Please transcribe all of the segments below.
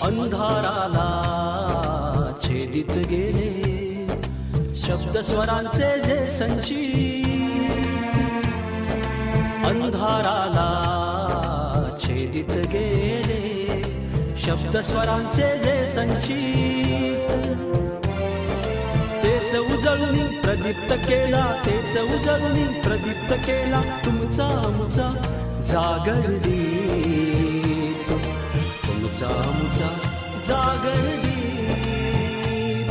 अंधाराला छेदित गेले शब्द स्वरांचे जे संचित, अंधाराला छेदित गेले शब्द स्वरांचे जे संचित, तेच उजळून प्रदीप्त केला, तेच उजळून प्रदीप्त केला तुमचा आमचा जागर दीप, तुमचा आमचा जागर दीप,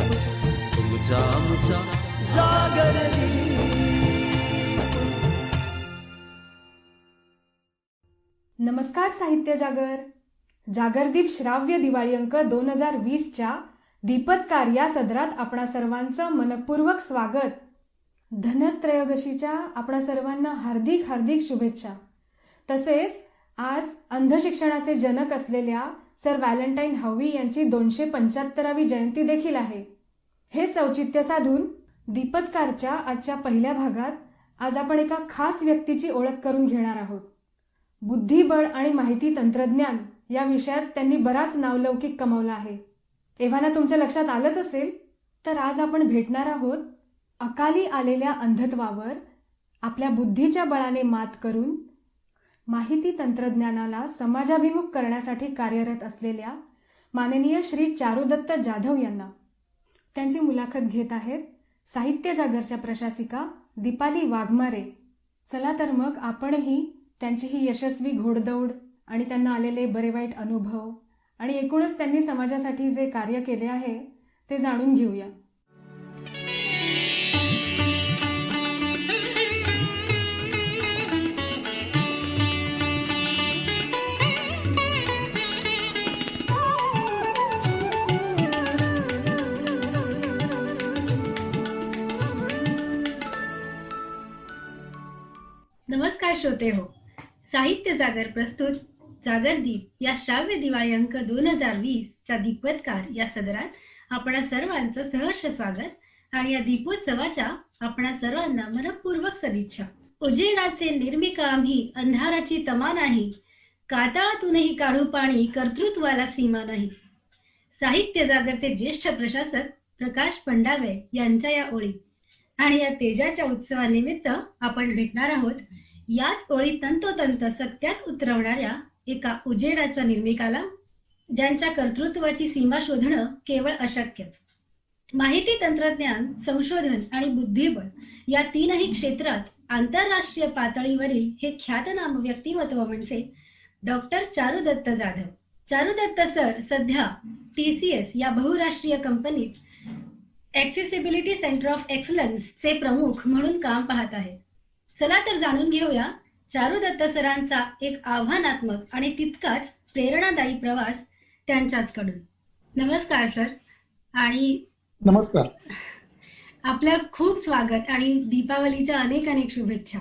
तुमचा आमचा जागर दीप. नमस्कार साहित्य जागर. जागरदीप श्राव्य दिवाळी अंक 2020च्या दीपत्कार या सदरात आपणा सर्वांचं मनपूर्वक स्वागत. धनत्रयोदशीच्या आपणा सर्वांना हार्दिक हार्दिक शुभेच्छा. तसेच आज अंधशिक्षणाचे जनक असलेल्या सर व्हॅलेंटाईन हावी यांची 275वी जयंती देखील आहे. हेच औचित्य साधून दीपत्कारच्या आजच्या पहिल्या भागात आज आपण एका खास व्यक्तीची ओळख करून घेणार आहोत. बुद्धिबळ आणि माहिती तंत्रज्ञान या विषयात त्यांनी बराच नावलौकिक कमावला आहे. एव्हाना तुमच्या लक्षात आलंच असेल, तर आज आपण भेटणार आहोत अकाली आलेल्या अंधत्वावर आपल्या बुद्धीच्या बळाने मात करून माहिती तंत्रज्ञानाला समाजाभिमुख करण्यासाठी कार्यरत असलेल्या माननीय श्री चारुदत्त जाधव यांना. त्यांची मुलाखत घेत आहेत साहित्य जागरच्या प्रशासिका दीपाली वाघमारे. चला तर मग आपणही त्यांची ही यशस्वी घोडदौड आणि त्यांना आलेले बरे वाईट अनुभव आणि एकूणच त्यांनी समाजासाठी जे कार्य केले आहे ते जाणून घेऊया. नमस्कार श्रोते हो. साहित्य जागर प्रस्तुत जागरदीप या श्राव्य दिवाळी अंक 2020च्या दीपत्कार या सदरात आपणा सर्वांचं सहर्ष स्वागत आणि या दीपोत्सवाच्या आपणा सर्वांना मनपूर्वक सदिच्छा. उजेडाचे निर्मिका आम्ही, अंधाराची तमा नाही, कातळातूनही काढू पाणी, कर्तृत्वाला सीमा नाही. साहित्य जागरचे ज्येष्ठ प्रशासक प्रकाश पंडागळे यांच्या या ओळी आणि या तेजाच्या उत्सवानिमित्त आपण भेटणार आहोत याच ओळी तंतोतंत सत्यात उतरवणाऱ्या एका उजेडाच्या निर्मिकाला, ज्यांच्या कर्तृत्वाची सीमा शोधणं केवळ अशक्यच. माहिती तंत्रज्ञान, संशोधन आणि बुद्धिबळ या तीनही क्षेत्रात आंतरराष्ट्रीय पातळीवरील हे ख्यातनाम व्यक्तिमत्व म्हणजे डॉक्टर चारुदत्त जाधव. चारुदत्त सर सध्या TCS या बहुराष्ट्रीय कंपनीत ॲक्सेसिबिलिटी सेंटर ऑफ एक्सलन्सचे प्रमुख म्हणून काम पाहत आहेत. चला तर जाणून घेऊया चारुदत्त सरांचा एक आव्हानात्मक आणि तितकाच प्रेरणादायी प्रवास त्यांच्याचकडून. नमस्कार सर. आणि नमस्कार. आपलं खूप स्वागत आणि दीपावलीच्या अनेक अनेक शुभेच्छा.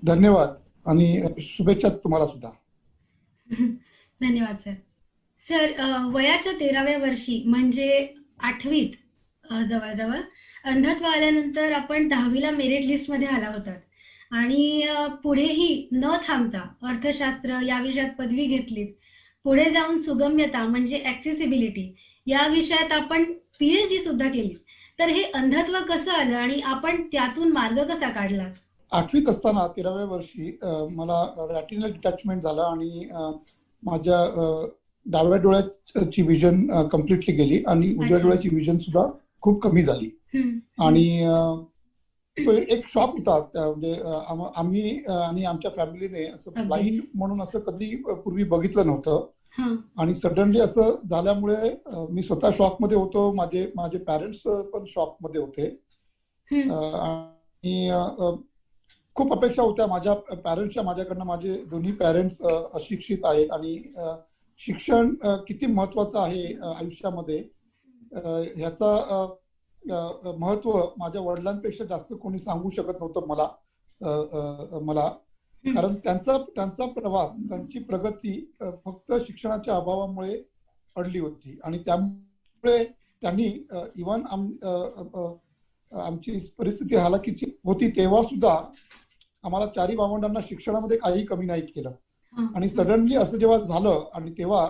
धन्यवाद आणि शुभेच्छा तुम्हाला सुद्धा. धन्यवाद सर. सर, वयाच्या 13व्या वर्षी म्हणजे 8वीत जवळजवळ अंधत्व आल्यानंतर आपण 10वीला मेरिट लिस्ट मध्ये आला होतात आणि पुढेही न थांबता अर्थशास्त्र या विषयात पदवी घेतलीत. पुढे जाऊन सुगम्यता म्हणजे ॲक्सेसिबिलिटी या विषयात आपण PhD सुद्धा केली. तर हे अंधत्व कसं आलं आणि आपण त्यातून मार्ग कसा काढला? 8वीत असताना 13व्या वर्षी मला रॅटिनल डिटॅचमेंट झालं आणि माझ्या डाव्या डोळ्याची विजन कम्प्लिटली गेली आणि उजव्या डोळ्याची विजन सुद्धा खूप कमी झाली. आणि तो एक शॉक होता. म्हणजे आम्ही आणि आमच्या फॅमिलीने असं ब्लाइंड म्हणून असं कधी पूर्वी बघितलं नव्हतं आणि सडनली असं झाल्यामुळे मी स्वतः शॉक मध्ये होतो. माझे पॅरेंट्स पण शॉक मध्ये होते आणि खूप अपेक्षा होत्या माझ्या पॅरेंट्सच्या माझ्याकडनं. माझे दोन्ही पॅरेंट्स अशिक्षित आहेत आणि शिक्षण किती महत्वाचं आहे आयुष्यामध्ये ह्याचा महत्व माझ्या वडिलांपेक्षा जास्त कोणी सांगू शकत नव्हतं मला. कारण त्यांचा प्रवास, त्यांची प्रगती फक्त शिक्षणाच्या अभावामुळे अडली होती आणि त्यामुळे त्यांनी इव्हन आमची परिस्थिती हालाकीची होती तेव्हा सुद्धा आम्हाला चारी भावंडांना शिक्षणामध्ये काही कमी नाही केलं. आणि सडनली असं जेव्हा झालं आणि तेव्हा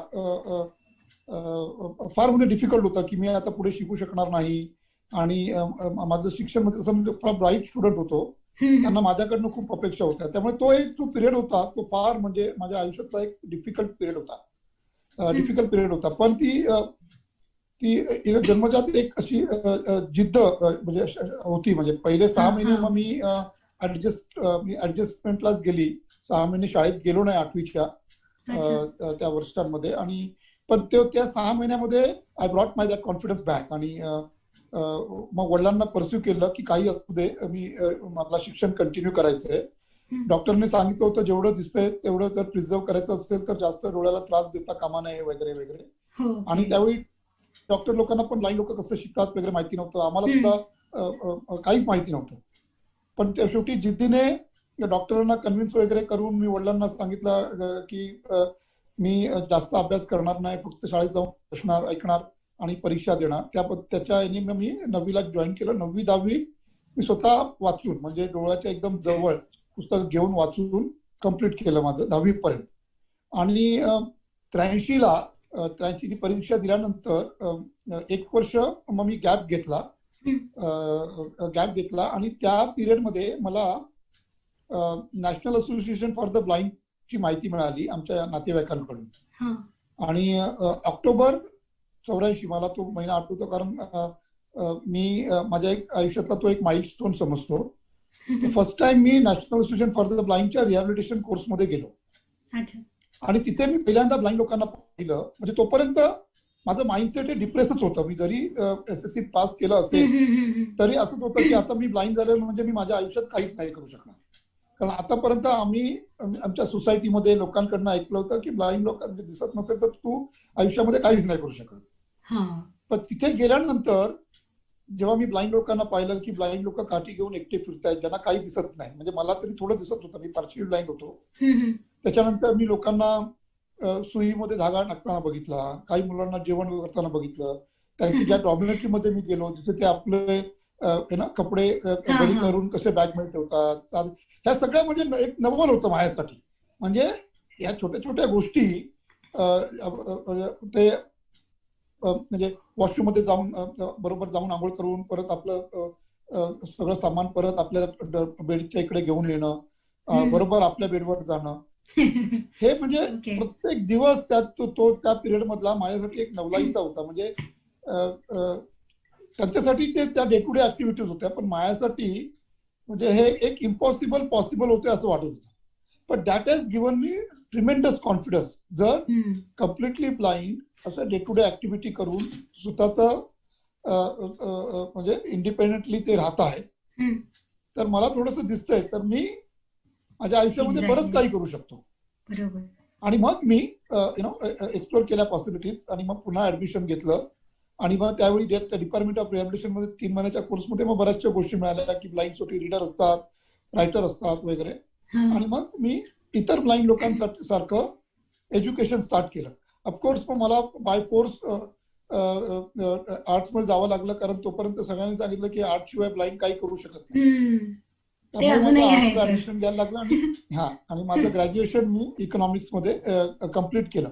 फार म्हणजे डिफिकल्ट होतं की मी आता पुढे शिकू शकणार नाही. आणि माझं शिक्षण म्हणजे असं म्हणजे फार ब्राईट स्टुडंट होतो, त्यांना माझ्याकडनं खूप अपेक्षा होत्या. त्यामुळे तो एक जो पिरियड होता तो फार म्हणजे माझ्या आयुष्यातला एक डिफिकल्ट पिरियड होता. पण ती जन्मजात एक अशी जिद्द म्हणजे होती. म्हणजे पहिले 6 महिने मग मी ऍडजस्टमेंटलाच गेली. 6 महिने शाळेत गेलो नाही 8वीच्या त्या वर्षांमध्ये. आणि पण त्या 6 महिन्यामध्ये I brought my that confidence back. आणि मग वडिलांना परस्यू केलं की काही असू दे, मला शिक्षण कंटिन्यू करायचंय. डॉक्टरने सांगितलं होतं जेवढं दिसतंय तेवढं जर प्रिझर्व करायचं असेल तर जास्त डोळ्याला त्रास देता कामा नये वगैरे वगैरे. आणि त्यावेळी डॉक्टर लोकांना पण ब्लाइंड लोक कसं शिकतात वगैरे माहिती नव्हतं. आम्हाला सुद्धा काहीच माहिती नव्हतं. पण शेवटी जिद्दीने डॉक्टरांना कन्व्हिन्स वगैरे करून मी वडिलांना सांगितलं की मी जास्त अभ्यास करणार नाही, फक्त शाळेत जाऊन बसणार, ऐकणार आणि परीक्षा देणार. त्याच्या याने मी 9वीला जॉईन केलं. 9वी 10वी मी स्वतः वाचून म्हणजे डोळ्याच्या एकदम जवळ पुस्तक घेऊन वाचून कम्प्लीट केलं माझं 10वी पर्यंत. आणि 83ची परीक्षा दिल्यानंतर 1 वर्ष मग मी गॅप घेतला. आणि त्या पिरियडमध्ये मला national association for the blind ची माहिती मिळाली आमच्या नातेवाईकांकडून. आणि ऑक्टोबर 84 मला तो महिना आठवतो, कारण मी माझ्या आयुष्यातला तो एक माइलस्टोन समजतो. फर्स्ट टाइम मी नॅशनल असोसिएशन फॉर द ब्लाइंडच्या रिहॅबिलिटेशन कोर्समध्ये गेलो. आणि तिथे मी पहिल्यांदा ब्लाइंड लोकांना पाहिलं. म्हणजे तोपर्यंत माझं माइंडसेट हे डिप्रेसच होतं. मी जरी SSC पास केलं असेल तरी असंच होतं की आता मी ब्लाइंड झालं म्हणजे मी माझ्या आयुष्यात काहीच नाही करू शकणार. कारण आतापर्यंत आम्ही आमच्या सोसायटीमध्ये लोकांकडनं ऐकलं होतं की ब्लाइंड लोकांना दिसत नसेल तर तू आयुष्यामध्ये काहीच नाही करू शकत. पण तिथे गेल्यानंतर जेव्हा मी ब्लाइंड लोकांना पाहिलं की ब्लाइंड लोक काठी घेऊन एकटे फिरतायत, ज्यांना काही दिसत नाही. म्हणजे मला तरी थोडं दिसत होतं, मी पार्शियल ब्लाइंड होतो. त्याच्यानंतर मी लोकांना सुईमध्ये धागा टाकताना बघितला, काही मुलांना जेवण करताना बघितलं. त्यांची ज्या डॉर्मिनेटरीमध्ये मी गेलो जिथे ते आपले कपडे बळी करून कसे बॅगमध्ये ठेवतात, ह्या सगळ्या म्हणजे एक नवल होतं माझ्यासाठी. म्हणजे या छोट्या छोट्या गोष्टी ते म्हणजे वॉशरूम मध्ये जाऊन बरोबर जाऊन आंघोळ करून परत आपलं सगळं सामान परत आपल्या बेडच्या इकडे घेऊन येणं, बरोबर आपल्या बेडवर जाणं, हे म्हणजे प्रत्येक दिवस तो त्या पिरियड मधला माझ्यासाठी एक नवलाईचा होता. म्हणजे त्यांच्यासाठी ते त्या डे टू डे ऍक्टिव्हिटीज होत्या, पण माझ्यासाठी म्हणजे हे एक इम्पॉसिबल पॉसिबल होते असं वाटत होतं. But that has given me tremendous confidence. जर कम्प्लिटली ब्लाइंड असं डे टू डे ऍक्टिव्हिटी करून स्वतःचं म्हणजे इंडिपेंडेंटली ते राहत आहे, तर मला थोडंसं दिसतंय तर मी माझ्या आयुष्यामध्ये बरंच काही करू शकतो. आणि मग मी एक्सप्लोर केल्या पॉसिबिलिटीज. आणि मग पुन्हा ऍडमिशन घेतलं. आणि मग त्यावेळी डिपार्टमेंट ऑफ रिहॅबिलिटेशन मध्ये 3 महिन्याच्या कोर्समध्ये मग बऱ्याचशा गोष्टी मिळाल्या की ब्लाइंड साठी रीडर असतात, रायटर असतात वगैरे. आणि मग मी इतर ब्लाइंड लोकांसारखं एज्युकेशन स्टार्ट केलं. ऑफकोर्स मग मला बाय फोर्स आर्ट्स मध्ये जावं लागलं, कारण तोपर्यंत सगळ्यांनी सांगितलं की आर्ट शिवाय ब्लाइंड काही करू शकत नाही. त्यामुळे मला आर्ट्सला ऍडमिशन घ्यायला लागलं. आणि माझं ग्रॅज्युएशन मी इकॉनॉमिक्स मध्ये कम्प्लीट केलं.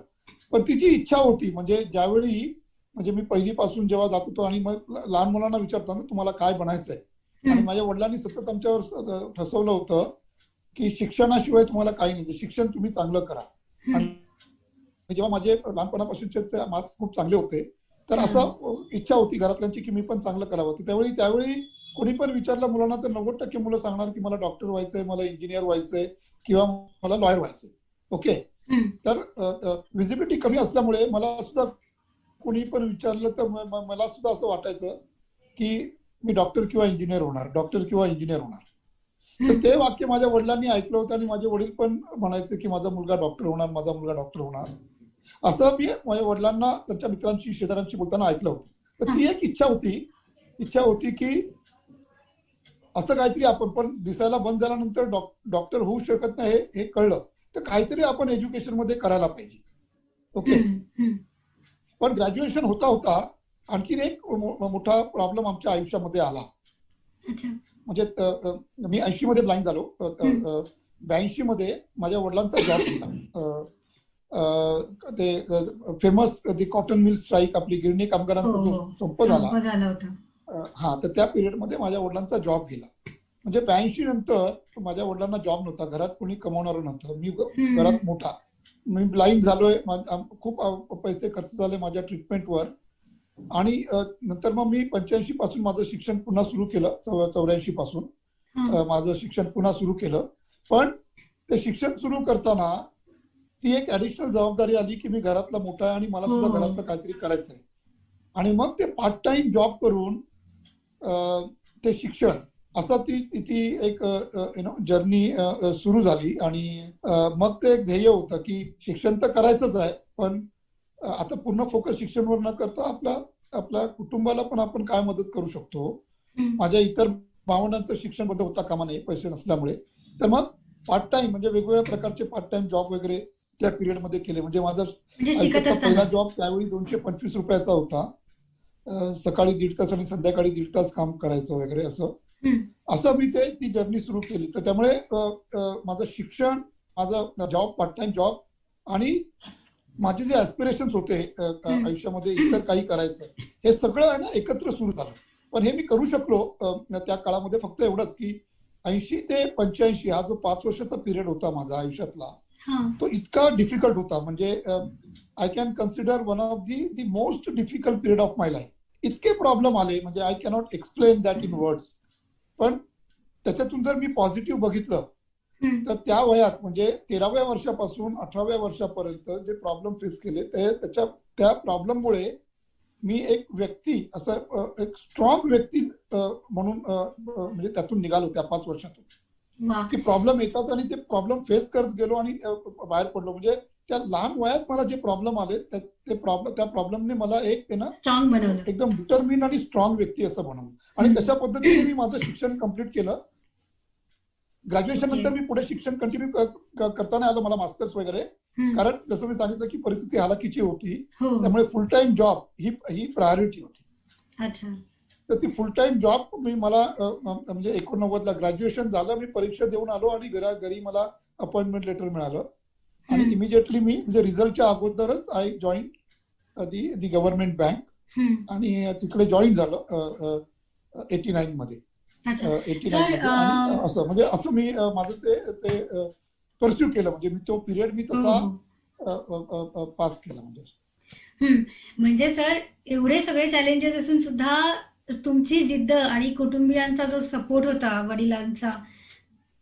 पण तिची इच्छा होती, म्हणजे ज्यावेळी म्हणजे मी पहिलीपासून जेव्हा जात होतो आणि मग लहान मुलांना विचारताना तुम्हाला काय बनायचंय, आणि माझ्या वडिलांनी सतत आमच्यावर ठसवलं होतं की शिक्षणाशिवाय तुम्हाला काही नाही, शिक्षण तुम्ही चांगलं करा. आणि जेव्हा माझे लहानपणापासूनचे मार्क्स खूप चांगले होते तर असं इच्छा होती घरातल्यांची की मी पण चांगलं करावं. त्यावेळी कोणी पण विचारलं मुलांना तर 90% मुलं सांगणार की मला डॉक्टर व्हायचंय, मला इंजिनियर व्हायचंय किंवा मला लॉयर व्हायचंय. ओके. तर व्हिजिबिलिटी कमी असल्यामुळे मला सुद्धा कोणी पण विचारलं तर मला सुद्धा असं वाटायचं की मी डॉक्टर किंवा इंजिनियर होणार. तर ते वाक्य माझ्या वडिलांनी ऐकलं होतं आणि माझे वडील पण म्हणायचे की माझा मुलगा डॉक्टर होणार. असं मी माझ्या वडिलांना त्यांच्या मित्रांशी शेजाऱ्यांशी बोलताना ऐकलं होतं. तर ती एक इच्छा होती की असं काहीतरी आपण, पण दिसायला बंद झाल्यानंतर डॉक्टर होऊ शकत नाही हे कळलं, तर काहीतरी आपण एज्युकेशन मध्ये करायला पाहिजे. ओके. पण ग्रॅज्युएशन होता आणखीन एक मोठा प्रॉब्लेम आमच्या आयुष्यामध्ये आला. म्हणजे मी 80 मध्ये ब्लाइंड झालो. 82 मध्ये माझ्या वडिलांचा जॉब गेला. ते फेमस ती कॉटन मिल स्ट्राईक, आपली गिरणी हो कामगारांचा जो हो संप झाला, संप झाला होता. हा, तर त्या पिरियडमध्ये माझ्या वडिलांचा जॉब गेला. म्हणजे 82 नंतर माझ्या वडिलांना जॉब नव्हता, घरात कोणी कमावणार नव्हतं, मी घरात मोठा, मी ब्लाइंड झालोय, खूप पैसे खर्च झाले माझ्या ट्रीटमेंटवर. आणि नंतर मग मी 85 पासून माझं शिक्षण पुन्हा सुरू केलं, 84 पासून माझं शिक्षण पुन्हा सुरू केलं. पण ते शिक्षण सुरू करताना ती एक ऍडिशनल जबाबदारी आली की मी घरातला मोठा आहे आणि मला सुद्धा घरातलं काहीतरी करायचंय. आणि मग ते पार्ट टाइम जॉब करून ते शिक्षण, असं ती एक जर्नी सुरू झाली. आणि मग ते एक ध्येय होतं की शिक्षण तर करायचंच आहे, पण आता पूर्ण फोकस शिक्षणावर न करता आपल्या कुटुंबाला पण आपण काय मदत करू शकतो. माझ्या इतर भावंडांचं शिक्षण बद्दल होता कामा नये पैसे नसल्यामुळे. तर मग पार्ट टाइम म्हणजे वेगवेगळ्या प्रकारचे पार्ट टाइम जॉब वगैरे त्या पिरियडमध्ये केले. म्हणजे माझा आयुष्यातला पहिला जॉब त्यावेळी 225 रुपयाचा होता. सकाळी 1.5 तास आणि संध्याकाळी 1.5 तास काम करायचं वगैरे, असं मी ती जर्नी सुरू केली. तर त्यामुळे माझं शिक्षण, माझं जॉब, पार्ट टाइम जॉब आणि माझे जे ऍस्पिरेशन्स होते आयुष्यामध्ये इतर काही करायचं, हे सगळं आहे ना एकत्र सुरू झालं. पण हे मी करू शकलो त्या काळामध्ये फक्त एवढंच की 80 ते 85 हा जो 5 वर्षाचा पिरियड होता माझा आयुष्यातला, तो इतका डिफिकल्ट होता. म्हणजे I can consider one of the most difficult period of my life. इतके प्रॉब्लेम आले, म्हणजे I cannot explain that in words. पण त्याच्यातून जर मी पॉझिटिव्ह बघितलं तर त्या वयात, म्हणजे 13व्या वर्षापासून 18व्या वर्षापर्यंत जे प्रॉब्लेम फेस केले, त्या प्रॉब्लेममुळे मी एक व्यक्ती, असं एक स्ट्रॉंग व्यक्ती म्हणून म्हणजे त्यातून निघालो त्या 5 वर्षातून. की प्रॉब्लेम येतात आणि ते प्रॉब्लेम फेस करत गेलो आणि बाहेर पडलो. म्हणजे त्या लहान वयात मला जे प्रॉब्लेम आले, त्या प्रॉब्लेमने मला एक एकदम डिटरमिन आणि स्ट्रॉंग व्यक्ती असं बनवलं. आणि तशा पद्धतीने मी माझं शिक्षण कम्प्लीट केलं. ग्रॅज्युएशन नंतर मी पुढे शिक्षण कंटिन्यू करताना आलं मला, मास्टर्स वगैरे. कारण जसं मी सांगितलं की परिस्थिती हालाकीची होती, त्यामुळे फुल टाइम जॉब ही प्रायोरिटी होती. तर ती फुल टाइम जॉब मला म्हणजे 89ला ग्रॅज्युएशन झालं, मी परीक्षा देऊन आलो आणि घरी मला अपॉइंटमेंट लेटर मिळालं. आणि इमिजिएटली मी, म्हणजे रिझल्टच्या अगोदरच I join the government bank आणि तिकडे जॉईन झालं 89 मध्ये. 89 आणि असं मी माझं ते परस्यू केलं. म्हणजे मी तो पिरियड मी तसा पास केला. म्हणजे सर, एवढे सगळे चॅलेंजेस असून सुद्धा तुमची जिद्द आणि कुटुंबियांचा जो सपोर्ट होता, वडिलांचा,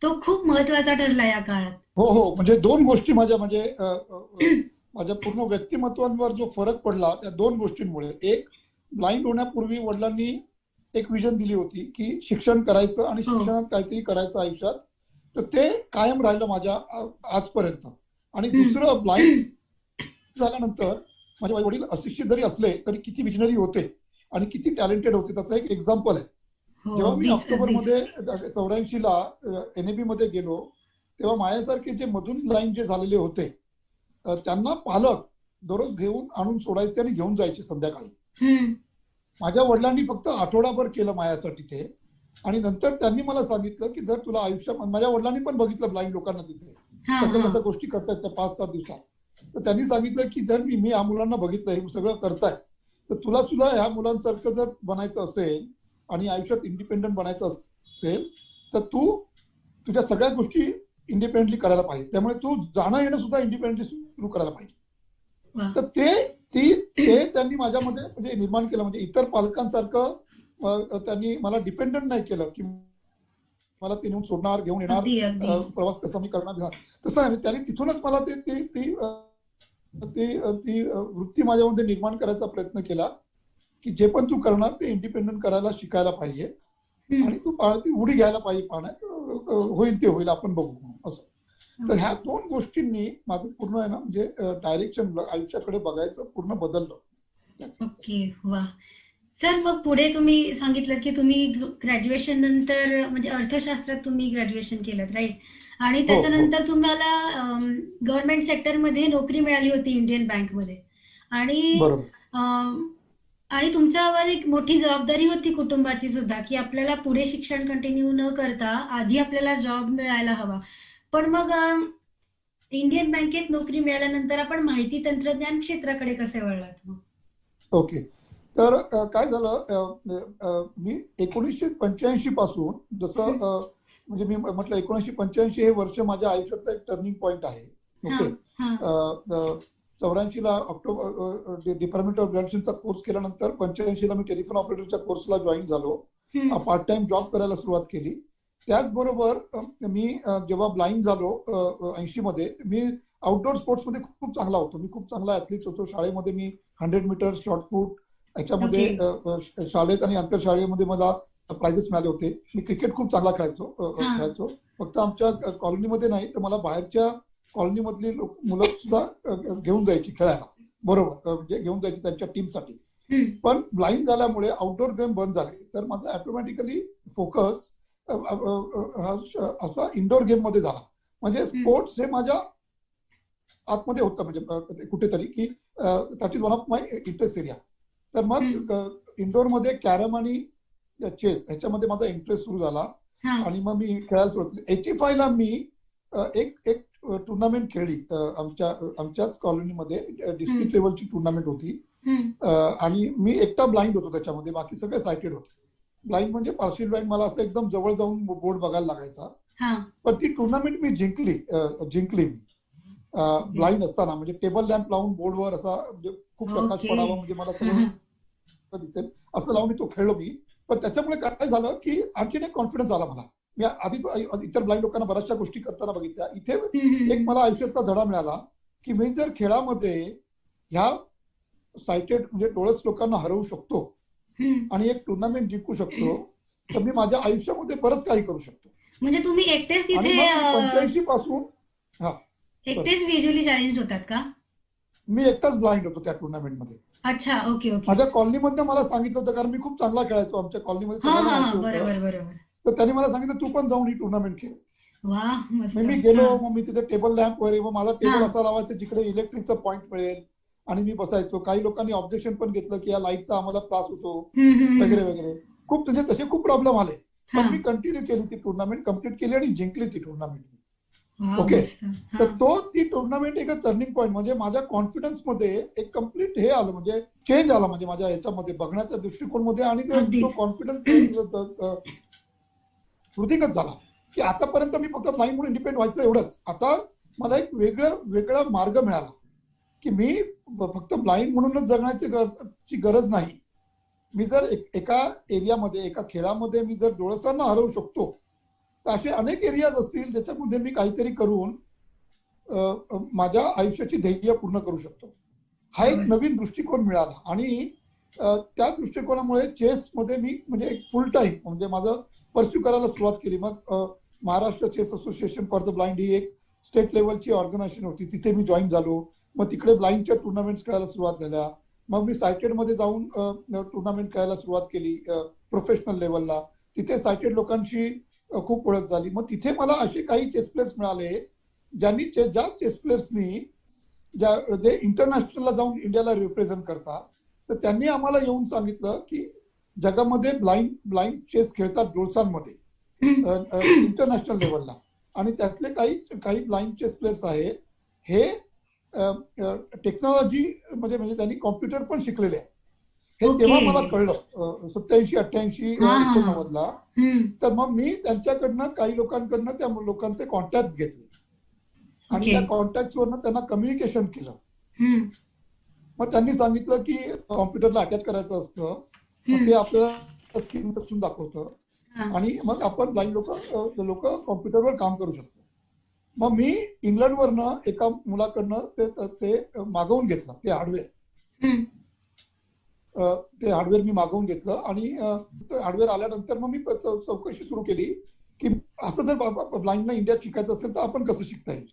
तो खूप महत्वाचा ठरला या काळात. हो, म्हणजे 2 गोष्टी माझ्या पूर्ण व्यक्तिमत्वांवर जो फरक पडला त्या 2 गोष्टींमुळे. एक, ब्लाइंड होण्यापूर्वी वडिलांनी एक विजन दिली होती की शिक्षण करायचं आणि शिक्षणात काहीतरी करायचं आयुष्यात, तर ते कायम राहिलं माझ्या आजपर्यंत. आणि दुसरं, ब्लाइंड झाल्यानंतर माझे वडील अशिक्षित जरी असले तरी किती विजनरी होते आणि किती टॅलेंटेड होते, त्याचं एक एक्झाम्पल आहे. जेव्हा मी ऑक्टोबरमध्ये 84ला NAB मध्ये गेलो, तेव्हा माझ्यासारखे जे मधून लाईन जे झालेले होते, त्यांना पालक दररोज घेऊन आणून सोडायचे आणि घेऊन जायचे संध्याकाळी. माझ्या वडिलांनी फक्त आठवडाभर केलं माझ्यासाठी ते. आणि नंतर त्यांनी मला सांगितलं की जर तुला आयुष्यात, माझ्या वडिलांनी पण बघितलं ब्लाइंड लोकांना तिथे कसं गोष्टी करतायत त्या 5-7 दिवसात. तर त्यांनी सांगितलं की जर मी ह्या मुलांना बघितलं हे सगळं करताय, तर तुला सुद्धा ह्या मुलांसारखं जर बनायचं असेल आणि आयुष्यात इंडिपेंडंट बनायचं असेल, तर तू तुझ्या सगळ्या गोष्टी इंडिपेंडेंटली करायला पाहिजे. त्यामुळे तू जाणं येणं सुद्धा इंडिपेंडेंटली सुरू करायला पाहिजे. तर ते त्यांनी माझ्यामध्ये म्हणजे निर्माण केलं. म्हणजे इतर पालकांसारखं त्यांनी मला डिपेंडंट नाही केलं की मला ते नेऊन सोडणार, घेऊन येणार, प्रवास कसा मी करणार, तसं नाही. त्यांनी तिथूनच मला ती वृत्ती माझ्यामध्ये निर्माण करायचा प्रयत्न केला की जे पण तू करणार ते इंडिपेंडंट करायला शिकायला पाहिजे आणि तू ती उडी घ्यायला पाहिजे पाण्यात, होईल ते होईल, आपण बघू असं. तर ह्या 2 गोष्टींनी माझं पूर्ण आहे ना, म्हणजे डायरेक्शन आयुष्याकडे बघायचं पूर्ण बदललं. ओके, वा. सर, मग पुढे तुम्ही सांगितलं की तुम्ही ग्रॅज्युएशन नंतर, म्हणजे अर्थशास्त्रात तुम्ही ग्रॅज्युएशन केलं, राईट? आणि त्याच्यानंतर तुम्हाला गव्हर्नमेंट सेक्टरमध्ये नोकरी मिळाली होती इंडियन बँकमध्ये. आणि तुमच्यावर एक मोठी जबाबदारी होती कुटुंबाची सुद्धा, की आपल्याला पुढे शिक्षण कंटिन्यू न करता आधी आपल्याला जॉब मिळायला हवा. पण मग इंडियन बँकेत नोकरी मिळाल्यानंतर आपण माहिती तंत्रज्ञान क्षेत्राकडे कसे वळलात मग? ओके. तर काय झालं, मी 1985 पासून जसं म्हणजे मी म्हटलं 1985 हे वर्ष माझ्या आयुष्यातलं एक टर्निंग पॉइंट आहे. ओके. हा. 84 ला डिपार्टमेंट ऑफ ग्रॅज्युएशनचा कोर्स केल्यानंतर 85 ला मी टेलिफोन ऑपरेटरच्या कोर्सला जॉईन झालो. पार्ट टाइम जॉब करायला सुरुवात केली. त्याचबरोबर मी जेव्हा ब्लाइंड झालो 80 मध्ये, मी आउटडोर स्पोर्ट्स मध्ये खूप चांगला होतो. मी खूप चांगला ऍथलीट होतो. शाळेमध्ये मी 100 मीटर शॉर्टपुट याच्यामध्ये शाळेत आणि आंतरशाळेमध्ये मला प्राइजेस मिळाले होते. मी क्रिकेट खूप चांगला खेळायचो. फक्त आमच्या कॉलनीमध्ये नाही तर मला बाहेरच्या कॉलनीमधली मुलं सुद्धा घेऊन जायची खेळायला, बरोबर, म्हणजे घेऊन जायची त्यांच्या टीमसाठी. पण ब्लाइंड झाल्यामुळे आउटडोर गेम बंद झाले. तर माझा ऑटोमॅटिकली फोकस असा इंडोर गेम मध्ये झाला. म्हणजे स्पोर्ट्स हे माझ्या आतमध्ये होतं, म्हणजे कुठेतरी की that is one of my interest area. तर मग इंडोर मध्ये कॅरम आणि चेस ह्याच्यामध्ये माझा इंटरेस्ट सुरू झाला आणि मग मी खेळायला सुरुवात केली. 85 ला मी एक टुर्नामेंट खेळली आमच्याच कॉलनीमध्ये. डिस्ट्रिक्ट लेवलची टुर्नामेंट होती आणि मी एकटा ब्लाइंड होतो त्याच्यामध्ये, बाकी सगळे सायटेड होते. ब्लाइंड म्हणजे पार्शियल ब्लाइंड, मला असं एकदम जवळ जाऊन बोर्ड बघायला लागायचा. पण ती टुर्नामेंट मी जिंकली मी ब्लाइंड असताना. म्हणजे टेबल लॅम्प लावून बोर्डवर असा, म्हणजे खूप प्रकाश पडावा म्हणजे मला सगळं दिसेल असं लावून तो खेळलो मी. पण त्याच्यामुळे काय झालं की आणखीन एक कॉन्फिडन्स आला मला. मी आधी इतर ब्लाइंड लोकांना बऱ्याचशा गोष्टी करताना बघितल्या. इथे एक मला आयुष्यातला धडा मिळाला की मी जर खेळामध्ये ह्या सायटेड म्हणजे डोळस लोकांना हरवू शकतो आणि एक टुर्नामेंट जिंकू शकतो, तर मी माझ्या आयुष्यामध्ये बरंच काही करू शकतो. म्हणजे तुम्ही एकटेच तिथे 85 पासून एकटेच व्हिज्युअली चॅलेंज होतात का? मी एकटाच ब्लाइंड होतो त्या टुर्नामेंटमध्ये. अच्छा, ओके ओके. माझ्या कॉलनीमधनं मला सांगितलं होतं, कारण मी खूप चांगला खेळायचो आमच्या कॉलनीमध्ये. बरोबर. तर त्यांनी मला सांगितलं तू पण जाऊन ही टुर्नामेंट खेळ. वा, मी गेलो. मग मी तिथे टेबल लॅम्प वगैरे, मग माझा टेबल असा लावायचा जिकडे इलेक्ट्रिकचा पॉईंट मिळेल आणि मी बसायचो. काही लोकांनी ऑब्जेक्शन पण घेतलं की या लाईटचा आम्हाला त्रास होतो वगैरे वगैरे. खूप म्हणजे तसे खूप प्रॉब्लेम आले. पण मी कंटिन्यू केली, ती टुर्नामेंट कम्प्लीट केली आणि जिंकली ती टुर्नामेंट. ओके. तर ती टुर्नामेंट एक टर्निंग पॉईंट, म्हणजे माझ्या कॉन्फिडन्स मध्ये एक कम्प्लीट हे आलं, म्हणजे चेंज आला म्हणजे माझ्या याच्यामध्ये बघण्याच्या दृष्टिकोन मध्ये. आणि तो कॉन्फिडन्स वृद्धिगत झाला की आतापर्यंत मी फक्त ब्लाइंड म्हणून इंडिपेंडंट व्हायचं एवढंच. आता मला एक वेगळा मार्ग मिळाला की मी फक्त ब्लाइंड म्हणूनच जगण्याची गरज नाही. मी जर एका एरियामध्ये, एका खेळामध्ये मी जर डोळसांना हरवू शकतो, तर असे अनेक एरियाज असतील ज्याच्यामध्ये मी काहीतरी करून माझ्या आयुष्याची ध्येय पूर्ण करू शकतो. हा एक नवीन दृष्टिकोन मिळाला. आणि त्या दृष्टिकोनामुळे चेसमध्ये मी म्हणजे एक फुल टाइम म्हणजे माझं परस्यू करायला सुरुवात केली. मग Maharashtra chess association for the blind ही एक स्टेट लेवलची ऑर्गनायझेशन होती, तिथे मी जॉईन झालो. मग तिकडे ब्लाइंडच्या टुर्नामेंट्स खेळायला सुरुवात झाल्या. मग मी सायटेडमध्ये जाऊन टुर्नामेंट खेळायला सुरुवात केली प्रोफेशनल लेवलला. तिथे सायटेड लोकांशी खूप ओळख झाली. मग तिथे मला असे काही चेस प्लेयर्स मिळाले ज्या चेस प्लेयर्सनी जे इंटरनॅशनलला जाऊन इंडियाला रिप्रेझेंट करतात, तर त्यांनी आम्हाला येऊन सांगितलं की जगामध्ये ब्लाइंड चेस खेळतात डोळसांमध्ये इंटरनॅशनल लेवलला. आणि त्यातले काही ब्लाइंड चेस प्लेयर्स आहेत हे टेक्नॉलॉजी म्हणजे त्यांनी कॉम्प्युटर पण शिकलेले आहे. हे तेव्हा मला कळलं 87-88 89 ला. तर मग मी त्यांच्याकडनं काही लोकांकडनं त्या लोकांचे कॉन्टॅक्ट घेतले आणि त्या कॉन्टॅक्ट वरनं त्यांना कम्युनिकेशन केलं. मग त्यांनी सांगितलं की कॉम्प्युटरला अटॅच करायचं असतं, ते आपल्याला स्क्रीन टचून दाखवतं आणि मग आपण ब्लाइंड लोक कॉम्प्युटरवर काम करू शकतो. मग मी इंग्लंडवरनं एका मुलाकडनं ते मागवून घेतलं, ते हार्डवेअर मी मागवून घेतलं. आणि हार्डवेअर आल्यानंतर मग मी चौकशी सुरू केली की असं जर ब्लाइंडला इंडियात शिकायचं असेल तर आपण कसं शिकता येईल.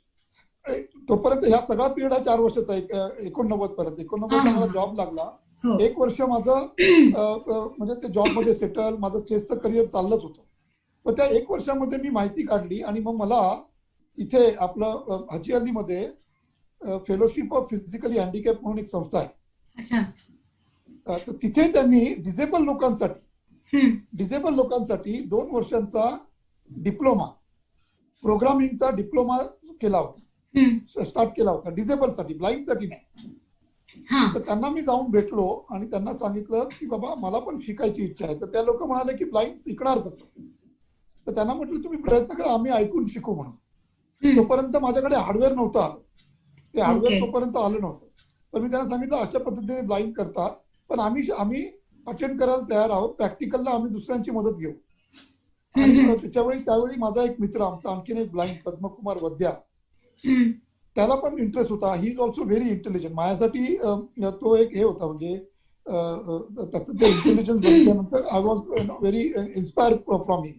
तोपर्यंत ह्या सगळा पिरियड हा 4 वर्षाचा आहे. 89 पर्यंत. 89 ला मला जॉब लागला. 1 वर्ष माझं म्हणजे ते जॉब मध्ये सेटल, माझं चेसचं करिअर चाललंच होतं. पण त्या 1 वर्षामध्ये मी माहिती काढली आणि मग मला इथे आपलं हाजी अलीमध्ये फेलोशिप ऑफ फिजिकली हँडिकॅप म्हणून एक संस्था आहे. तर तिथे त्यांनी डिसेबल लोकांसाठी 2 वर्षांचा डिप्लोमा, प्रोग्रामिंगचा डिप्लोमा केला होता. स्टार्ट केला होता, डिसेबलसाठी, ब्लाइंडसाठी नाही. हा. तर त्यांना मी जाऊन भेटलो आणि त्यांना सांगितलं की बाबा मला पण शिकायची इच्छा आहे. तर त्या लोक म्हणाले की ब्लाइंड शिकणार कसं. तर त्यांना म्हटलं तुम्ही प्रयत्न करा, आम्ही ऐकून शिकू म्हणून. तोपर्यंत माझ्याकडे हार्डवेअर नव्हतं आलं, ते हार्डवेअर Okay. तोपर्यंत आलं नव्हतं. पण मी त्यांना सांगितलं अशा पद्धतीने ब्लाइंड करता, पण आम्ही अटेंड करायला तयार आहोत, प्रॅक्टिकलला आम्ही दुसऱ्यांची मदत घेऊ. आणि त्यावेळी माझा एक मित्र, आमचा आणखीन एक ब्लाइंड, पद्मकुमार वद्या, त्याला पण इंटरेस्ट होता. He is also very intelligent. माझ्यासाठी तो एक हे होता, म्हणजे त्याचं जे इंटेलिजन्स बघितल्यानंतर I was very inspire from him.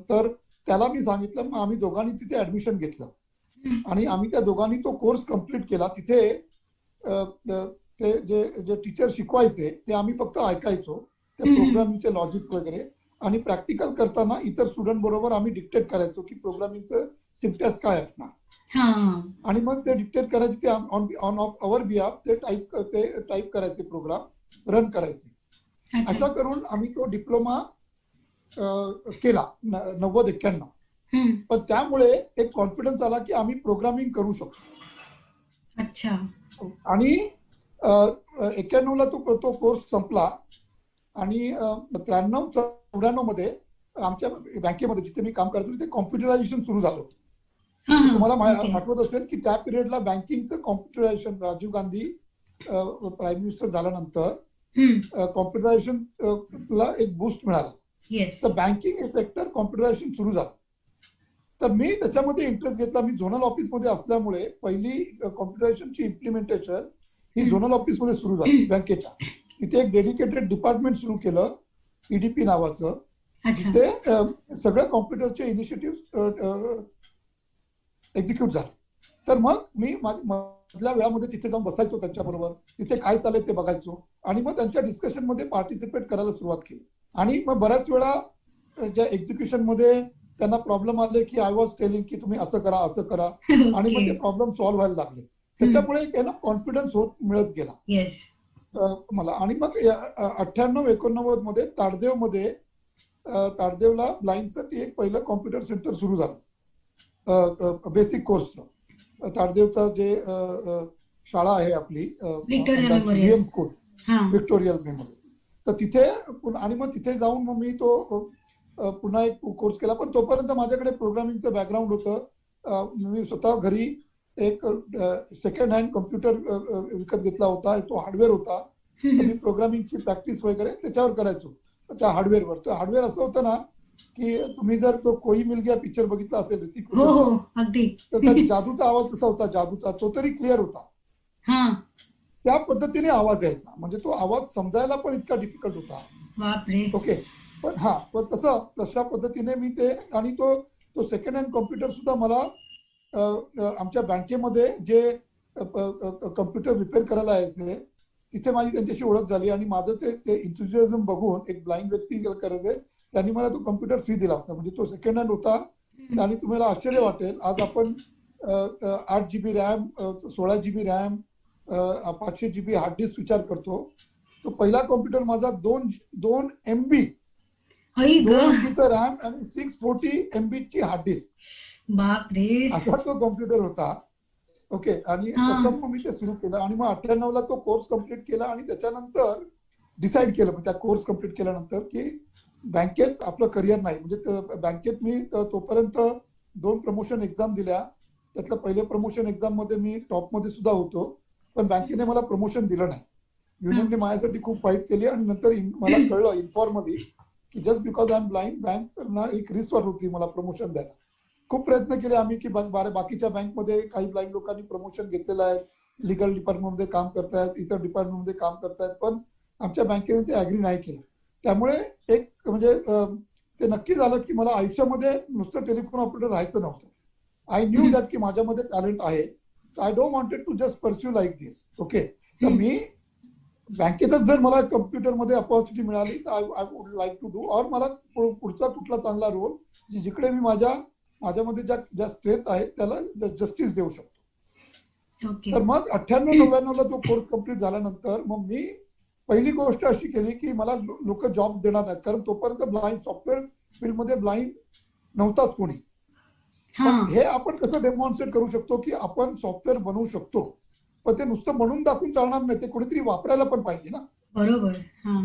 तर त्याला मी सांगितलं, मग आम्ही दोघांनी तिथे ऍडमिशन घेतलं आणि आम्ही त्या दोघांनी तो कोर्स कम्प्लीट केला. तिथे ते जे टीचर शिकवायचे ते आम्ही फक्त ऐकायचो, ते प्रोग्रामिंगचे लॉजिक वगैरे, आणि प्रॅक्टिकल करताना इतर स्टुडंट बरोबर आम्ही डिक्टेट करायचो की प्रोग्रामिंगचं सिंटॅक्स काय असणार, आणि मग ते डिक्टेट करायचे, ते ऑन ऑफ अवर बिहाफ ते टाईप करायचे, प्रोग्राम रन करायचे. असं करून आम्ही तो डिप्लोमा केला 90-91. पण त्यामुळे एक कॉन्फिडन्स आला की आम्ही प्रोग्रामिंग करू शकतो. अच्छा. आणि 91ला तो कोर्स संपला आणि 93-94 मध्ये आमच्या बँकेमध्ये जिथे मी काम करतो तिथे कॉम्प्युटरायझेशन सुरू झालं. तुम्हाला आठवत असेल की त्या पिरियडला बँकिंगचं computerisation, Rajiv Gandhi prime minister झाल्यानंतर कॉम्प्युटरायझेशनला एक बूस्ट मिळाला. तर बँकिंग हे सेक्टर कॉम्प्युटरायझेशन सुरू झालं. तर मी त्याच्यामध्ये इंटरेस्ट घेतला. मी झोनल ऑफिसमध्ये असल्यामुळे पहिली कॉम्प्युटरायझेशनची इम्प्लिमेंटेशन ही झोनल ऑफिसमध्ये सुरू झाली बँकेच्या. तिथे एक डेडिकेटेड डिपार्टमेंट सुरू केलं, ईडीपी नावाचं, जिथे सगळ्या कॉम्प्युटरचे इनिशिएटिव्ह एक्झिक्यूट झाले. तर मग मी मधल्या वेळामध्ये तिथे जाऊन बसायचो त्यांच्याबरोबर, तिथे काय चालेल ते बघायचो आणि मग त्यांच्या डिस्कशनमध्ये पार्टिसिपेट करायला सुरुवात केली. आणि मग बऱ्याच वेळा ज्या एक्झिक्युशन मध्ये त्यांना प्रॉब्लेम आले की आय वॉज टेलिंग की तुम्ही असं करा असं करा, आणि मग ते प्रॉब्लेम सॉल्व्ह व्हायला लागले. त्याच्यामुळे एक कॉन्फिडन्स होत मिळत गेला मला. आणि मग 98-89 मध्ये ताडदेवला ब्लाइंडसाठी एक पहिलं कॉम्प्युटर सेंटर सुरू झालं, बेसिक कोर्सचं. ताडदेवचा जे शाळा आहे आपली VM स्कूल, व्हिक्टोरियल मेमोरियल, तर तिथे, आणि मग तिथे जाऊन मग मी तो पुन्हा एक कोर्स केला. पण तोपर्यंत माझ्याकडे प्रोग्रामिंगचं बॅकग्राऊंड होतं. मी स्वतः घरी एक सेकंड हँड कम्प्युटर विकत घेतला होता, तो हार्डवेअर होता. तर मी प्रोग्रामिंगची प्रॅक्टिस वगैरे त्याच्यावर करायचो, त्या हार्डवेअरवर. तर हार्डवेअर असं होतं ना की तुम्ही जर तो कोई मिल गया पिक्चर बघितला असेल ऋतिक रोशनचा, तर जादूचा आवाज कसा होता, जादूचा, तो तरी क्लिअर होता. त्या पद्धतीने आवाज यायचा, म्हणजे तो आवाज समजायला पण इतका डिफिकल्ट होता. ओके. पण तशा पद्धतीने मी ते, आणि तो सेकंड हँड कॉम्प्युटर सुद्धा मला आमच्या बँकेमध्ये जे कम्प्युटर रिपेअर करायला यायचे तिथे माझी त्यांच्याशी ओळख झाली. आणि माझं ते इंथुझियाझम बघून एक ब्लाइंड व्यक्ती करायचे, त्यांनी मला तो कम्प्युटर फ्री दिला होता. म्हणजे तो सेकंड हँड होता. आणि तुम्हाला आश्चर्य वाटेल, आज आपण 8 GB RAM, 16 GB RAM, 500 GB hard disk विचार करतो. तो पहिला कॉम्प्युटर माझा 2 MB, 2 MBचा रॅम आणि 640 MBची हार्ड डिस्क, असा तो कॉम्प्युटर होता. ओके. आणि तसं मग मी ते सुरू केलं. आणि मग 98ला तो कोर्स कम्प्लीट केला. आणि त्याच्यानंतर डिसाईड केलं, त्या कोर्स कम्प्लीट केल्यानंतर, की बँकेत आपलं करिअर नाही. म्हणजे बँकेत मी तोपर्यंत 2 प्रमोशन एक्झाम दिल्या. त्यातलं पहिल्या प्रमोशन एक्झाम मध्ये मी टॉपमध्ये सुद्धा होतो, पण बँकेने मला प्रमोशन दिलं नाही. युनियनने माझ्यासाठी खूप फाईट केली. आणि नंतर मला कळलं इन्फॉर्मली की just because I am blind, बँकना एक रिस्क वाटत होती मला प्रमोशन द्यायला. खूप प्रयत्न केले आम्ही की बाकीच्या बँकमध्ये काही ब्लाइंड लोकांनी प्रमोशन घेतलेलं आहे, लिगल डिपार्टमेंटमध्ये काम करतायत, इतर डिपार्टमेंटमध्ये काम करतायत, पण आमच्या बँकेने ते ॲग्री नाही केलं. त्यामुळे एक म्हणजे ते नक्की झालं की मला आयुष्यामध्ये नुसतं टेलिफोन ऑपरेटर राहायचं नव्हतं. आय न्यू दॅट की माझ्यामध्ये टॅलेंट आहे. So I don't wanted to just pursue like this. Okay. तर मी बँकेतच जर मला कम्प्युटरमध्ये अपॉर्च्युनिटी मिळाली तर I would like to do, और मला पुढचा कुठला चांगला रोल जिकडे मी माझ्यामध्ये ज्या स्ट्रेंथ आहे त्याला जस्टिस देऊ शकतो. तर मग 98-99ला तो कोर्स कम्प्लीट झाल्यानंतर मग मी पहिली गोष्ट अशी केली की मला लोक जॉब देणार नाहीत, कारण तोपर्यंत ब्लाइंड सॉफ्टवेअर फील्डमध्ये ब्लाइंड नव्हताच कोणी. हा पण हे आपण कसं डेमॉन्स्ट्रेट करू शकतो की आपण सॉफ्टवेअर बनवू शकतो, पण ते नुसतं बनवून दाखवून चालणार नाही, ते कोणीतरी वापरायला पण पाहिजे ना. बरोबर. हा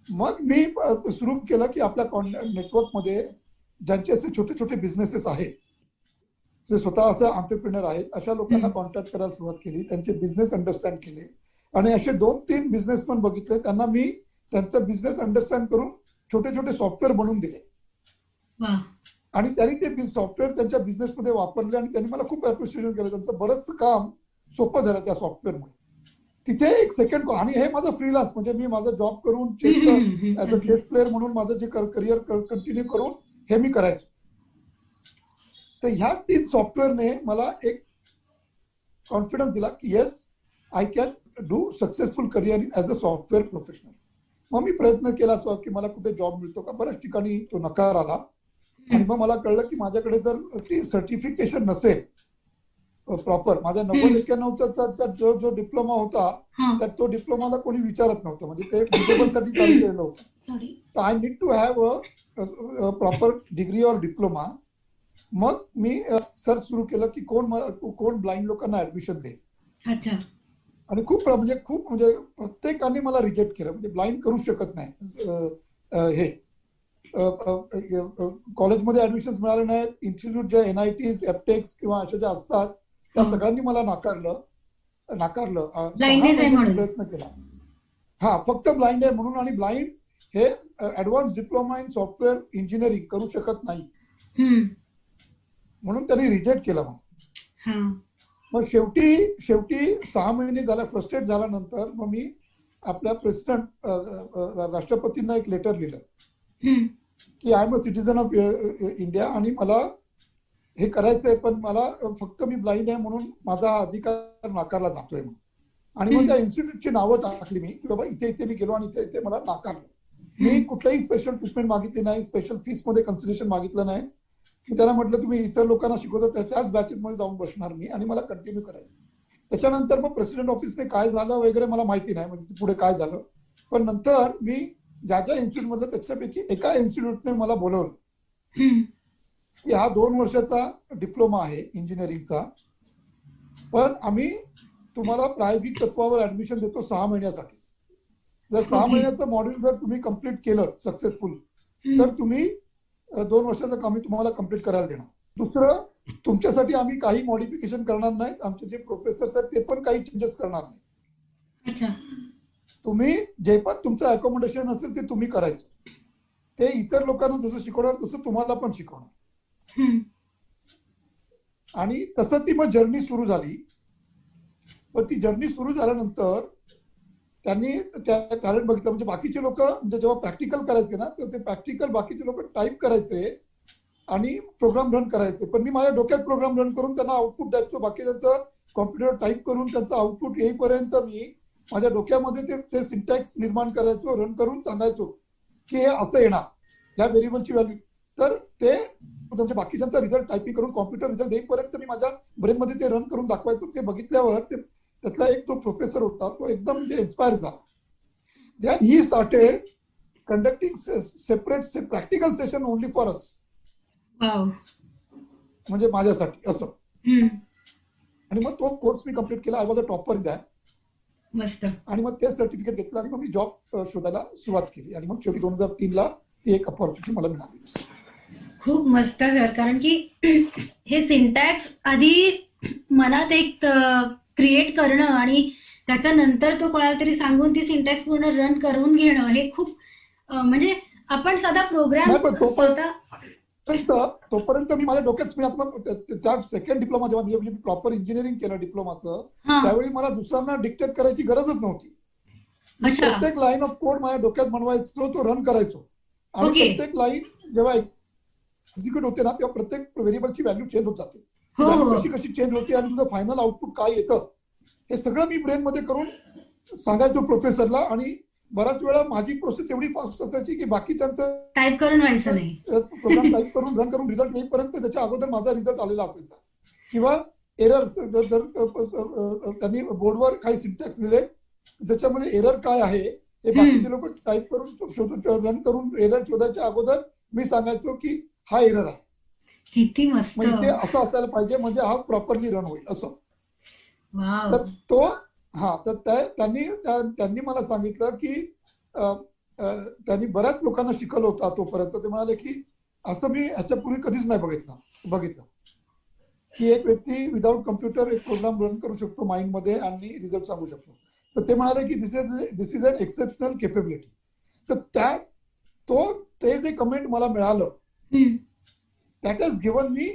मग मी सुरू केलं की आपल्या नेटवर्कमध्ये ज्यांचे असे छोटे छोटे बिझनेसेस आहेत, जे स्वतः असं एंटरप्रेन्योर आहेत, अशा लोकांना कॉन्टॅक्ट करायला सुरुवात केली, त्यांचे बिझनेस अंडरस्टँड केले आणि असे 2-3 बिझनेसमॅन बघितले, त्यांना मी त्यांचा बिझनेस अंडरस्टँड करून छोटे छोटे सॉफ्टवेअर बनवून दिले वा आणि त्यांनी ते सॉफ्टवेअर त्यांच्या बिझनेसमध्ये वापरले आणि त्यांनी मला खूप अप्रिशिएशन केलं. त्यांचं बरंच काम सोपं झालं त्या सॉफ्टवेअरमुळे. तिथे एक सेकंड, आणि हे माझं फ्रीलान्स, म्हणजे मी माझा जॉब करून ऍज अ चेस प्लेअर म्हणून माझं जे करिअर कंटिन्यू करून हे मी करायचो. तर ह्या 3 सॉफ्टवेअरने मला एक कॉन्फिडन्स दिला की yes, I can do successful career as a software professional. मग मी प्रयत्न केला असं की मला कुठे जॉब मिळतो का, बऱ्याच ठिकाणी तो नकार आला आणि मग मला कळलं की माझ्याकडे जर सर्टिफिकेशन नसेल प्रॉपर, माझा 90-91चा जो डिप्लोमा होता, त्यात तो डिप्लोमाला कोणी विचारत नव्हतं, म्हणजे ते डिसेबल साठी चालू केलेलं होतं. तर I need to have a proper degree or diploma. मग मी सर्च सुरू केलं की कोण ब्लाइंड लोकांना ऍडमिशन देईल. अच्छा. आणि खूप म्हणजे प्रत्येकाने मला रिजेक्ट केलं, म्हणजे ब्लाइंड करू शकत नाही. हे कॉलेजमध्ये ऍडमिशन मिळाले नाहीत, इन्स्टिट्यूट ज्या NITs, एफटेक्स किंवा अशा ज्या असतात त्या सगळ्यांनी मला नाकारलं. 6 महिने प्रयत्न केला. हा, फक्त ब्लाइंड आहे म्हणून, आणि ब्लाइंड हे advance diploma in software engineering करू शकत नाही म्हणून त्यांनी रिजेक्ट केलं. मग शेवटी 6 महिने झाल्या, फ्रस्ट्रेट झाल्यानंतर मग मी आपल्या प्रेसिडेंट राष्ट्रपतींना एक लेटर लिहिलं की I am a citizen of India आणि मला हे करायचंय, पण मला फक्त मी ब्लाइंड आहे म्हणून माझा हा अधिकार नाकारला जातोय म्हणून. आणि मग त्या इन्स्टिट्यूटची नावं टाकली मी की बाबा इथे मी गेलो आणि इथे मला नाकारलं. मी कुठल्याही स्पेशल ट्रीटमेंट मागितली नाही, स्पेशल फीस मध्ये कन्सिडरेशन मागितलं नाही. मी त्यांना म्हटलं तुम्ही इतर लोकांना शिकवता त्याच बॅचेसमध्ये जाऊन बसणार मी आणि मला कंटिन्यू करायचं. त्याच्यानंतर मग प्रेसिडेंट ऑफिसने काय झालं वगैरे मला माहिती नाही, म्हणजे पुढे काय झालं. पण नंतर मी ज्या इन्स्टिट्यूट मधलं त्याच्यापैकी एका इन्स्टिट्यूटने मला बोलवलं की हा 2 वर्षाचा डिप्लोमा आहे इंजिनिअरिंगचा, पण आम्ही तुम्हाला प्रायोगिक तत्वावर ऍडमिशन देतो 6 महिन्यासाठी. जर 6 महिन्याचं मॉड्यूल जर तुम्ही कम्प्लीट केलं सक्सेसफुल, तर तुम्ही 2 वर्षाचं काम तुम्हाला कम्प्लीट करायला देणार. दुसरं, तुमच्यासाठी आम्ही काही मॉडिफिकेशन करणार नाहीत, आमचे जे प्रोफेसर्स आहेत ते पण काही चेंजेस करणार नाही. तुम्ही जे पण तुमचं अकोमोडेशन असेल ते तुम्ही करायचं, ते इतर लोकांना जसं शिकवणार तसं तुम्हाला पण शिकवणार. आणि तसं ती मग जर्नी सुरू झाली. पण ती जर्नी सुरू झाल्यानंतर त्यांनी त्या टॅलेंट बघितलं, म्हणजे बाकीचे लोक म्हणजे जेव्हा प्रॅक्टिकल करायचे ना, तर ते प्रॅक्टिकल बाकीचे लोक टाईप करायचे आणि प्रोग्राम रन करायचे, पण मी माझ्या डोक्यात प्रोग्राम रन करून त्यांना आउटपुट द्यायचो. बाकीच्यांचं कॉम्प्युटर टाईप करून त्यांचं आउटपुट येईपर्यंत मी माझ्या डोक्यामध्ये ते सिंटॅक्स निर्माण करायचो, रन करून सांगायचो की हे असं येणार, या व्हेरिएबलची व्हॅल्यू. तर ते म्हणजे बाकीच्यांचा रिझल्ट टायपिंग करून कॉम्प्युटर रिझल्ट देईपर्यंत मी माझ्या ब्रेनमध्ये ते रन करून दाखवायचो. ते बघितल्यावर त्यातला एक जो प्रोफेसर होता तो एकदम म्हणजे इन्स्पायर झाला. Then he started conducting separate practical session only for us, म्हणजे माझ्यासाठी असं. आणि मग तो कोर्स मी कम्प्लीट केला. I was a topper in that. मस्त. आणि मग ते सर्टिफिकेट घेतलं आणि मग मी जॉब शोधायला सुरुवात केली आणि मग शेवटी 2003ला ती एक अपॉर्च्युनिटी मला मिळाली. खूप मस्त सर, कारण की हे सिंटॅक्स आधी मनात एक क्रिएट करणं आणि त्याच्यानंतर तो कोणाला तरी सांगून ती सिंटॅक्स पूर्ण रन करून घेणं, हे खूप म्हणजे आपण साधा प्रोग्राम तोपर्यंत मी माझ्या डोक्यात त्या सेकंड डिप्लोमा जेव्हा मी प्रॉपर इंजिनिअरिंग केलं डिप्लोमाचं, त्यावेळी मला दुसऱ्यांना डिक्टेट करायची गरजच नव्हती. प्रत्येक लाईन ऑफ कोड माझ्या डोक्यात बनवायचो, तो रन करायचो. आणि प्रत्येक लाईन जेव्हा एक्झिक्यूट होते ना, तेव्हा प्रत्येक व्हेरिएबलची व्हॅल्यू चेंज होत जाते. व्हॅल्यू कशी कशी चेंज होते आणि तुझं फायनल आउटपुट काय येतं हे सगळं मी ब्रेन मध्ये करून सांगायचो प्रोफेसरला. आणि बऱ्याच वेळा माझी प्रोसेस एवढी फास्ट असायची की बाकीच्यांचं टाईप करून व्हायचं नाही, प्रोग्राम टाईप करून रन करून रिझल्ट येईपर्यंत त्याच्या अगोदर माझा रिझल्ट आलेला असायचा. किंवा एरर त्यांनी बोर्डवर काही सिंटॅक्स लिहिले, त्याच्यामध्ये एरर काय आहे हे बाकीचे लोक टाईप करून रन करून एरर शोधायच्या अगोदर मी सांगायचो की हा एरर आहे. किती मस्त. मग इथे असं असायला पाहिजे म्हणजे हा प्रॉपरली रन होईल असं. वाव. तर तो तर त्यांनी मला सांगितलं की त्यांनी बऱ्याच लोकांना शिकवलं होतं तोपर्यंत. ते म्हणाले की असं मी ह्याच्यापूर्वी कधीच नाही बघितलं की एक व्यक्ती विदाऊट कम्प्युटर एक प्रोग्राम रन करू शकतो माइंडमध्ये आणि रिझल्ट सांगू शकतो. तर ते म्हणाले की this is an exceptional capability. तर ते जे कमेंट मला मिळालं that has given me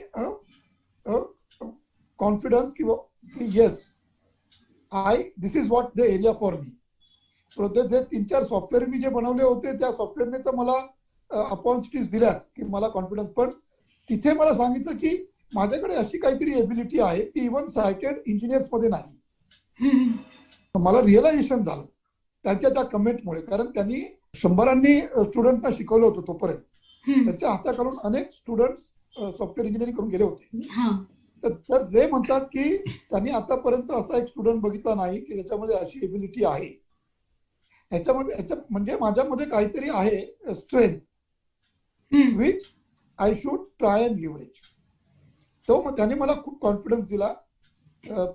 confidence की yes this is what the area for me. ते 3-4 सॉफ्टवेअर मी जे बनवले होते त्या सॉफ्टवेअरने तर मला अपॉर्च्युनिटीज दिल्याच की मला कॉन्फिडन्स. पण तिथे मला सांगितलं की माझ्याकडे अशी काहीतरी एबिलिटी आहे ती इव्हन सायटेड इंजिनियर्स मध्ये नाही. मला रिअलायझेशन झालं त्यांच्या त्या कमेंटमुळे. कारण त्यांनी 100 स्टुडंटना शिकवलं होतं तोपर्यंत. त्यांच्या हाताखालून अनेक स्टुडंट्स सॉफ्टवेअर इंजिनिअरिंग करून गेले होते. तर जे म्हणतात की त्यांनी आतापर्यंत असा एक स्टुडंट बघितला नाही की ज्याच्यामध्ये अशी एबिलिटी आहे. म्हणजे माझ्यामध्ये काहीतरी आहे strength which I should try and leverage. मग त्याने मला खूप कॉन्फिडन्स दिला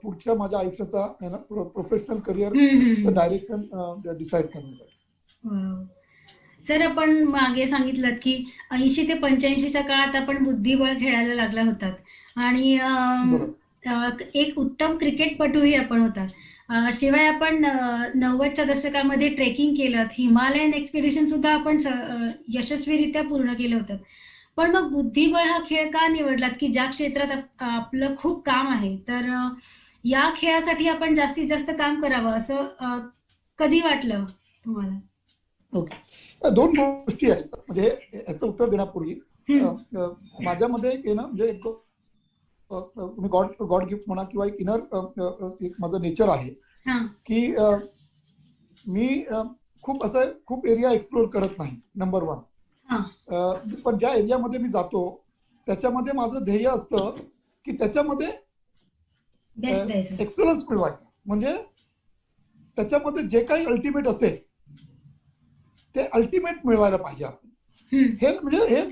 पुढच्या माझ्या आयुष्याचा प्रोफेशनल करिअरचं डायरेक्शन डिसाईड करण्यासाठी. सर, आपण मागे सांगितलं की 80 ते 85च्या काळात आपण बुद्धिबळ खेळायला लागला होतात आणि एक उत्तम क्रिकेटपटूही आपण होतात. शिवाय आपण 90च्या दशकामध्ये ट्रेकिंग केलं, हिमालयन एक्सपिडिशन सुद्धा आपण यशस्वीरित्या पूर्ण केलं होतं. पण मग बुद्धिबळ हा खेळ का निवडलात की ज्या क्षेत्रात आपलं खूप काम आहे, तर या खेळासाठी आपण जास्तीत जास्त काम करावं असं कधी वाटलं तुम्हाला? ओके, 2 गोष्टी आहेत. म्हणजे याचं उत्तर देण्यापूर्वी माझ्यामध्ये एक ना म्हणजे एक गॉड गिफ्ट म्हणा किंवा एक इनर एक माझं नेचर आहे की मी खूप एरिया एक्सप्लोर करत नाही, नंबर 1. पण ज्या एरियामध्ये मी जातो त्याच्यामध्ये माझं ध्येय असतं की त्याच्यामध्ये एक्सलन्स मिळवायचं. म्हणजे त्याच्यामध्ये जे काही अल्टिमेट असेल ते अल्टिमेट मिळवायला पाहिजे आपण. हे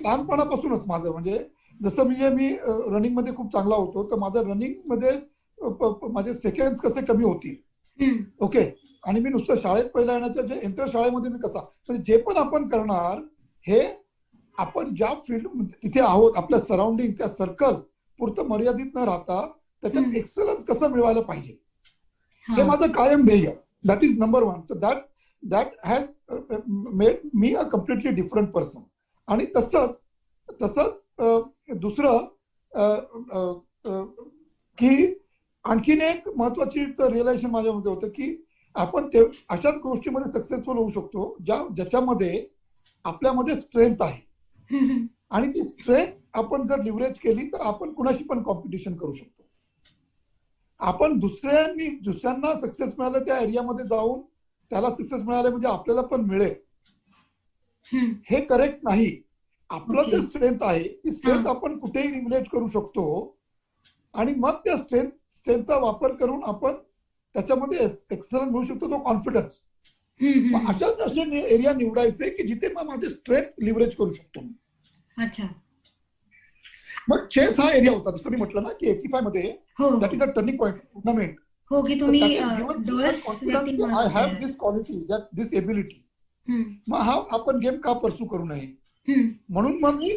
लहानपणापासूनच माझं म्हणजे जसं म्हणजे मी रनिंग मध्ये खूप चांगला होतो तर माझं रनिंग मध्ये माझे सेकंड्स कसे कमी होतील. ओके. आणि मी नुसतं शाळेत पहिला येण्याच्या जे इंटर शाळेमध्ये मी कसा म्हणजे जे पण आपण करणार हे आपण ज्या फील्ड तिथे आहोत आपल्या सराउंडिंग त्या सर्कल पुरतं मर्यादित न राहता त्याच्यात एक्सलन्स कसं मिळवायला पाहिजे हे माझं कायम ध्येय. That is number 1. तर that has made me a completely different person. आणि तसंच दुसरं की आणखीन एक महत्वाची रिअलायझेशन माझ्यामध्ये होतं की आपण अशाच गोष्टीमध्ये सक्सेसफुल होऊ शकतो ज्याच्यामध्ये आपल्यामध्ये स्ट्रेंथ आहे आणि ती स्ट्रेंथ आपण जर लिव्हरेज केली तर आपण कुणाशी पण कॉम्पिटिशन करू शकतो. आपण दुसऱ्यांना सक्सेस मिळालं त्या एरियामध्ये जाऊन त्याला सक्सेस मिळाले म्हणजे आपल्याला पण मिळेल हे करेक्ट नाही. आपलं जे स्ट्रेंथ आहे ती स्ट्रेंथ आपण कुठेही लिव्हरेज करू शकतो आणि मग त्या स्ट्रेंथचा वापर करून आपण त्याच्यामध्ये एक्सलन्स मिळू शकतो, तो कॉन्फिडन्स. असे एरिया निवडायचे की जिथे मग माझे स्ट्रेंथ लिव्हरेज करू शकतो. अच्छा. मग चेस हा एरिया होता जसं मी म्हटलं ना की 85 मध्ये that is a turning point tournament. हो की तुम्ही confidence I have this quality this ability. मग हा आपण गेम का परस्यू करू नये म्हणून मग मी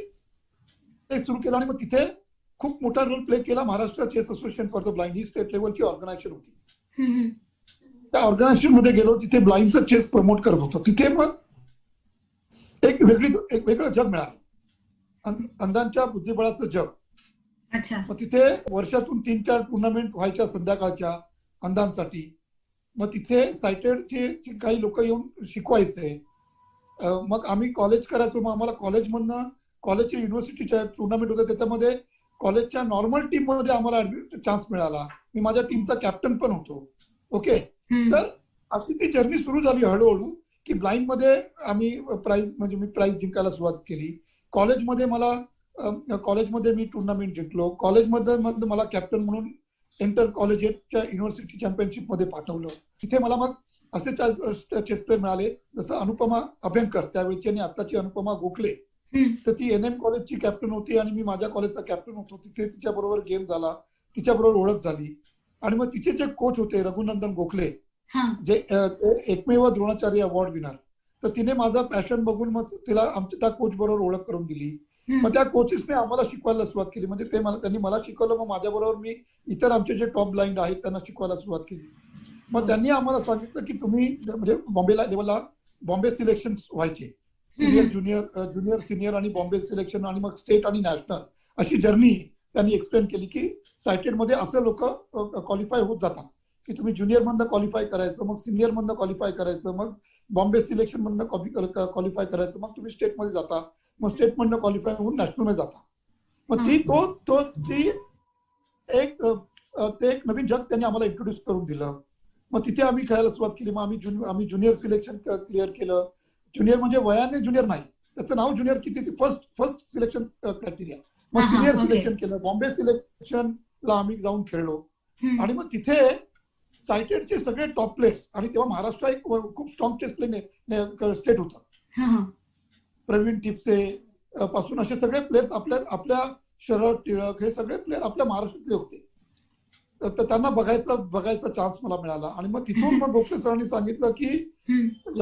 ते सुरू केलं आणि मग तिथे खूप मोठा रोल प्ले केला. Maharashtra chess association for the blind ही स्टेट लेवलची ऑर्गनायझेशन होती. त्या ऑर्गनायझेशन मध्ये गेलो, तिथे ब्लाइंडचं चेस प्रमोट करत होतो. तिथे मग एक वेगळं जग मिळालं, अंधांच्या बुद्धिबळाचं जग. मग तिथे वर्षातून 3-4 टुर्नामेंट व्हायच्या संध्याकाळच्या अंधांसाठी. मग तिथे सायटेडचे काही लोक येऊन शिकवायचे. मग आम्ही कॉलेज करायचो. मग आम्हाला कॉलेजमधनं कॉलेजच्या युनिव्हर्सिटीच्या टुर्नामेंट होत्या त्याच्यामध्ये कॉलेजच्या नॉर्मल टीम मध्ये आम्हाला चान्स मिळाला. मी माझ्या टीमचा कॅप्टन पण होतो. ओके. तर अशी ती जर्नी सुरू झाली हळूहळू की ब्लाइंड मध्ये आम्ही मी प्राइज जिंकायला सुरुवात केली. कॉलेजमध्ये मी टुर्नामेंट जिंकलो. कॉलेजमध्ये मला कॅप्टन म्हणून इंटर कॉलेजच्या युनिव्हर्सिटी चॅम्पियनशिप मध्ये पाठवलं. तिथे मला मग असे चेस प्लेयर मिळाले जसं अनुपमा अभ्यंकर त्यावेळची आणि आताची अनुपमा गोखले हम्म. तर ती NM कॉलेजची कॅप्टन होती आणि मी माझ्या कॉलेजचा कॅप्टन होतो. तिथे तिच्याबरोबर गेम झाला, तिच्याबरोबर ओळख झाली. आणि मग तिचे जे कोच होते रघुनंदन गोखले, हा. जे ते एकमेव द्रोणाचार्य अवॉर्ड विनर, तर तिने माझा पॅशन बघून मग तिला आमच्या त्या कोच बरोबर ओळख करून दिली. हम्म. मग त्या कोचेसने आम्हाला शिकवायला सुरुवात केली. म्हणजे त्यांनी मला शिकवलं, मग माझ्याबरोबर मी इतर आमचे जे टॉप ब्लाइंड आहेत त्यांना शिकवायला सुरुवात केली. मग त्यांनी आम्हाला सांगितलं की तुम्ही म्हणजे बॉम्बेला लेवलला बॉम्बे सिलेक्शन व्हायचे, सिनियर ज्युनियर सिनियर आणि बॉम्बे सिलेक्शन आणि मग स्टेट आणि नॅशनल, अशी जर्नी त्यांनी एक्सप्लेन केली की सायटेड मध्ये असे लोक क्वालिफाय होत जातात की तुम्ही ज्युनियर मधनं क्वालिफाय करायचं, मग सिनियर मधनं क्वालिफाय करायचं, मग बॉम्बे सिलेक्शन मधनं क्वालिफाय करायचं, मग तुम्ही स्टेट मध्ये जाता, मग स्टेट मधनं क्वालिफाय होऊन नॅशनल मध्ये जाता. मग ती ते एक नवीन जग त्यांनी आम्हाला इंट्रोड्यूस करून दिलं. मग तिथे आम्ही खेळायला सुरुवात केली. मग आम्ही ज्युनियर सिलेक्शन क्लिअर केलं. ज्युनियर म्हणजे वयाने ज्युनियर नाही, त्याचं नाव ज्युनियर किती, फर्स्ट सिलेक्शन क्रायटेरिया. मग सिनियर सिलेक्शन केलं, बॉम्बे सिलेक्शनला आम्ही जाऊन खेळलो. आणि मग तिथे सायटेडचे सगळे टॉप प्लेयर्स, आणि तेव्हा महाराष्ट्र एक खूप स्ट्रॉंग चेस प्लेइंग स्टेट होता. प्रवीण टिपसे पासून असे सगळे प्लेयर्स आपल्या शरद टिळक हे सगळे प्लेयर आपल्या महाराष्ट्रातले होते. तर त्यांना बघायचा चान्स मला मिळाला. आणि मग तिथून मग गोखले सरांनी सांगितलं की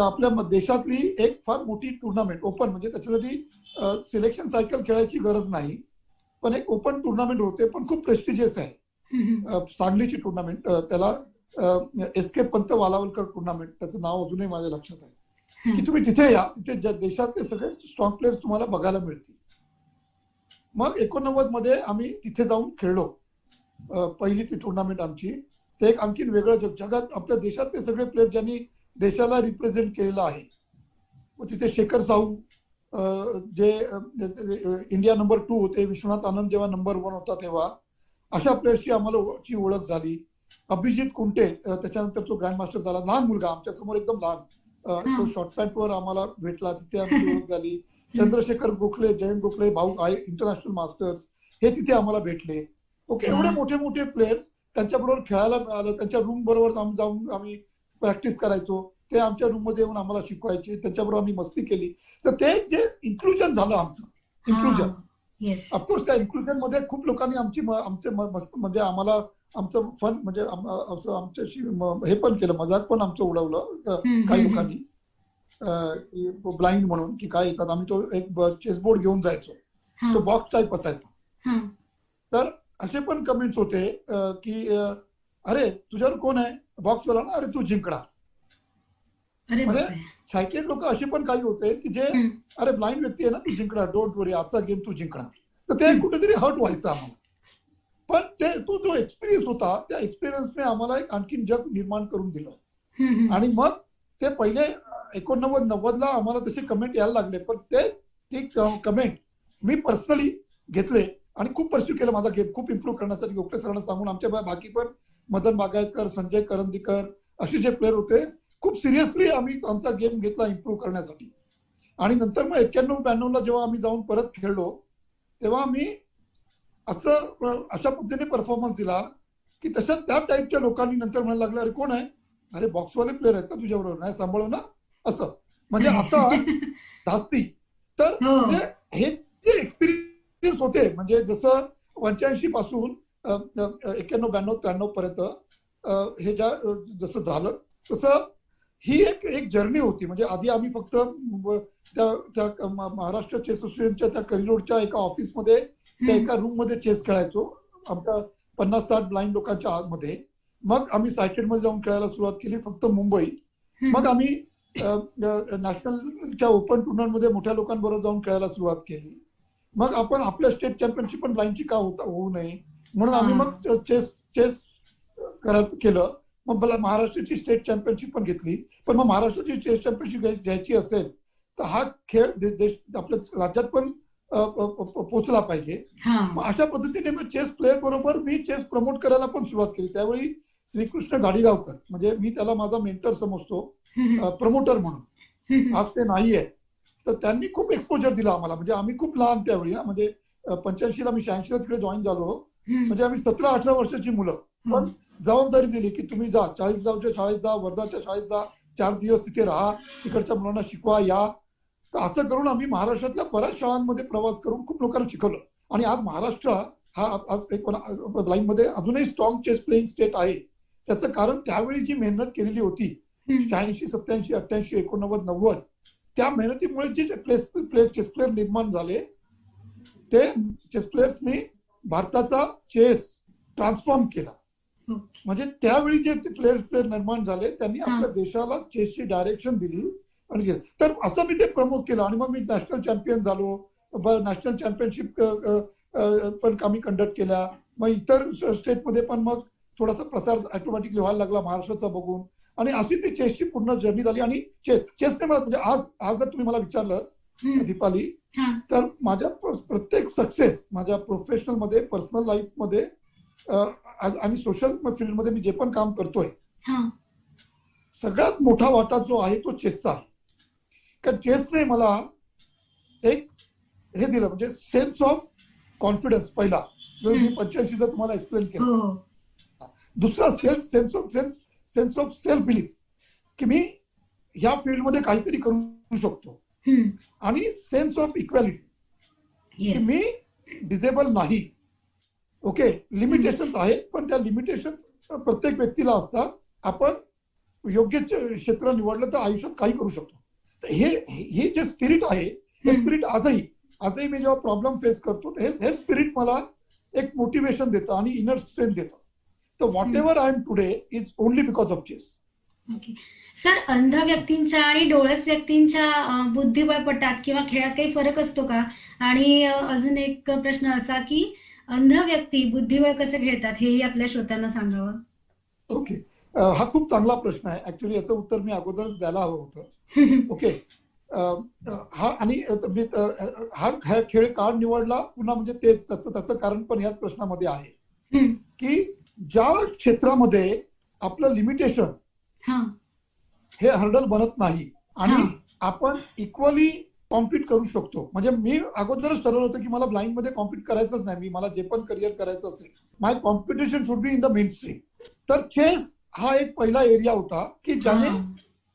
आपल्या देशातली एक फार मोठी टुर्नामेंट ओपन, म्हणजे त्याच्यासाठी सिलेक्शन सायकल खेळायची गरज नाही, पण एक ओपन टुर्नामेंट होते, पण खूप प्रेस्टिजियस आहे. सांगलीची टुर्नामेंट, त्याला SK पंत वालावलकर टुर्नामेंट, त्याचं नाव अजूनही माझ्या लक्षात आहे. की तुम्ही तिथे या, तिथे देशातले सगळे स्ट्रॉंग प्लेयर्स तुम्हाला बघायला मिळतील. मग 89 मध्ये आम्ही तिथे जाऊन खेळलो. पहिली ती टुर्नामेंट आमची. ते एक आणखीन वेगळं जगात आपल्या देशातले सगळे प्लेयर ज्यांनी देशाला रिप्रेझेंट केलेलं आहे. मग तिथे शेखर साहू जे इंडिया नंबर 2 होते, विश्वनाथ आनंद जेव्हा नंबर 1 होता तेव्हा, अशा प्लेयर्सची आम्हाला ओळख झाली. अभिजित कुंटे त्याच्यानंतर तो ग्रँड मास्टर झाला, लहान मुलगा आमच्या समोर एकदम लहान, तो शॉर्ट पॅन्टवर आम्हाला भेटला, तिथे आमची ओळख झाली. चंद्रशेखर गोखले, जयंत गोखले भाऊ आहे इंटरनॅशनल मास्टर्स, हे तिथे आम्हाला भेटले. ओके, एवढे मोठे मोठे प्लेयर्स त्यांच्याबरोबर खेळायला मिळालं. त्यांच्या रूम बरोबर जाऊन आम्ही प्रॅक्टिस करायचो. ते आमच्या रूम मध्ये येऊन आम्हाला शिकवायचे, त्यांच्याबरोबर आम्ही मस्ती केली. तर ते जे इन्क्लुजन झालं आमचं, इन्क्लुजन, ऑफकोर्स त्या इन्क्लुजन मध्ये खूप लोकांनी आमचे मस्त म्हणजे आम्हाला आमचं फन म्हणजे आमच्याशी हे पण केलं, मजाक पण आमचं उडवलं काही लोकांनी, ब्लाइंड म्हणून की काय येतात. आम्ही तो एक चेसबोर्ड घेऊन जायचो, तो बॉक्स टाईप असायचा. तर असे पण कमेंट्स होते की अरे तुझ्यावर कोण आहे, बॉक्सवाला ना, अरे तू जिंकणार. म्हणजे सायटेड लोक असे पण काही होते की जे अरे ब्लाइंड व्यक्ती आहे ना, तू जिंकणार, डोंट वरी, आजचा गेम तू जिंकणार. तर ते कुठेतरी हर्ट व्हायचं आम्हाला. पण ते तो जो एक्सपिरियन्स होता, त्या एक्सपिरियन्सने आम्हाला एक आणखीन जग निर्माण करून दिलं. आणि मग ते पहिले 89-90ला आम्हाला तसे कमेंट यायला लागले, पण ते कमेंट मी पर्सनली घेतले आणि खूप परस्यू केलं माझा गेम खूप इम्प्रूव्ह करण्यासाठी. गोखले सरांना सांगून आमच्या बाकी पण मदन बागायतकर, संजय करंदीकर असे जे प्लेयर होते, खूप सिरियसली आम्ही आमचा गेम घेतला इम्प्रूव्ह करण्यासाठी. आणि नंतर मग 91-92ला जेव्हा आम्ही जाऊन परत खेळलो, तेव्हा आम्ही अशा पद्धतीने परफॉर्मन्स दिला की तशा त्या टाईपच्या लोकांनी नंतर म्हणायला लागलं, अरे कोण आहे, अरे बॉक्सवाले प्लेयर आहेत का तुझ्याबरोबर, नाही सांभाळू ना, असं. म्हणजे आता जास्ती तर म्हणजे हे जे एक्सपिरियन्स होते, म्हणजे जसं 85 पासून 91-92-93 पर्यंत हे जसं झालं, तसं ही एक जर्नी होती. म्हणजे आधी आम्ही फक्त त्या महाराष्ट्र चेस असोसिएशनच्या त्या करिरोडच्या एका ऑफिसमध्ये, त्या एका रूम मध्ये चेस खेळायचो आमच्या 50-60 ब्लाइंड लोकांच्या आतमध्ये. मग आम्ही सायटेड मध्ये जाऊन खेळायला सुरुवात केली, फक्त मुंबईत. मग आम्ही नॅशनलच्या ओपन टुर्नामेंटमध्ये मोठ्या लोकांबरोबर जाऊन खेळायला सुरुवात केली. मग आपण आपल्या स्टेट चॅम्पियनशिप पण ब्लाइंडची का होऊ नये म्हणून आम्ही मग चेस केलं. मग मला महाराष्ट्राची स्टेट चॅम्पियनशिप पण घेतली. पण मग महाराष्ट्राची चेस चॅम्पियनशिप घ्यायची असेल तर हा खेळ आपल्या राज्यात पण पोचला पाहिजे. मग अशा पद्धतीने मग चेस प्लेयर बरोबर मी चेस प्रमोट करायला पण सुरुवात केली. त्यावेळी श्रीकृष्ण गाडीगावकर, म्हणजे मी त्याला माझा मेंटर समजतो, प्रमोटर म्हणून, आज ते नाहीये. तर त्यांनी खूप एक्सपोजर दिला आम्हाला. म्हणजे आम्ही खूप लहान त्यावेळी ना, म्हणजे 85ला मी 86ला तिकडे जॉईन झालो. म्हणजे आम्ही 17-18 वर्षाची मुलं, पण जबाबदारी दिली की तुम्ही जा, चाळीसगावच्या शाळेत जा, वर्धाच्या शाळेत जा, 4 दिवस तिथे राहा, तिकडच्या मुलांना शिकवा, या. तर असं करून आम्ही महाराष्ट्रातल्या बऱ्याच शाळांमध्ये प्रवास करून खूप लोकांना शिकवलं. आणि आज महाराष्ट्र हा आज एक ब्लाइंडमध्ये अजूनही स्ट्रॉंग चेस प्लेइंग स्टेट आहे. त्याचं कारण त्यावेळी जी मेहनत केलेली होती 86, 87, 88, 89, 90 त्या मेहनतीमुळे जे चेस प्लेयर निर्माण झाले ते चेस प्लेयर्सनी भारताचा चेस ट्रान्सफॉर्म केला. म्हणजे त्यावेळी जे प्लेयर निर्माण झाले त्यांनी आपल्या देशाला चेसची डायरेक्शन दिली आणि तर असं मी ते प्रमोट केलं. आणि मग मी नॅशनल चॅम्पियन झालो. नॅशनल चॅम्पियनशिप पण आम्ही कंडक्ट केल्या. मग इतर स्टेटमध्ये पण मग थोडासा प्रसार ऑटोमॅटिकली व्हायला लागला महाराष्ट्राचा बघून. आणि अशी ती चेसची पूर्ण जर्नी झाली. आणि चेसने मला म्हणजे आज जर तुम्ही मला विचारलं दीपाली तर माझ्या प्रत्येक सक्सेस माझ्या प्रोफेशनल मध्ये पर्सनल लाईफ मध्ये आणि सोशल फील्डमध्ये मी जे पण काम करतोय सगळ्यात मोठा वाटा जो आहे तो चेसचा आहे. कारण चेसने मला एक हे दिलं म्हणजे सेन्स ऑफ कॉन्फिडन्स पहिला जो मी 85 तुम्हाला एक्सप्लेन केलं. दुसरा सेन्स ऑफ सेल्फ बिलीफ की मी ह्या फील्डमध्ये काहीतरी करू शकतो. आणि सेन्स ऑफ इक्वॅलिटी की मी डिसेबल नाही. ओके लिमिटेशन्स आहेत पण त्या लिमिटेशन्स प्रत्येक व्यक्तीला असतात. आपण योग्य क्षेत्र निवडलं तर आयुष्यात काही करू शकतो. तर हे जे स्पिरिट आहे हे स्पिरिट आजही मी जेव्हा प्रॉब्लेम फेस करतो हे स्पिरिट मला एक मोटिवेशन देतं आणि इनर स्ट्रेंथ देतं. तर whatever I am today is only because of chess. Sir, अंध व्यक्तींच्या आणि डोळस व्यक्तींच्या बुद्धिबळपटात किंवा खेळात काही फरक असतो का? आणि अजून एक प्रश्न असा की अंध व्यक्ती बुद्धिबळ कसं खेळतात हेही आपल्या श्रोत्यांना सांगावं. ओके हा खूप चांगला प्रश्न आहे. ऍक्च्युली याचं उत्तर मी अगोदरच द्यायला हवं होतं. ओके हा आणि हा खेळ का निवडला पुन्हा म्हणजे तेच त्याचं कारण पण ह्याच प्रश्नामध्ये आहे की ज्या क्षेत्रामध्ये आपलं लिमिटेशन हे हर्डल बनत नाही आणि आपण इक्वली कॉम्पिट करू शकतो. म्हणजे मी अगोदरच ठरवलं होतं की मला ब्लाइंड मध्ये कॉम्पिट करायचंच नाही. मी मला जे पण करिअर करायचं असेल my competition should be in the main stream. तर चेस हा एक पहिला एरिया होता की ज्याने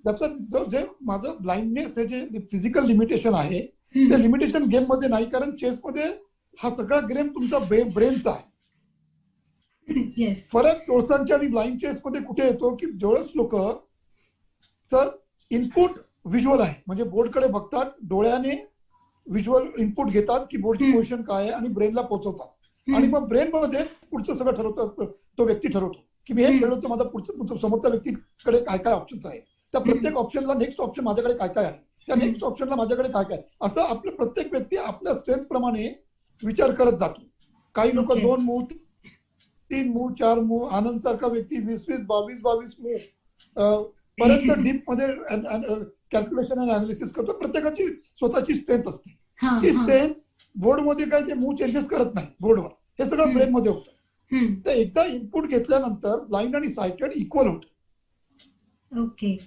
त्याचं जे माझं ब्लाइंडनेस हे जे फिजिकल लिमिटेशन आहे ते लिमिटेशन गेम मध्ये नाही. कारण चेसमध्ये हा सगळा गेम तुमचा ब्रेनचा आहे. फरक डोळसांच्या आणि ब्लाइंड चेस मध्ये कुठे येतो की डोळस लोक इनपुट व्हिज्युअल आहे. म्हणजे बोर्डकडे बघतात डोळ्याने व्हिज्युअल इनपुट घेतात की बोर्डची पोझिशन काय आहे आणि ब्रेनला पोहोचवतात. आणि मग ब्रेन मध्ये पुढचं सगळं ठरवतो तो व्यक्ती ठरवतो की मी हे खेळतो माझा पुढचं समोरच्या व्यक्तीकडे काय काय ऑप्शन्स आहे. त्या प्रत्येक ऑप्शनला नेक्स्ट ऑप्शन माझ्याकडे काय काय आहे त्या नेक्स्ट ऑप्शनला माझ्याकडे काय काय असं आपलं प्रत्येक व्यक्ती आपल्या स्ट्रेंथ प्रमाणे विचार करत जातो. काही लोक 2 मूव 3 मूव 4 मूव आनंद सारखा व्यक्ती 20-20 22-22 मूव परत डीप मध्ये कॅल्क्युलेशन आणि अनालिसिस करतो. प्रत्येकाची स्वतःची स्ट्रेंथ असते. ती स्ट्रेंथ बोर्डमध्ये काय ते मूव चेंजेस करत नाही बोर्डवर. हे सगळं ब्रेन मध्ये होतं. तर एकदा इनपुट घेतल्यानंतर ब्लाइंड आणि सायटेड इक्वल होतं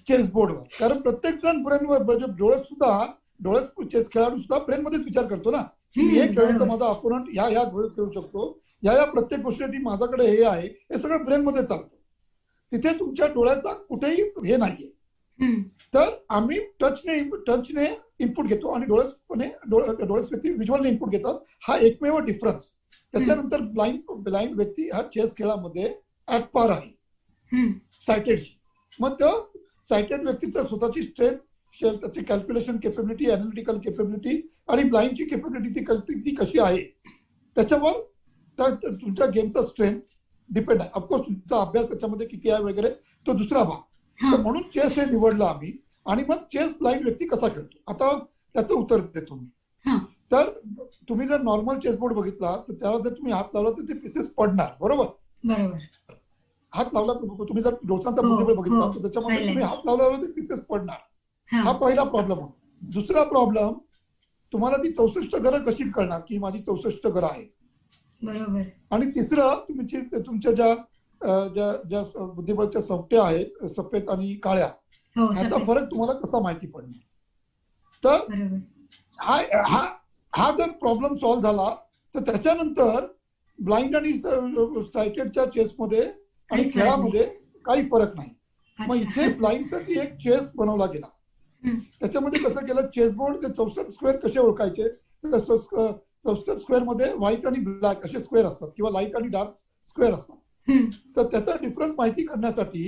चेस बोर्डवर. कारण प्रत्येक जण ब्रेनवर डोळस चेस खेळाडू सुद्धा ब्रेन मध्येच विचार करतो ना की मी हे खेळलो तर माझा अपोनंट ह्या खेळू शकतो. या प्रत्येक गोष्टीसाठी माझ्याकडे हे आहे. हे सगळं ब्रेन मध्ये चालतं. तिथे तुमच्या डोळ्याचा कुठेही हे नाहीये. तर आम्ही टचने इनपुट घेतो आणि डोळस व्यक्ती व्हिज्युअलने इनपुट घेतात. हा एकमेव डिफरन्स. त्याच्यानंतर ब्लाइंड व्यक्ती हा चेस खेळामध्ये ऍट पार आहे सायटेडची. मग तो सायटेड व्यक्तीचं स्वतःची स्ट्रेंथ त्याची कॅल्क्युलेशन केपेबिलिटी अनालिटिकल केपेबिलिटी आणि ब्लाइंडची केपेबिलिटी ती कशी आहे त्याच्यावर तुमच्या गेमचा स्ट्रेंथ डिपेंड आहे. ऑफकोर्स तुमचा अभ्यास त्याच्यामध्ये किती आहे वगैरे तो दुसरा भाग. तर म्हणून चेस हे निवडलं आम्ही. आणि मग चेस ब्लाइंड व्यक्ती कसा खेळतो आता त्याचं उत्तर देतो मी. तर तुम्ही जर नॉर्मल चेसबोर्ड बघितला तर त्याला जर तुम्ही हात लावला तर ते पीसेस पडणार. बरोबर हात लावला तुम्ही जर डोळसांचा बुद्धिबळ बघितला तर त्याच्यामध्ये तुम्ही हात लावल्यावर ते पीसेस पडणार. हा पहिला प्रॉब्लेम होतो. दुसरा प्रॉब्लेम तुम्हाला ती 64 घरं कशी कळणार की माझी 64 घरं आहेत. बरोबर. आणि तिसरं तुमच्या ज्या बुद्धिबळच्या सवट्या आहेत सफेद आणि काळ्या ह्याचा फरक तुम्हाला कसा माहिती पडणार. तर हा जर प्रॉब्लेम सॉल्व्ह झाला तर त्याच्यानंतर ब्लाइंड आणि सायटेडच्या चेसमध्ये आणि खेळामध्ये काही फरक नाही. मग इथे ब्लाइंडसाठी एक चेस बनवला गेला हम्म. त्याच्यामध्ये कसं केलं, चेसबोर्ड ते 64 स्क्वेअर कसे ओळखायचे, तर 64 स्क्वेअर मध्ये व्हाईट आणि ब्लॅक असे स्क्वेअर असतात किंवा लाईट आणि डार्क स्क्वेअर असतात. हम्म. तर त्याचा डिफरन्स माहिती करण्यासाठी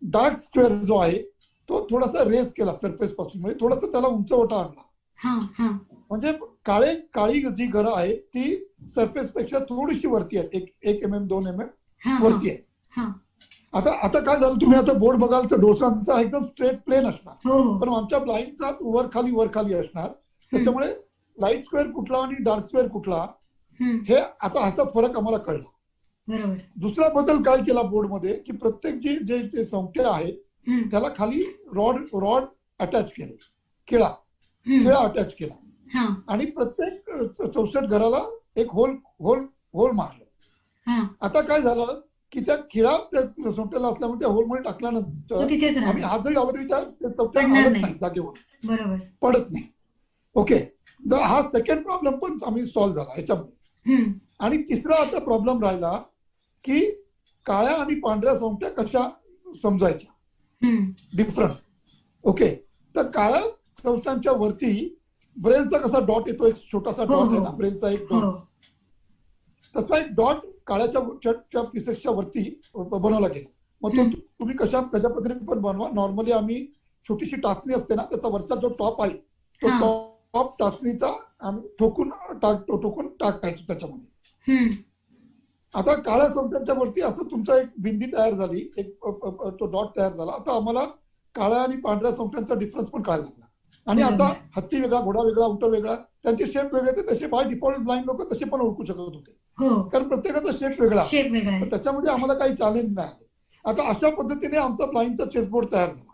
डार्क स्क्वेअर जो आहे तो थोडासा रेस केला सरफेस पासून, म्हणजे थोडासा त्याला उंचवटा आणला. हा हा म्हणजे काळी जी घरं आहे ती सरफेस पेक्षा थोडीशी वरती आहे, 1 mm 2 mm हा वरती आहे. हा आता काय झालं, तुम्ही आता बोर्ड बघाल तर डोसांचा एकदम स्ट्रेट प्लेन असणार, हो हो पण आमच्या ब्लाइंडचा वर खाली असणार. त्याच्यामुळे लाईट स्क्वेअर कुठला आणि डार्क स्क्वेअर कुठला हम्म. हे आता ह्याचा फरक आम्हाला कळला. बरोबर. दुसरा बदल काय केला बोर्डमध्ये, की प्रत्येक जे संख्या आहेत हम्म. त्याला खाली रॉड अटॅच केले, खिळा हम्म. अटॅच केला हा आणि प्रत्येक 64 घराला एक होल मारलं. हा आता काय झालं की त्या खिळा त्या सोंट्याला असल्यामुळे त्या होलमध्ये तो टाकल्यानंतर तिथेच आम्ही राहणार. हात जरी लावला तरी त्या चौकट्या पडणार हलत नाही. नाही, जागेवर बरोबर. पडत नाही. ओके, तर हा सेकंड प्रॉब्लेम पण आम्ही सॉल्व्ह झाला ह्याच्यामध्ये. हम्म. आणि तिसरा आता प्रॉब्लेम राहिला की काळ्या आणि पांढऱ्या सोंगट्या कशा समजायच्या, हम्म. डिफरन्स. ओके, तर काळ्या संस्थांच्या वरती ब्रेलचा कसा डॉट येतो, एक छोटासा हो, डॉट हो. आहे ना ब्रेलचा एक हो डॉट, तसा एक डॉट काळ्याच्या पीसेसच्या वरती बनवला गेला. मग तो तुम्ही कशा पद्धतीने पण बनवा. नॉर्मली आम्ही छोटीशी टाचणी असते ना, त्याचा वरचा जो टॉप आहे तो हा. टॉप टाचणीचा आम्ही ठोकून टाकायचो त्याच्यामध्ये. हम्म. आता काळ्या संख्यांच्या वरती असं तुमचा एक बिंदी तयार झाली, एक तो डॉट तयार झाला. आता आम्हाला काळ्या आणि पांढऱ्या संख्यांचा डिफरन्स पण कळायला लागला. आणि आता हत्ती वेगळा, घोडा वेगळा, उंट वेगळा, त्यांचे शेप वेगळे, ते तसे बाय डिफॉल्ट ब्लाइंड लोक तसे पण ओळखू शकत होते, हो कारण प्रत्येकाचा शेप वेगळा. शेप वेगळा आहे. तर त्याच्यामध्ये आम्हाला काही चॅलेंज नाही आले. आता अशा पद्धतीने आमचा ब्लाइंडचा चेसबोर्ड तयार झाला.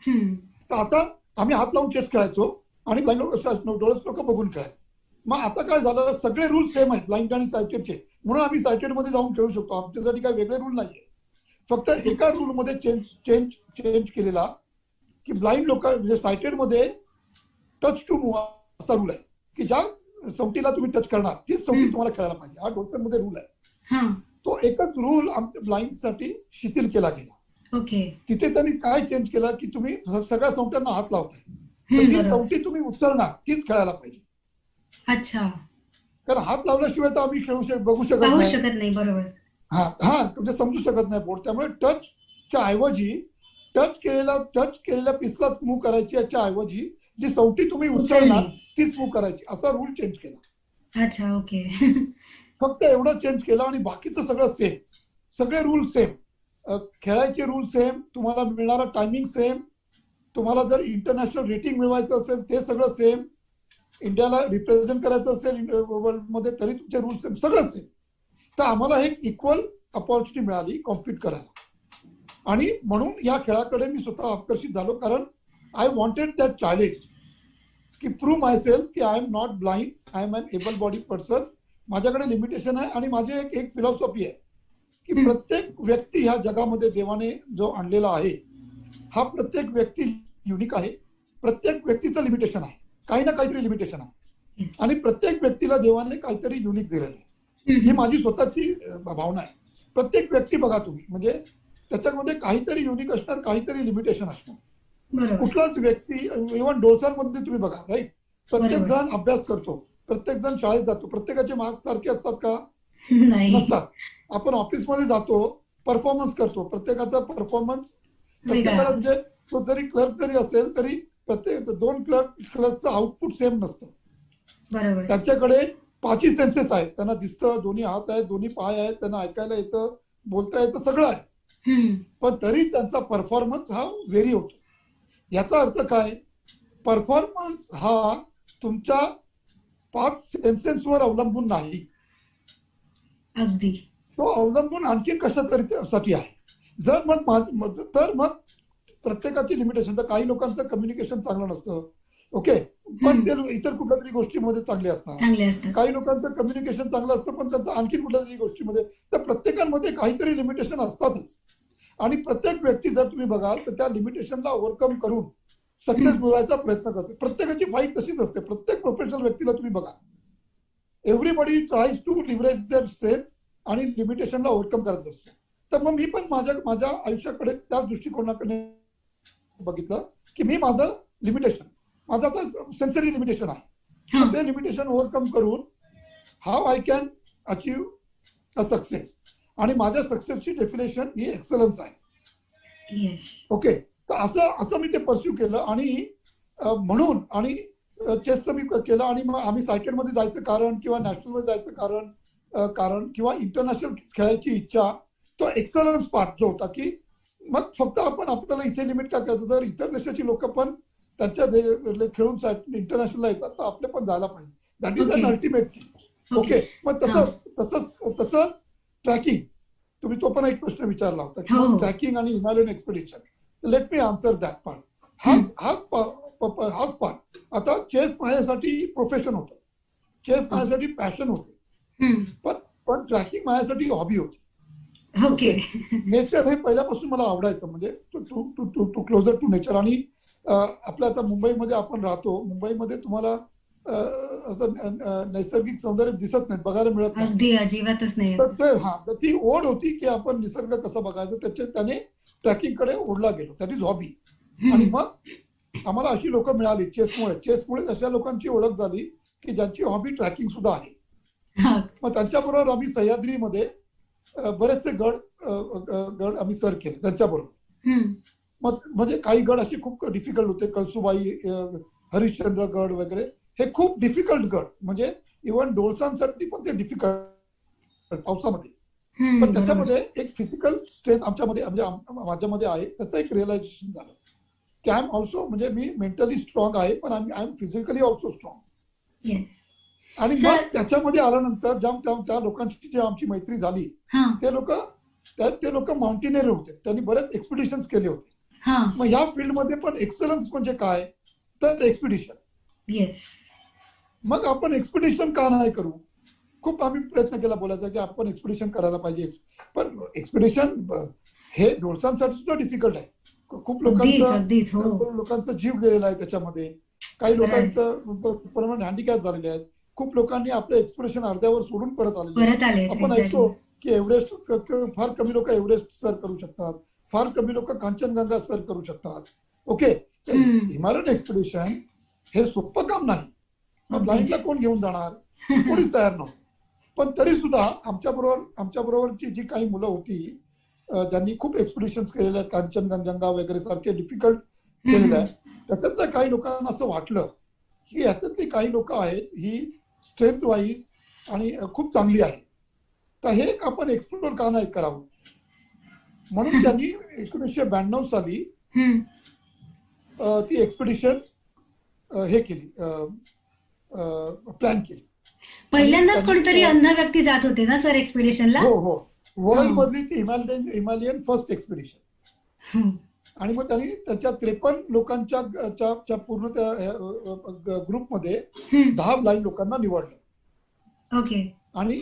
हम्म. तर आता आम्ही हात लावून चेस खेळायचो आणि ब्लाइंड डोळस लोक बघून खेळायचे. मग आता काय झालं, सगळे रूल सेम आहेत ब्लाइंड आणि सायटेडचे, म्हणून आम्ही सायटेडमध्ये जाऊन खेळू शकतो. आमच्यासाठी काही वेगळे रूल नाहीये. फक्त एका रूलमध्ये चेंज केलेला की ब्लाइंड लोक म्हणजे सायटेडमध्ये टच टू मूव्ह असा रूल आहे, की ज्या संगतीला तुम्ही टच करणार तीच संगती तुम्हाला खेळायला पाहिजे. हा डोलसनमध्ये रूल आहे. हा तो एकच रूल आमच्या ब्लाइंडसाठी शिथिल केला गेला. ओके. तिथे त्यांनी काय चेंज केलं की तुम्ही सगळ्या संगत्यांना हात लावताय, तर हम्म, जी बरोबर. संगती तुम्ही उचलणार तीच खेळायला पाहिजे. अच्छा. कारण हात लावल्याशिवाय तर आम्ही बघू शकत पाहू नाही. शकत नाही. बरोबर. हा म्हणजे समजू शकत नाही बोर्ड. त्यामुळे टचच्या ऐवजी टच केलेल्या पीसलाच मूव्ह करायची, याच्या ऐवजी जी संगती तुम्ही उचलणार तीच मूव्ह करायची, असा रूल चेंज केला. अच्छा. ओके. फक्त एवढं चेंज केलं आणि बाकीचं सगळं सेम, सगळे रूल सेम, खेळायचे रूल सेम, तुम्हाला मिळणारा टायमिंग सेम, तुम्हाला जर इंटरनॅशनल रेटिंग मिळवायचं असेल ते सगळं सेम, इंडियाला रिप्रेझेंट करायचं असेल वर्ल्डमध्ये तरी तुमचे रूल सेम, सगळं सेम. तर आम्हाला एक इक्वल अपॉर्च्युनिटी मिळाली कॉम्पिट करायला. आणि म्हणून या खेळाकडे मी स्वतः आकर्षित झालो, कारण आय वॉन्टेड दॅट चॅलेंज की प्रूव्ह माय सेल्फ की I am not blind, I am an able body person. माझ्याकडे लिमिटेशन आहे आणि माझी एक फिलॉसॉफी आहे की प्रत्येक व्यक्ती ह्या जगामध्ये देवाने जो आणलेला आहे, हा प्रत्येक व्यक्ती युनिक आहे. प्रत्येक व्यक्तीचं लिमिटेशन आहे, काही ना काहीतरी लिमिटेशन आहे, आणि प्रत्येक व्यक्तीला देवाने काहीतरी युनिक दिलेलं आहे. ही माझी स्वतःची भावना आहे. प्रत्येक व्यक्ती बघा तुम्ही, म्हणजे त्याच्यामध्ये काहीतरी युनिक असणार, काहीतरी लिमिटेशन असणार. बरोबर. कुठलाच व्यक्ती, इव्हन डोसांमध्ये तुम्ही बघा, राईट, प्रत्येक बरोबर. जण अभ्यास करतो, प्रत्येक जण शाळेत जातो, प्रत्येकाचे मार्क्स सारखे असतात का? नाही. नसतात. आपण ऑफिसमध्ये जातो, परफॉर्मन्स करतो, प्रत्येकाचा परफॉर्मन्स प्रत्येकाला, म्हणजे तो जरी क्लर्क जरी असेल तरी प्रत्येक 2 क्लर्कचं आउटपुट सेम नसतं. बरोबर. त्यांच्याकडे 5 सेन्सेस आहेत, त्यांना दिसतं, दोन्ही हात आहेत, दोन्ही पाय आहेत, त्यांना ऐकायला येतं, बोलता येतं, सगळं आहे, हम्म. पण तरी त्यांचा परफॉर्मन्स हा व्हेरी होतो. याचा अर्थ काय? परफॉर्मन्स हा तुमच्या 5 सेन्सेसवर अवलंबून नाही, अगदी. तो अवलंबून आणखी कशा तरी आहे. जर मग प्रत्येकाची लिमिटेशन, तर काही लोकांचं कम्युनिकेशन चांगलं नसतं, ओके, पण ते इतर कुठल्या तरी गोष्टीमध्ये चांगले असतात. चांगले असतात. काही लोकांचं कम्युनिकेशन चांगलं असतं पण त्यांचं आणखी कुठल्या तरी गोष्टीमध्ये. तर प्रत्येकामध्ये काहीतरी लिमिटेशन असतातच. आणि प्रत्येक व्यक्ती जर तुम्ही बघाल तर त्या लिमिटेशनला ओव्हरकम करून सक्सेस मिळवायचा प्रयत्न करते. प्रत्येकाची फाईट तशीच असते. प्रत्येक प्रोफेशनल व्यक्तीला तुम्ही बघा, everybody tries to leverage their strength आणि लिमिटेशनला ओव्हरकम करायचं असतं. तर मग मी पण माझ्या आयुष्याकडे त्याच दृष्टिकोनाकडे बघितलं की मी माझं लिमिटेशन, माझं आता सेन्सरी लिमिटेशन आहे, हा. तर ते लिमिटेशन ओव्हरकम करून how I can achieve a success. आणि माझ्या सक्सेसची डेफिनेशन ही एक्सलन्स आहे. येस. ओके, तर असं मी ते परस्यू केलं. आणि म्हणून आणि चेसचं मी केलं. आणि मग आम्ही सायकेलमध्ये जायचं कारण किंवा नॅशनलमध्ये जायचं कारण किंवा इंटरनॅशनल खेळायची इच्छा, तो एक्सलन्स पार्ट जो होता, की मग फक्त आपण आपल्याला इथे लिमिट का करायचं, जर इतर देशाची लोक पण त्यांच्या खेळून इंटरनॅशनलला येतात तर आपले पण जायला पाहिजे. That is an ultimate thing. Okay, मग तसंच ट्रॅकिंग, तुम्ही तो पण एक प्रश्न विचारला होता की हो. ट्रॅकिंग आणि Himalayan expedition. Let me answer that part. हाच पार्ट. आता चेस माझ्यासाठी प्रोफेशन होतं, चेस माझ्यासाठी पॅशन होते, पण ट्रॅकिंग माझ्यासाठी हॉबी होती. ओके. नेचर हे पहिल्यापासून मला आवडायचं, म्हणजे टू क्लोजर टू नेचर. आणि आपल्या आता मुंबईमध्ये आपण राहतो, मुंबईमध्ये तुम्हाला असं नैसर्गिक सौंदर्य दिसत नाही, बघायला मिळत नाही. अगदी अजिबातच नाही. तर ती ओढ होती की आपण निसर्ग कसा बघायचं, त्याने ट्रॅकिंगकडे ओढला गेलो. That is hobby. आणि मग आम्हाला अशी लोक मिळाली चेसमुळे अशा लोकांची ओळख झाली की ज्यांची हॉबी ट्रॅकिंग सुद्धा आहे. मग त्यांच्याबरोबर आम्ही सह्याद्रीमध्ये बरेचसे गड आम्ही सर केले त्यांच्याबरोबर. मग म्हणजे काही गड असे खूप डिफिकल्ट होते, कळसुबाई, हरिश्चंद्र गड वगैरे, हे खूप डिफिकल्ट गड, म्हणजे इव्हन डोळसांसाठी पण ते डिफिकल्ट पावसामध्ये. पण त्याच्यामध्ये एक फिजिकल स्ट्रेंथ आमच्यामध्ये, म्हणजे माझ्यामध्ये आहे, त्याचं एक रिअलायझेशन झालं की आय एम ऑल्सो, म्हणजे मी मेंटली स्ट्रॉंग आहे पण I am physically also strong. आणि मग त्याच्यामध्ये आल्यानंतर त्या लोकांची जी आमची मैत्री झाली, ते लोक माउंटेनियर होते, त्यांनी बरेच एक्सपिडिशन्स केले होते. मग ह्या फील्डमध्ये पण एक्सलन्स म्हणजे काय, तर एक्सपिडिशन. मग आपण एक्सपिडिशन का नाही करू? खूप आम्ही प्रयत्न केला बोलायचा की आपण एक्सपिडिशन करायला पाहिजे, पण एक्सपिडिशन हे डोळसांसाठी सुद्धा डिफिकल्ट आहे. खूप लोकांचा जीव गेलेला आहे त्याच्यामध्ये, काही लोकांचं हँडिकॅप झालेले आहेत, खूप लोकांनी आपलं एक्सपिडिशन अर्ध्यावर सोडून परत आले. आपण ऐकतो की एव्हरेस्ट, फार कमी लोक एव्हरेस्ट सर करू शकतात, फार कमी लोक कांचनगंगा सर करू शकतात. ओके, हिमालयन एक्सपिडिशन हे सोपं काम नाही. मग ब्लाइंडला कोण घेऊन जाणार, कोणीच तयार नव्हतं. पण तरी सुद्धा आमच्याबरोबरची जी काही मुलं होती ज्यांनी खूप एक्सपिडिशन्स केलेले आहेत, कांचनगंगा वगैरे सारखे डिफिकल्ट केलेले आहेत, त्याच्यातल्या काही लोकांना असं वाटलं की याच्यातली काही लोक आहेत ही स्ट्रेंथ वाईज आणि खूप चांगली आहे, तर हे आपण एक्सप्लोर का नाही करावं. म्हणून त्यांनी 1992 साली ती एक्सपिडिशन हे केली, प्लॅन केली. पहिल्यांदाच कोणतरी अन्य व्यक्ती जात होते ना सर एक्सपिडिशनला? हो, वर्ल्ड मधली ती हिमालयन फर्स्ट एक्सपिडिशन. आणि मग त्यांनी त्याच्या 53 लोकांच्या पूर्ण त्या ग्रुपमध्ये 10 ब्लाइंड लोकांना निवडलं. ओके. आणि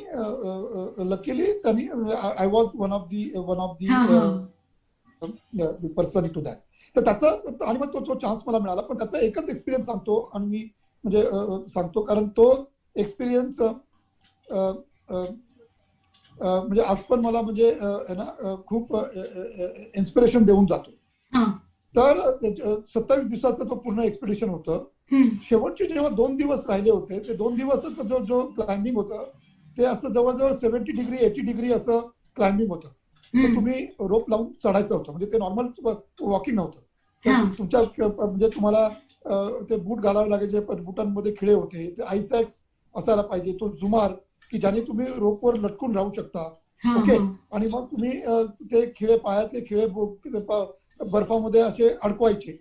लकीली त्यांनी, I was one of the person to that. तर त्याचा, आणि मग तो चान्स मला मिळाला. पण त्याचा एकच एक्सपिरियन्स सांगतो, आणि मी म्हणजे सांगतो कारण तो एक्सपिरियन्स म्हणजे आज पण मला म्हणजे खूप इन्स्पिरेशन देऊन जातो. तर 27 दिवसाचं तो पूर्ण एक्सपिडिशन होतं. शेवटचे जेव्हा 2 दिवस राहिले होते, ते 2 दिवसाचं जो क्लाइम्बिंग होतं ते असं जवळजवळ 70 डिग्री 80 डिग्री असं क्लाइम्बिंग होतं. तर तुम्ही रोप लावून चढायचं होतं, म्हणजे ते नॉर्मल वॉकिंग नव्हतं. तर तुमच्या म्हणजे तुम्हाला ते बूट घालावे लागायचे, पण बुटांमध्ये खिळे होते, ते आयसॅक्स असायला पाहिजे, तो जुमार की ज्याने तुम्ही रोपवर लटकून राहू शकता. ओके, आणि मग तुम्ही ते खिळे, पायातले खिळे बर्फामध्ये असे अडकवायचे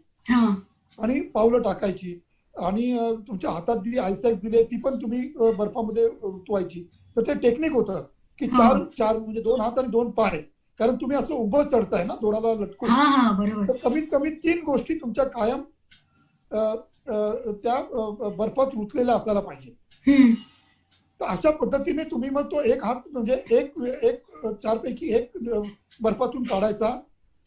आणि पावलं टाकायची, आणि तुमच्या हातात जी आयसॅक्स दिली ती पण तुम्ही बर्फामध्ये रुतवायची. तर ते टेक्निक होतं की चार म्हणजे 2 हात आणि 2 पाय, कारण तुम्ही असं उभं चढताय ना दोराला लटकून. तर कमीत कमी 3 गोष्टी तुमच्या कायम त्या बर्फात रुतलेल्या असायला पाहिजे. तर अशा पद्धतीने तुम्ही मग तो एक हात, म्हणजे एक 4 पैकी 1 बर्फातून काढायचा,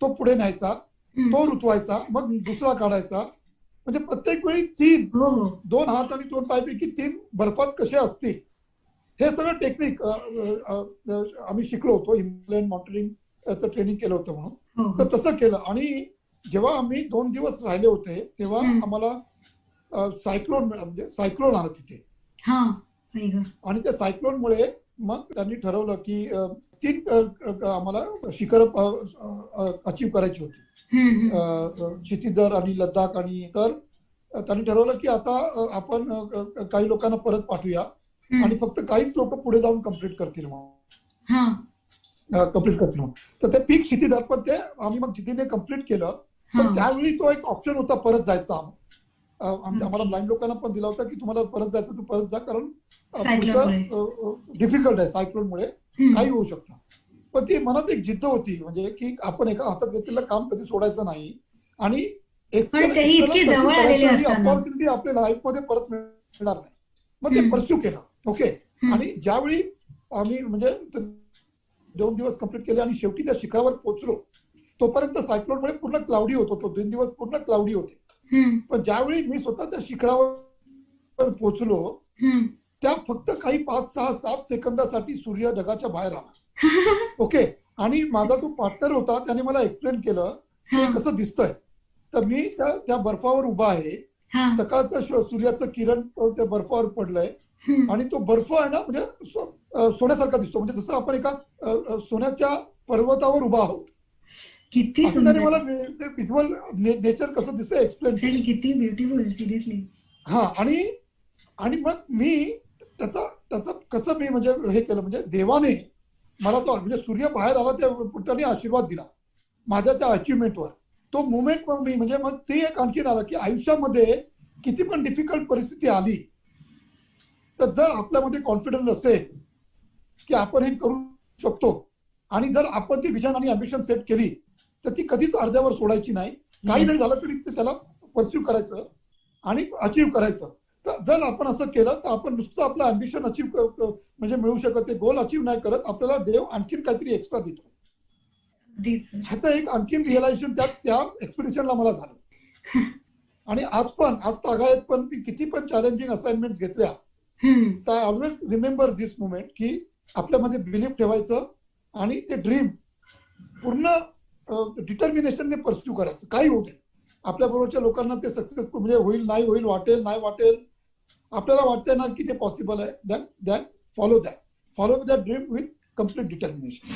तो पुढे न्यायचा, तो रुतवायचा, मग दुसरा काढायचा, म्हणजे प्रत्येक वेळी 2 हात आणि 2 पायपैकी 3 बर्फात कसे असतील, हे सगळं टेक्निक आम्ही शिकलो होतो. हिमालयन माउंटेनिंगचं ट्रेनिंग केलं होतं म्हणून. तर तसं केलं. आणि जेव्हा आम्ही 2 दिवस राहिले होते तेव्हा आम्हाला सायक्लोन म्हणजे सायक्लोन आलं तिथे. हा आई गं. आणि त्या सायक्लोनमुळे मग त्यांनी ठरवलं की 3 आम्हाला शिखर अचीव करायची होती, क्षितिधर आणि लद्दाख. आणि तर त्यांनी ठरवलं की आता आपण काही लोकांना परत पाठवूया आणि फक्त काहीच लोक पुढे जाऊन कम्प्लीट करतील मग. तर ते पीक क्षितिधर पण ते आम्ही मग जितीने कम्प्लीट केलं. पण त्यावेळी तो एक ऑप्शन होता परत जायचा. आम्हाला ब्लाइंड लोकांना पण दिला होता की तुम्हाला परत जायचं तर परत जा, कारण पुढचं डिफिकल्ट आहे, सायक्लोनमुळे काही होऊ शकतं. पण ती मनात एक जिद्द होती, म्हणजे की आपण एका हातात घेतलेलं काम कधी सोडायचं नाही आणि अपॉर्च्युनिटी आपल्या लाईफमध्ये परत मिळणार नाही. मग ते परस्यू केलं. ओके. आणि ज्यावेळी आम्ही म्हणजे 2 दिवस कंप्लीट केले आणि शेवटी त्या शिखरावर पोहोचलो, तोपर्यंत सायक्लोनमुळे पूर्ण क्लाउडी होतो. तो 2 दिवस पूर्ण क्लाउडी होते. पण ज्यावेळी मी स्वतः त्या शिखरावर पोहोचलो, त्या फक्त काही 5, 6, 7 सेकंदासाठी सूर्य ढगाच्या बाहेर आला. ओके. आणि माझा जो पार्टनर होता त्याने मला एक्सप्लेन केलं की कसं दिसतंय. तर मी त्या बर्फावर उभा आहे, सकाळचं सूर्याचं किरण त्या बर्फावर पडलंय आणि तो बर्फ आहे ना, म्हणजे सोन्यासारखा दिसतो, म्हणजे जसं आपण एका सोन्याच्या पर्वतावर उभा आहोत. किती असं त्याने मला ते व्हिज्युअल नेचर कसं दिसतं एक्सप्लेन केलं. किती ब्युटिफुल, सिरियसली. हा. आणि मग मी त्याचा कसं मी म्हणजे हे केलं, म्हणजे देवाने मला तो म्हणजे सूर्य बाहेर आला त्याने आशीर्वाद दिला माझ्या त्या अचिव्हमेंटवर. तो मुवमेंट मग मी म्हणजे मग ते एक आणखीन आलं की आयुष्यामध्ये किती पण डिफिकल्ट परिस्थिती आली तर जर आपल्यामध्ये कॉन्फिडन्स असेल की आपण हे करू शकतो आणि जर आपण ती विजन आणि अम्बिशन सेट केली तर ती कधीच अर्ध्यावर सोडायची नाही. काही जरी झालं तरी त्याला परस्यू करायचं आणि अचीव्ह करायचं. तर जर आपण असं केलं तर आपण नुसतं आपलं अम्बिशन अचीव्ह म्हणजे मिळू शकत, ते गोल अचीव्ह नाही करत, आपल्याला देव आणखीन काहीतरी एक्स्ट्रा देतो. ह्याचं एक आणखीन रिअलायझेशन त्या एक्सपिडिशनला मला झालं. आणि आज तागायत पण किती पण चॅलेंजिंग असाइनमेंट घेतल्या तर I always remember this moment की आपल्यामध्ये बिलीफ ठेवायचं आणि ते ड्रीम पूर्ण डिटर्मिनेशनने परस्यू करायचं. काही होऊ दे, आपल्या बरोबरच्या लोकांना ते सक्सेसफुल म्हणजे होईल नाही होईल, वाटेल नाही वाटेल, आपल्याला वाटतंय ना की ते पॉसिबल आहे, than follow that dream with complete determination.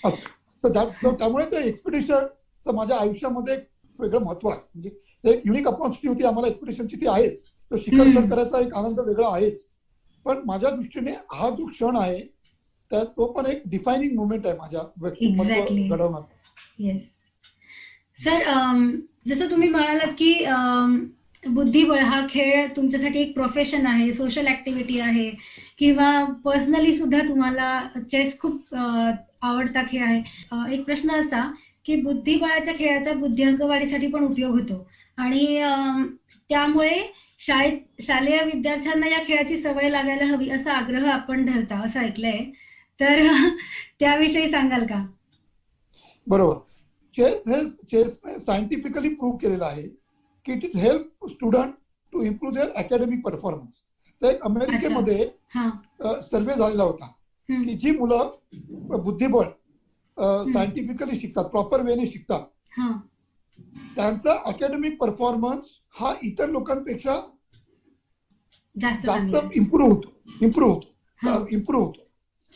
असं. त्यामुळे ते एक्सपिडिशनचं माझ्या आयुष्यामध्ये एक वेगळं महत्व आहे. म्हणजे एक युनिक अपॉर्च्युनिटी होती आम्हाला एक्सपिडिशनची, ती आहेच. तो शिखर सर करायचा एक आनंद वेगळा आहेच. पण माझ्या दृष्टीने हा जो क्षण आहे तर तो पण एक डिफायनिंग मुवमेंट आहे माझ्या व्यक्तिमत्व घडवण्याचा. येस सर, जसं तुम्ही म्हणालात की बुद्धिबळ हा खेळ तुमच्यासाठी एक प्रोफेशन आहे, सोशल ऍक्टिव्हिटी आहे, किंवा पर्सनली सुद्धा तुम्हाला चेस खूप आवडता खेळ आहे. एक प्रश्न असा की बुद्धिबळाच्या खेळाचा बुद्धिअंक वाढीसाठी पण उपयोग होतो आणि त्यामुळे शालेय विद्यार्थ्यांना या खेळाची सवय लागायला हवी असा आग्रह आपण धरता असं ऐकलंय, तर त्याविषयी सांगाल का? बरोबर. चेसने सायंटिफिकली प्रूव्ह केलेलं आहे की it is help student to improve their academic performance. तर एक अमेरिकेमध्ये सर्वे झालेला होता की जी मुलं बुद्धिबळ सायंटिफिकली शिकतात, प्रॉपर वेने शिकतात, त्यांचा अकॅडमिक परफॉर्मन्स हा इतर लोकांपेक्षा जास्त इम्प्रूव्ह होतो.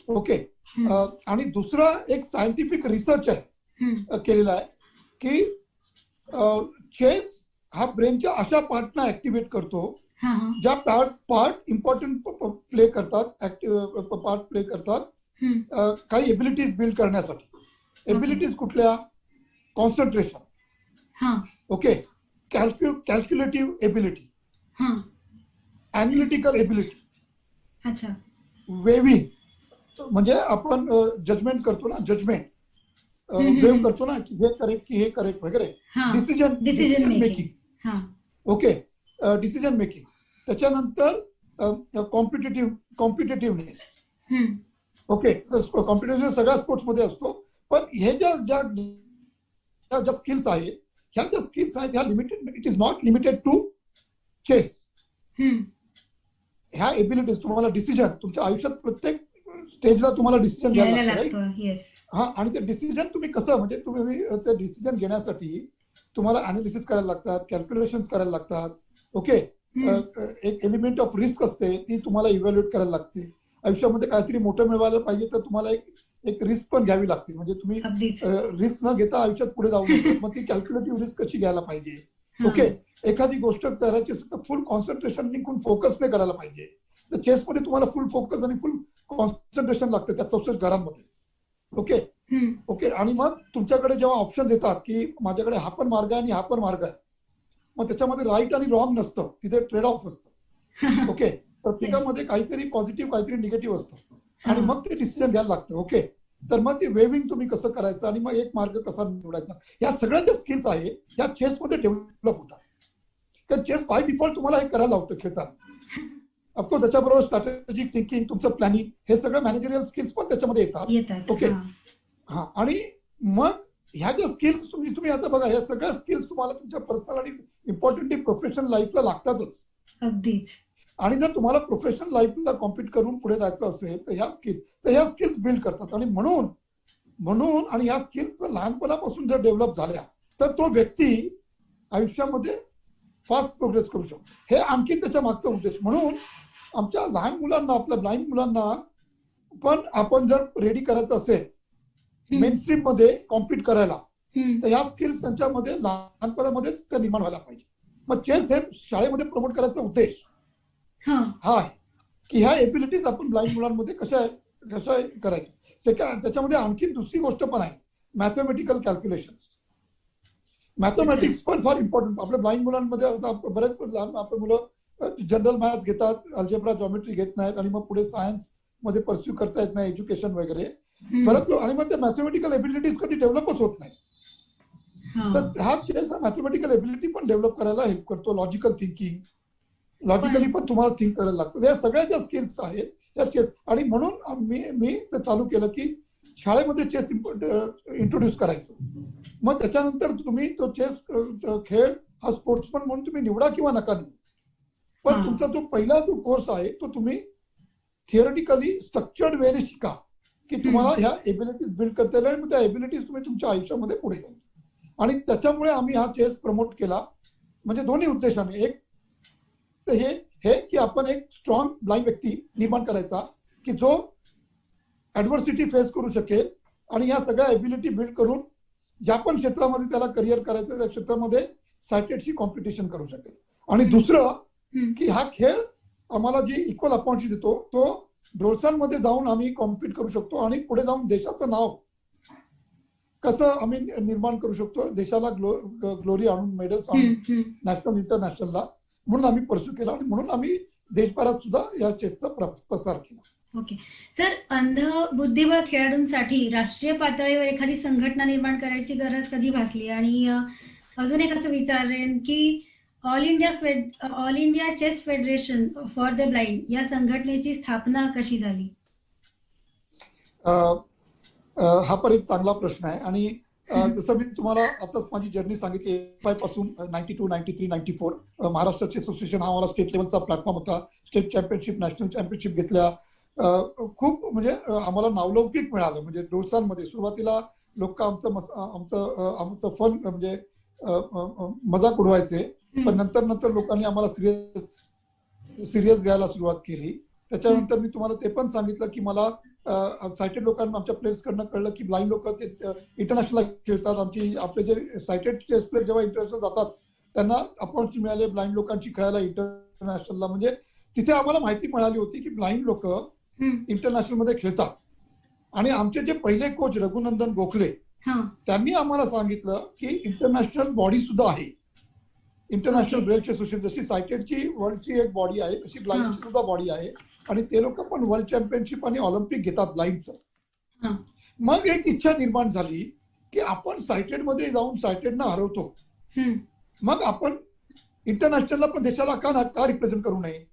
ओके. आणि दुसरा एक सायंटिफिक रिसर्च आहे केलेला आहे की चेस हा ब्रेनच्या अशा पार्टना ऍक्टिव्हेट करतो ज्या पार्ट इम्पॉर्टंट प्ले करतात काही एबिलिटीज बिल्ड करण्यासाठी. एबिलिटीज कुठल्या? Concentration, okay, calculative ability, analytical ability, weighing म्हणजे आपण जजमेंट करतो ना, वेव करतो ना की हे करेक्ट की हे करेक्ट वगैरे, decision making, okay, decision making. त्याच्यानंतर कॉम्पिटेटिव्हनेस, ओके. कॉम्पिटेटिव्ह सगळ्या स्पोर्ट्स मध्ये असतो. पण हे ज्या स्किल्स आहेत ह्या limited, it is not limited to chess. ह्या एबिलिटीज तुम्हाला डिसिजन तुमच्या आयुष्यात प्रत्येक स्टेजला तुम्हाला डिसिजन घ्यायला लागतं. हा. आणि ते डिसिजन तुम्ही कसं म्हणजे तुम्ही ते डिसिजन घेण्यासाठी तुम्हाला अनालिसिस करायला लागतात, कॅल्क्युलेशन करायला लागतात. ओके, एक एलिमेंट ऑफ रिस्क असते, ती तुम्हाला इव्हॅल्युएट करायला लागते. आयुष्यामध्ये काहीतरी मोठं मिळवायला पाहिजे तर तुम्हाला एक रिस्क पण घ्यावी लागते. म्हणजे तुम्ही अगदीच. रिस्क न घेता आयुष्यात पुढे जाऊ नाही शकत. मग ती कॅल्क्युलेटिव्ह रिस्क कशी घ्यायला पाहिजे. हा. ओके, एखादी गोष्ट करायची असेल तर फुल कॉन्सन्ट्रेशन निघून फोकसने करायला पाहिजे. तर चेसमध्ये तुम्हाला फुल फोकस आणि फुल कॉन्सन्ट्रेशन लागतं त्या 64 घरांमध्ये. ओके ओके, आणि मग तुमच्याकडे जेव्हा ऑप्शन देतात की माझ्याकडे हा पण मार्ग आहे आणि हा पण मार्ग आहे, मग त्याच्यामध्ये राईट आणि रॉंग नसतं, तिथे ट्रेड ऑफ असतं. ओके, प्रत्येकामध्ये काहीतरी पॉझिटिव्ह काहीतरी निगेटिव्ह असतं आणि मग ते डिसिजन घ्यायला लागतं. ओके, तर मग ते वेविंग तुम्ही कसं करायचं आणि मग एक मार्ग कसा निवडायचा, या सगळ्या ज्या स्किल्स आहे या चेसमध्ये डेव्हलप होतात. कारण चेस बाय डिफॉल्ट तुम्हाला हे करायला लावतं खेळताना. ऑफकोर्स त्याच्याबरोबर स्ट्रॅटेजिक थिंकिंग, तुमचं प्लॅनिंग, हे सगळं मॅनेजरियल स्किल्स पण त्याच्यामध्ये येतात. ओके, हा, आणि मग ह्या ज्या स्किल्स तुम्ही आता बघा, ह्या सगळ्या स्किल्स तुम्हाला तुमच्या पर्सनल आणि इम्पॉर्टंटली प्रोफेशनल लाईफला लागतातच. अगदीच. आणि जर तुम्हाला प्रोफेशनल लाईफला कॉम्पिट करून पुढे जायचं असेल तर ह्या स्किल्स बिल्ड करतात. आणि म्हणून आणि ह्या स्किल्स लहानपणापासून जर डेव्हलप झाल्या तर तो व्यक्ती आयुष्यामध्ये फास्ट प्रोग्रेस करू शकतो. हे आणखी त्याच्या मागचा उद्देश. म्हणून आमच्या लहान मुलांना, आपल्या ब्लाइंड मुलांना पण आपण जर रेडी करायचं असेल मेन स्ट्रीम मध्ये कॉम्पिट करायला, तर ह्या स्किल्स त्यांच्यामध्ये लहानपणामध्येच त्या निर्माण व्हायला पाहिजे. मग चेस हे शाळेमध्ये प्रमोट करायचा उद्देश हा आहे की ह्या एबिलिटीज आपण ब्लाइंड मुलांमध्ये कशा करायच्या. सेकंड, त्याच्यामध्ये आणखी दुसरी गोष्ट पण आहे, मॅथमॅटिकल कॅल्क्युलेशन्स. मॅथमॅटिक्स पण फार इम्पॉर्टंट. आपल्या ब्लाइंड मुलांमध्ये बरेच लहान आपली मुलं जनरल मॅथ्स घेतात, अल्जेब्रा, जॉमेट्री घेत नाहीत आणि मग पुढे सायन्स मध्ये परस्यू करता येत नाही, एज्युकेशन वगैरे बरंच. आणि मग त्या मॅथमॅटिकल एबिलिटीज कधी डेव्हलपच होत नाही. तर हा चेस मॅथमॅटिकल एबिलिटी पण डेव्हलप करायला हेल्प करतो. लॉजिकल थिंकिंग, लॉजिकली पण तुम्हाला थिंक करायला लागतं. या सगळ्या ज्या स्किल्स आहेत या चेस, आणि म्हणून मी ते चालू केलं की शाळेमध्ये चेस इंट्रोड्यूस करायचं. मग त्याच्यानंतर तुम्ही तो चेस खेळ हा स्पोर्ट्समन म्हणून तुम्ही निवडा किंवा नका निवडा, पण तुमचा जो पहिला जो कोर्स आहे तो तुम्ही थिअरिटिकली स्ट्रक्चर्ड वेने शिका की तुम्हाला ह्या एबिलिटीज बिल्ड करता येईल आणि त्या एबिलिटीज तुम्ही तुमच्या आयुष्यामध्ये पुढे घेऊन. आणि त्याच्यामुळे आम्ही हा चेस प्रमोट केला, म्हणजे दोन्ही उद्देशाने. एक तर हे की आपण एक स्ट्रॉंग ब्लाइंड व्यक्ती निर्माण करायचा की जो ऍडव्हर्सिटी फेस करू शकेल आणि या सगळ्या एबिलिटी बिल्ड करून ज्या पण क्षेत्रामध्ये त्याला करिअर करायचं त्या क्षेत्रामध्ये सायटेडशी कॉम्पिटिशन करू शकेल. आणि दुसरं की हा खेळ आम्हाला जी इक्वल अपॉर्च्युनिटी देतो, तो डोळसांमध्ये जाऊन आम्ही कॉम्पिट करू शकतो आणि पुढे जाऊन देशाचं नाव कसं आम्ही निर्माण करू शकतो, देशाला ग्लोरी आणून, मेडल्स आणून नॅशनल इंटरनॅशनलला, म्हणून आम्ही परस्यू केला. आणि म्हणून आम्ही देशभरात सुद्धा या चेसचा प्रसार केला. ओके सर, अंध बुद्धिबळ खेळाडूंसाठी राष्ट्रीय पातळीवर एखादी संघटना निर्माण करायची गरज कधी भासली? आणि अजून एक असं विचारेन की all India chess federation for the blind या संघटनेची स्थापना कशी झाली? हा पण एक चांगला प्रश्न आहे. आणि जसं मी तुम्हाला आताच माझी जर्नी सांगितली, FI पासून 92, 93, 94 महाराष्ट्र चेस असोसिएशन हा मला स्टेट लेवलचा प्लॅटफॉर्म होता. स्टेट चॅम्पियनशिप, नॅशनल चॅम्पियनशिप घेतल्या. खूप म्हणजे आम्हाला नावलौकिक मिळालं. म्हणजे डोळसांमध्ये सुरुवातीला लोक आमचं फन म्हणजे मजाक उडवायचे, पण नंतर लोकांनी आम्हाला सिरियस घ्यायला सुरुवात केली. त्याच्यानंतर मी तुम्हाला ते पण सांगितलं की मला सायटेड लोकांना, आमच्या प्लेयर्स कडनं कळलं की ब्लाइंड लोक ते इंटरनॅशनल खेळतात. आपले जे सायटेड चेस प्लेयर जेव्हा इंटरनॅशनल जातात त्यांना अपॉर्च्युनिटी मिळाली ब्लाइंड लोकांची खेळायला इंटरनॅशनलला. म्हणजे तिथे आम्हाला माहिती मिळाली होती की ब्लाइंड लोक इंटरनॅशनल मध्ये खेळतात. आणि आमचे जे पहिले कोच रघुनंदन गोखले त्यांनी आम्हाला सांगितलं की इंटरनॅशनल बॉडी सुद्धा आहे, इंटरनॅशनल ब्रेल चेस असोसिएशन. जशी सायटेडची वर्ल्डची एक बॉडी आहे तशी ब्लाइंडची सुद्धा बॉडी आहे. आणि ते लोक पण वर्ल्ड चॅम्पियनशिप आणि ऑलिम्पिक घेतात ब्लाइंडचं. मग एक इच्छा निर्माण झाली की आपण सायटेड मध्ये जाऊन सायटेडना हरवतो, मग आपण इंटरनॅशनलला पण देशाला का रिप्रेझेंट करू नये.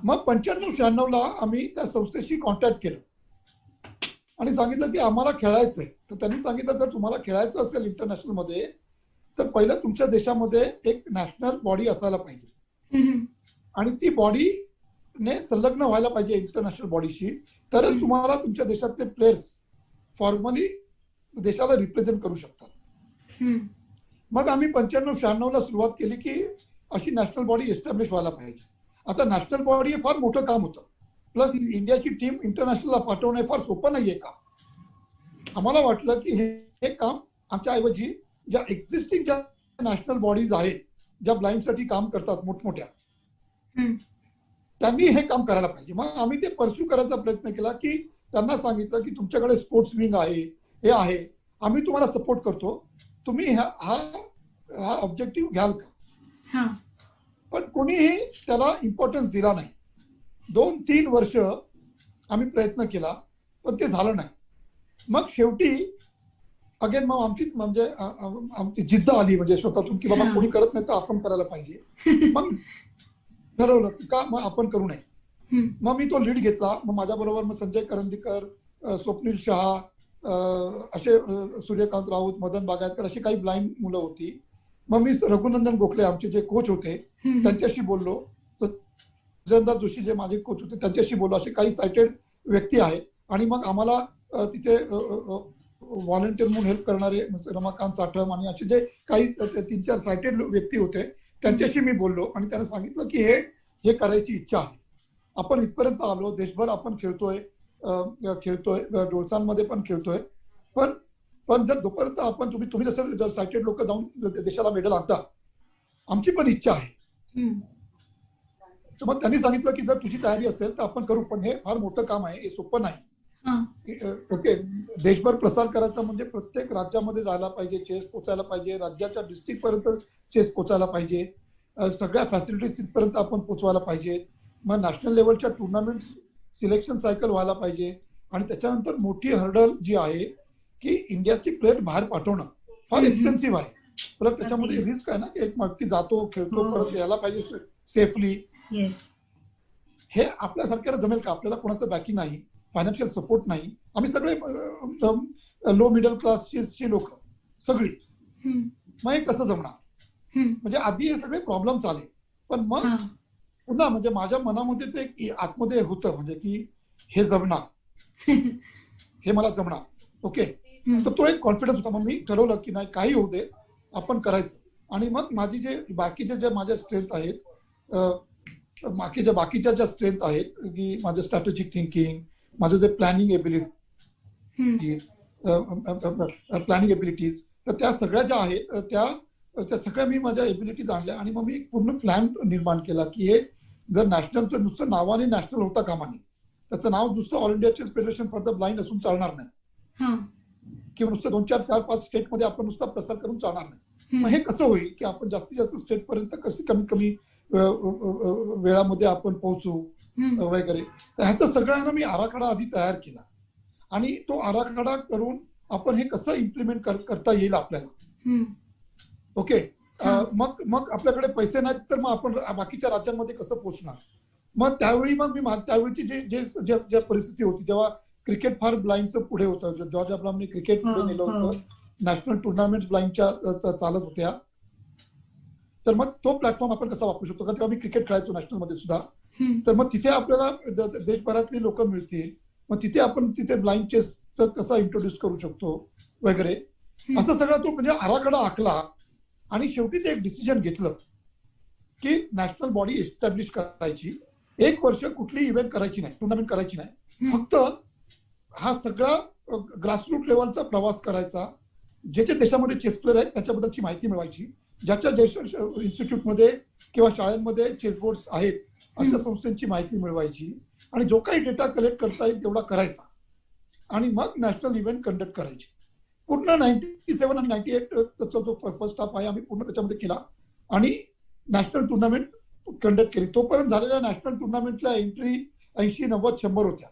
मग 95-96 ला आम्ही त्या संस्थेशी कॉन्टॅक्ट केलं आणि सांगितलं की आम्हाला खेळायचंय. तर त्यांनी सांगितलं जर तुम्हाला खेळायचं असेल इंटरनॅशनल मध्ये तर पहिलं तुमच्या देशामध्ये एक नॅशनल बॉडी असायला पाहिजे आणि ती बॉडी ने संलग्न व्हायला पाहिजे इंटरनॅशनल बॉडीशी, तरच तुम्हाला तुमच्या देशातले प्लेयर्स फॉर्मली देशाला रिप्रेझेंट करू शकतात. मग आम्ही 95-96 ला सुरुवात केली की अशी नॅशनल बॉडी एस्टॅब्लिश व्हायला पाहिजे. आता नॅशनल बॉडी हे फार मोठं काम होतं. प्लस इंडियाची टीम इंटरनॅशनलला पाठवणं हे फार सोपं नाहीये काम. आम्हाला वाटलं की हे काम आमच्या ऐवजी ज्या एक्झिस्टिंग ज्या नॅशनल बॉडीज आहेत ज्या ब्लाइंडसाठी काम करतात मोठमोठ्या, त्यांनी हे काम करायला पाहिजे. मग आम्ही ते परस्यू करायचा प्रयत्न केला की त्यांना सांगितलं की तुमच्याकडे स्पोर्ट्स विंग आहे, हे आहे, आम्ही तुम्हाला सपोर्ट करतो, तुम्ही हा ऑब्जेक्टिव्ह घ्याल का. पण कोणीही त्याला इम्पॉर्टन्स दिला नाही. 2-3 वर्ष आम्ही प्रयत्न केला पण ते झालं नाही. मग शेवटी अगेन मग आमची जिद्द आली म्हणजे स्वतःतून की बाबा कोणी करत नाही तर आपण करायला पाहिजे. मग ठरवलं का मग आपण करू नये. मग मी तो लीड घेतला. मग माझ्याबरोबर मग संजय करंदीकर, स्वप्नील शहा, असे सूर्यकांत राऊत, मदन बागायतकर अशी काही ब्लाइंड मुलं होती. मग मी रघुनंदन गोखले आमचे जे कोच होते त्यांच्याशी बोललो. संजयदास जोशी जे माझे कोच होते त्यांच्याशी बोललो. असे काही सायटेड व्यक्ती आहेत. आणि मग आम्हाला तिथे व्हॉलंटियर म्हणून हेल्प करणारे रमाकांत साठम आणि असे जे काही 3-4 सायटेड व्यक्ती होते त्यांच्याशी मी बोललो आणि त्यांना सांगितलं की हे करायची इच्छा आहे. आपण इथपर्यंत आलो, देशभर आपण खेळतोय, डोळसांमध्ये पण खेळतोय. पण जर जोपर्यंत आपण तुम्ही जसं सायटेड लोक जाऊन देशाला मेडल आणता, आमची पण इच्छा आहे. मग त्यांनी सांगितलं की जर तुझी तयारी असेल तर आपण करू, पण हे फार मोठं काम आहे, हे सोपं नाही. ओके, देशभर प्रसार करायचा म्हणजे प्रत्येक राज्यामध्ये जायला पाहिजे, चेस पोचायला पाहिजे, राज्याच्या डिस्ट्रिक्ट पर्यंत चेस पोचायला पाहिजे, सगळ्या फॅसिलिटीज तिथपर्यंत आपण पोचवायला पाहिजे. मग नॅशनल लेवलच्या टुर्नामेंट सिलेक्शन सायकल व्हायला पाहिजे. आणि त्याच्यानंतर मोठी हर्डल जी आहे की इंडियाची प्लेयर बाहेर पाठवणं फार एक्सपेन्सिव्ह आहे. परत त्याच्यामध्ये रिस्क आहे ना की एक व्यक्ती जातो, खेळतो, परत यायला पाहिजे सेफली. हे आपल्यासारख्याला जमेल का? आपल्याला कोणाचं बॅकिंग नाही, फायनान्शियल सपोर्ट नाही. आम्ही सगळे लो मिडल क्लासची लोक सगळी. मग हे कसं जमणार? म्हणजे आधी हे सगळे प्रॉब्लेम्स आले. पण मग पुन्हा म्हणजे माझ्या मनामध्ये ते आतमध्ये होतं म्हणजे की हे जमणार, हे मला जमणार. ओके, तर तो एक कॉन्फिडन्स होता. मग मी ठरवलं की नाही, काही होऊ दे, आपण करायचं. आणि मग माझी जे बाकीचे जे माझ्या स्ट्रेंथ आहेत, बाकीच्या ज्या स्ट्रेंथ आहेत की माझं स्ट्रॅटेजिक थिंकिंग, माझं जे प्लॅनिंग एबिलिटीज, तर त्या सगळ्या ज्या आहेत त्या सगळ्या मी माझ्या एबिलिटीज आणल्या. आणि मग मी एक पूर्ण प्लॅन निर्माण केला की हे जर नॅशनलचं नुसतं नावाने नॅशनल होता कामा नये, त्याचं नाव नुसतं all India chess federation for the blind असून चालणार नाही, किंवा नुसतं 2-4-5 स्टेटमध्ये आपण नुसता प्रसार करून चालणार नाही. मग हे कसं होईल की आपण जास्तीत जास्त स्टेटपर्यंत कशी कमी वेळामध्ये आपण पोहोचू वगैरे. तर ह्याचं सगळ्यांना मी आराखडा आधी तयार केला. आणि तो आराखडा करून आपण हे कसं इम्प्लिमेंट करता येईल आपल्याला. ओके, मग आपल्याकडे पैसे नाहीत तर मग आपण बाकीच्या राज्यांमध्ये कसं पोहोचणार. मग त्यावेळी मग मी त्यावेळीची जी परिस्थिती होती तेव्हा क्रिकेट फार ब्लाइंडचं पुढे होतं. जॉर्ज अब्रामने क्रिकेट पुढे नेलं होतं, नॅशनल टुर्नामेंट ब्लाइंडच्या चालत होत्या. तर मग तो प्लॅटफॉर्म आपण कसा वापरू शकतो का? तेव्हा मी क्रिकेट खेळायचो नॅशनलमध्ये सुद्धा. तर मग तिथे आपल्याला देशभरातली लोक मिळतील, मग तिथे आपण ब्लाइंड चेसचं कसं इंट्रोड्यूस करू शकतो वगैरे, असं सगळं तो म्हणजे आराखडा आखला. आणि शेवटी ते एक डिसिजन घेतलं की नॅशनल बॉडी एस्टॅब्लिश करायची. 1 वर्ष कुठली इव्हेंट करायची नाही, टुर्नामेंट करायची नाही, फक्त हा सगळा ग्रासरूट लेवलचा प्रवास करायचा. जे देशामध्ये चेस प्लेयर आहेत त्याच्याबद्दलची माहिती मिळवायची, ज्याच्या इन्स्टिट्यूटमध्ये किंवा शाळांमध्ये चेस बोर्ड्स आहेत अशा संस्थांची माहिती मिळवायची. आणि जो काही डेटा कलेक्ट करता येईल तेवढा करायचा. आणि मग नॅशनल इव्हेंट कंडक्ट करायची. पूर्ण 97 आणि 98 जो फर्स्ट हाफ आहे आम्ही पूर्ण त्याच्यामध्ये केला आणि नॅशनल टुर्नामेंट कंडक्ट केली. तोपर्यंत झालेल्या नॅशनल टुर्नामेंटला एंट्री 80, 90, 100 होत्या.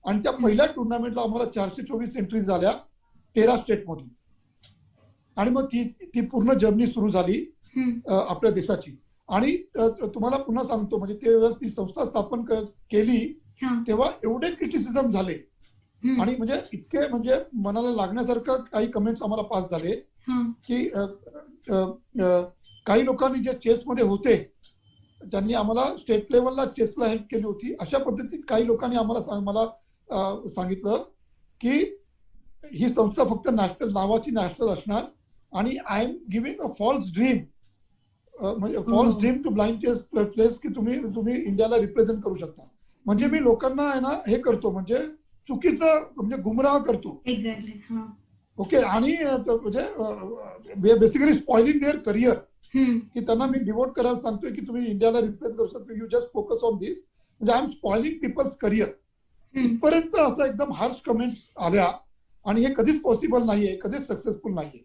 आणि त्या पहिल्या टुर्नामेंटला आम्हाला 424 एंट्रीज झाल्या 13 स्टेटमधून. आणि मग ती पूर्ण जर्नी सुरू झाली आपल्या देशाची. आणि तुम्हाला पुन्हा सांगतो म्हणजे त्यावेळेस ती संस्था स्थापन केली तेव्हा एवढे क्रिटिसिझम झाले आणि म्हणजे इतके म्हणजे मनाला लागण्यासारखं काही कमेंट्स आम्हाला पास झाले की काही लोकांनी जे चेसमध्ये होते ज्यांनी आम्हाला स्टेट लेवलला चेसला हेल्प केली होती अशा पद्धतीत काही लोकांनी मला सांगितलं की ही संस्था फक्त नॅशनल नावाची नॅशनल असणार आणि I am giving a false dream, म्हणजे false dream to blind chess players की तुम्ही इंडियाला रिप्रेझेंट करू शकता. म्हणजे मी लोकांना आहे ना हे करतो, म्हणजे चुकीचं म्हणजे गुमराह करतो. एक्झॅक्टली. ओके. आणि म्हणजे बेसिकली स्पॉइलिंग देअर करिअर, की त्यांना मी डिवोट करायला सांगतोय की तुम्ही इंडियाला रिप्रेझेंट करू शकता, you just focus on this. म्हणजे I am spoiling people's career. इथपर्यंत असं एकदम हार्श कमेंट्स आल्या आणि हे कधीच पॉसिबल नाहीये, कधीच सक्सेसफुल नाहीये.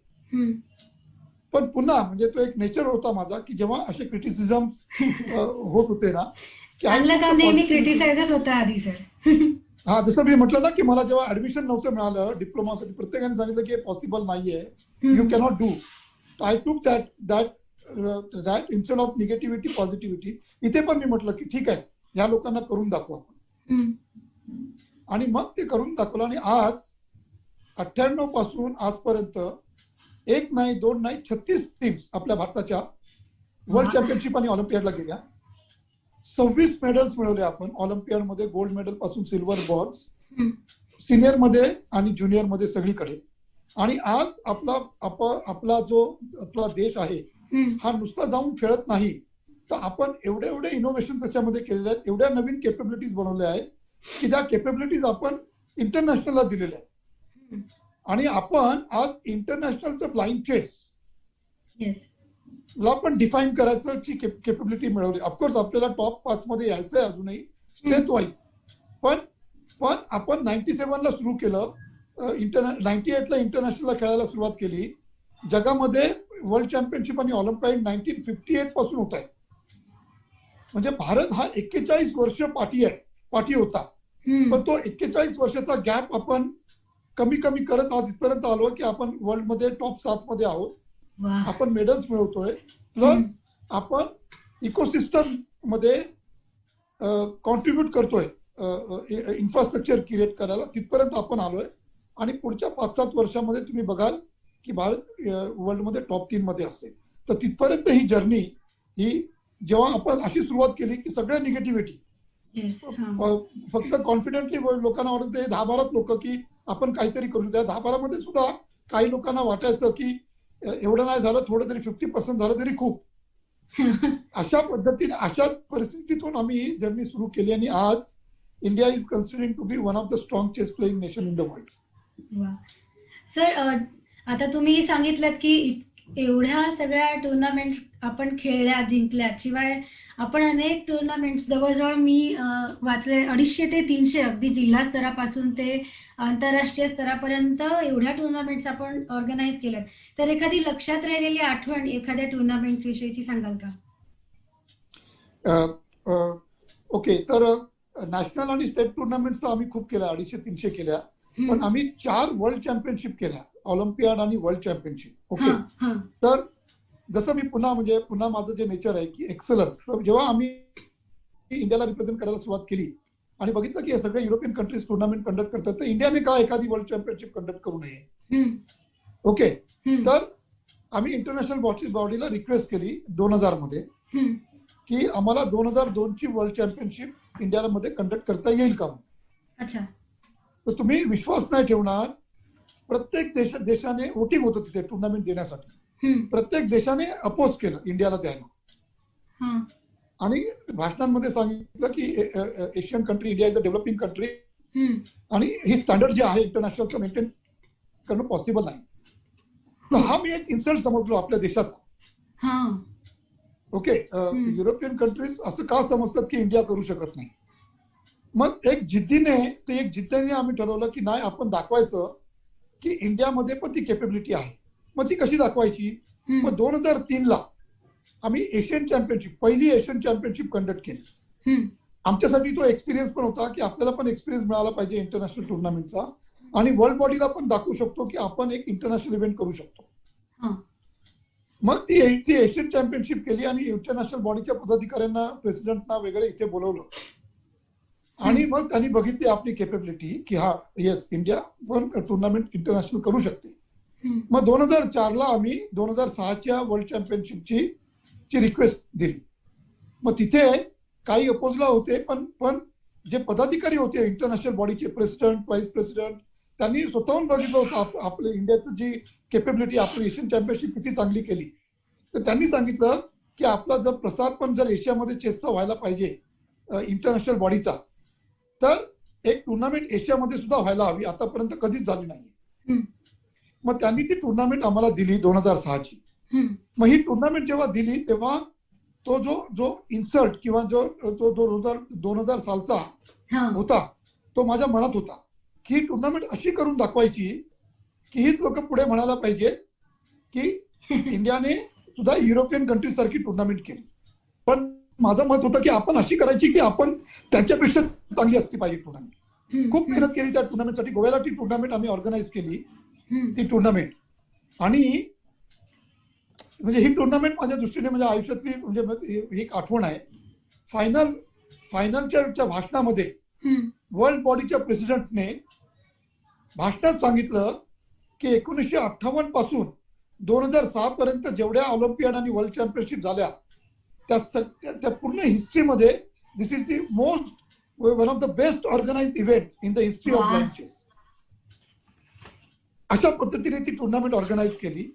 पण पुन्हा म्हणजे तो एक नेचर होता माझा की जेव्हा असे क्रिटिसिझम होत होते ना, की चांगलं काम नेहमी क्रिटिसाइजच होतं आधी सर. हा, जसं मी म्हटलं ना की मला जेव्हा ऍडमिशन नव्हतं मिळालं डिप्लोमासाठी, प्रत्येकाने सांगितलं की हे पॉसिबल नाहीये, यू कॅनॉट डू. आय टूक that instead of negativity positivity. इथे पण मी म्हटलं की ठीक आहे, ह्या लोकांना करून दाखवू आपण. आणि मग ते करून दाखवलं. आणि आज 98 पासून आजपर्यंत 1 नाही 2 नाही 36 टीम्स आपल्या भारताच्या वर्ल्ड चॅम्पियनशिप आणि ऑलिम्पियाडला गेल्या. 26 मेडल्स मिळवले आपण ऑलिम्पियाडमध्ये, गोल्ड मेडल पासून सिल्वर बॉल्स, सिनियर मध्ये आणि ज्युनियर मध्ये सगळीकडे. आणि आज आपला जो आपला देश आहे हा नुसता जाऊन खेळत नाही, तर आपण एवढे इनोव्हेशन त्याच्यामध्ये केलेले आहेत, एवढ्या नवीन केपेबिलिटीज बनवल्या आहेत की त्या केपेबिलिटीज आपण इंटरनॅशनलला दिलेल्या आहेत. आणि आपण आज इंटरनॅशनलचं ब्लाइंड चेस ला पण डिफाईन करायची केपेबिलिटी मिळवली. ऑफकोर्स आपल्याला टॉप 5 मध्ये यायचंय अजूनही स्टेट वाईज. पण आपण 97 ला सुरू केलं, 98 ला इंटरनॅशनलला खेळायला सुरुवात केली. जगामध्ये वर्ल्ड चॅम्पियनशिप आणि ऑलिम्पियाड 1958 पासून होत आहे. म्हणजे भारत हा 41 वर्ष पाठी होता. पण तो 41 वर्षाचा गॅप आपण कमी करत आज इथपर्यंत आलो की आपण वर्ल्ड मध्ये टॉप 7 मध्ये आहोत. आपण मेडल्स मिळवतोय, प्लस आपण इकोसिस्टम मध्ये कॉन्ट्रीब्युट करतोय इन्फ्रास्ट्रक्चर क्रिएट करायला, तिथपर्यंत आपण आलोय. आणि पुढच्या 5-7 वर्षामध्ये तुम्ही बघाल की भारत वर्ल्ड मध्ये टॉप 3 मध्ये असेल. तर तिथपर्यंत ही जर्नी ही जेव्हा आपण अशी सुरुवात केली की सगळ्या निगेटिव्हिटी फक्त कॉन्फिडेंटली लोकांना वाटत 10-12 लोक की आपण काहीतरी करू शकतो. 10-12 मध्ये सुद्धा काही लोकांना वाटायचं की एवढं नाही झालं, थोडं तरी 50% झालं तरी खूप. अशा पद्धतीने अशा परिस्थितीतून आम्ही जर्नी सुरू केली आणि आज India is considering to be one of the strong chess playing nation in the world. Sir, आता तुम्ही सांगितलं की एवढ्या सगळ्या टुर्नामेंट्स आपण खेळल्या, जिंकल्या, शिवाय आपण अनेक टुर्नामेंट्स जवळजवळ मी वाचले 250 ते 300 अगदी जिल्हा स्तरापासून ते आंतरराष्ट्रीय स्तरापर्यंत एवढ्या टुर्नामेंट्स आपण ऑर्गनाईज केल्यात. तर एखादी लक्षात राहिलेली आठवण एखाद्या टुर्नामेंट्स विषयीची सांगाल का? ओके. तर नॅशनल आणि स्टेट टुर्नामेंट्स आम्ही खूप केल्या, 250-300 केल्या. पण आम्ही 4 वर्ल्ड चॅम्पियनशिप केल्या, ऑलिम्पियाड आणि वर्ल्ड चॅम्पियनशिप. ओके. तर जसं मी पुन्हा माझं जे नेचर आहे की एक्सलन्स, जेव्हा आम्ही इंडियाला रिप्रेझेंट करायला सुरुवात केली आणि बघितलं की हे सगळे युरोपियन कंट्रीज टुर्नामेंट कंडक्ट करतात, तर इंडियाने का एखादी वर्ल्ड चॅम्पियनशिप कंडक्ट करू नये. ओके. तर आम्ही इंटरनॅशनल बॉडीला रिक्वेस्ट केली 2000 मध्ये की आम्हाला 2002 ची वर्ल्ड चॅम्पियनशिप इंडियाला मध्ये कंडक्ट करता येईल का. अच्छा. तर तुम्ही विश्वास नाही ठेवणार, प्रत्येक देशाने वोटिंग होतं तिथे टुर्नामेंट देण्यासाठी. प्रत्येक देशाने अपोज केलं इंडियाला द्यायला. आणि भाषणांमध्ये सांगितलं की Asian country, India is a developing country आणि ही स्टँडर्ड जे आहे इंटरनॅशनलचं मेंटेन करणं पॉसिबल नाही. तर हा मी एक इन्सल्ट समजलो आपल्या देशाचा. ओके. युरोपियन कंट्रीज असं का समजतात की इंडिया करू शकत नाही. मग एक जिद्दीने आम्ही ठरवलं की नाही, आपण दाखवायचं की इंडियामध्ये पण ती केपेबिलिटी आहे. मग ती कशी दाखवायची. मग 2003 ला आम्ही पहिली एशियन चॅम्पियनशिप कंडक्ट केली. आमच्यासाठी तो एक्सपिरियन्स पण होता की आपल्याला पण एक्सपिरियन्स मिळाला पाहिजे इंटरनॅशनल टुर्नामेंटचा, आणि वर्ल्ड बॉडीला पण दाखवू शकतो की आपण एक इंटरनॅशनल इव्हेंट करू शकतो. मग ती एशियन चॅम्पियनशिप केली आणि इंटरनॅशनल बॉडीच्या पदाधिकाऱ्यांना, प्रेसिडेंटना वगैरे इथे बोलवलं. आणि मग त्यांनी बघितली आपली केपेबिलिटी की हा येस, इंडिया पण टुर्नामेंट इंटरनॅशनल करू शकते. मग 2004 ला आम्ही 2006च्या वर्ल्ड चॅम्पियनशिपची रिक्वेस्ट दिली. मग तिथे काही अपोजला होते, पण जे पदाधिकारी होते इंटरनॅशनल बॉडीचे, प्रेसिडेंट, व्हाईस प्रेसिडेंट, त्यांनी स्वतःहून बघितलं होतं आपल्या इंडियाचं जी केपेबिलिटी, आपण एशियन चॅम्पियनशिप किती चांगली केली. तर त्यांनी सांगितलं की आपला जर प्रसार पण जर एशियामध्ये चेसचा व्हायला पाहिजे इंटरनॅशनल बॉडीचा, तर एक टुर्नामेंट एशियामध्ये सुद्धा व्हायला हवी, आतापर्यंत कधीच झाली नाही. मग त्यांनी ती टुर्नामेंट आम्हाला दिली 2006ची. मग ही टुर्नामेंट जेव्हा दिली तेव्हा तो जो इन्सर्ट किंवा जो 2000 सालचा होता तो माझ्या मनात होता की ही टुर्नामेंट अशी करून दाखवायची की ही लोक पुढे म्हणायला पाहिजे की इंडियाने सुद्धा युरोपियन कंट्री सारखी टुर्नामेंट केली. पण माझं मत होतं की आपण अशी करायची की आपण त्याच्यापेक्षा चांगली असली पाहिजे टुर्नामेंट. खूप मेहनत केली त्या टुर्नामेंटसाठी. गोव्याला ती टुर्नामेंट आम्ही ऑर्गनाईज केली, ती टुर्नामेंट. आणि म्हणजे ही टुर्नामेंट माझ्या दृष्टीने म्हणजे आयुष्यातली म्हणजे एक आठवण आहे. फायनलच्या भाषणामध्ये वर्ल्ड बॉडीच्या प्रेसिडेंटने भाषणात सांगितलं की 1958 पासून 2006 पर्यंत जेवढ्या ऑलिम्पियाड आणि वर्ल्ड चॅम्पियनशिप झाल्या त्या पूर्ण हिस्ट्रीमध्ये this is the most one of the best organised event in the history of blind chess. अशा पद्धतीने ती टुर्नामेंट ऑर्गनाईज केली.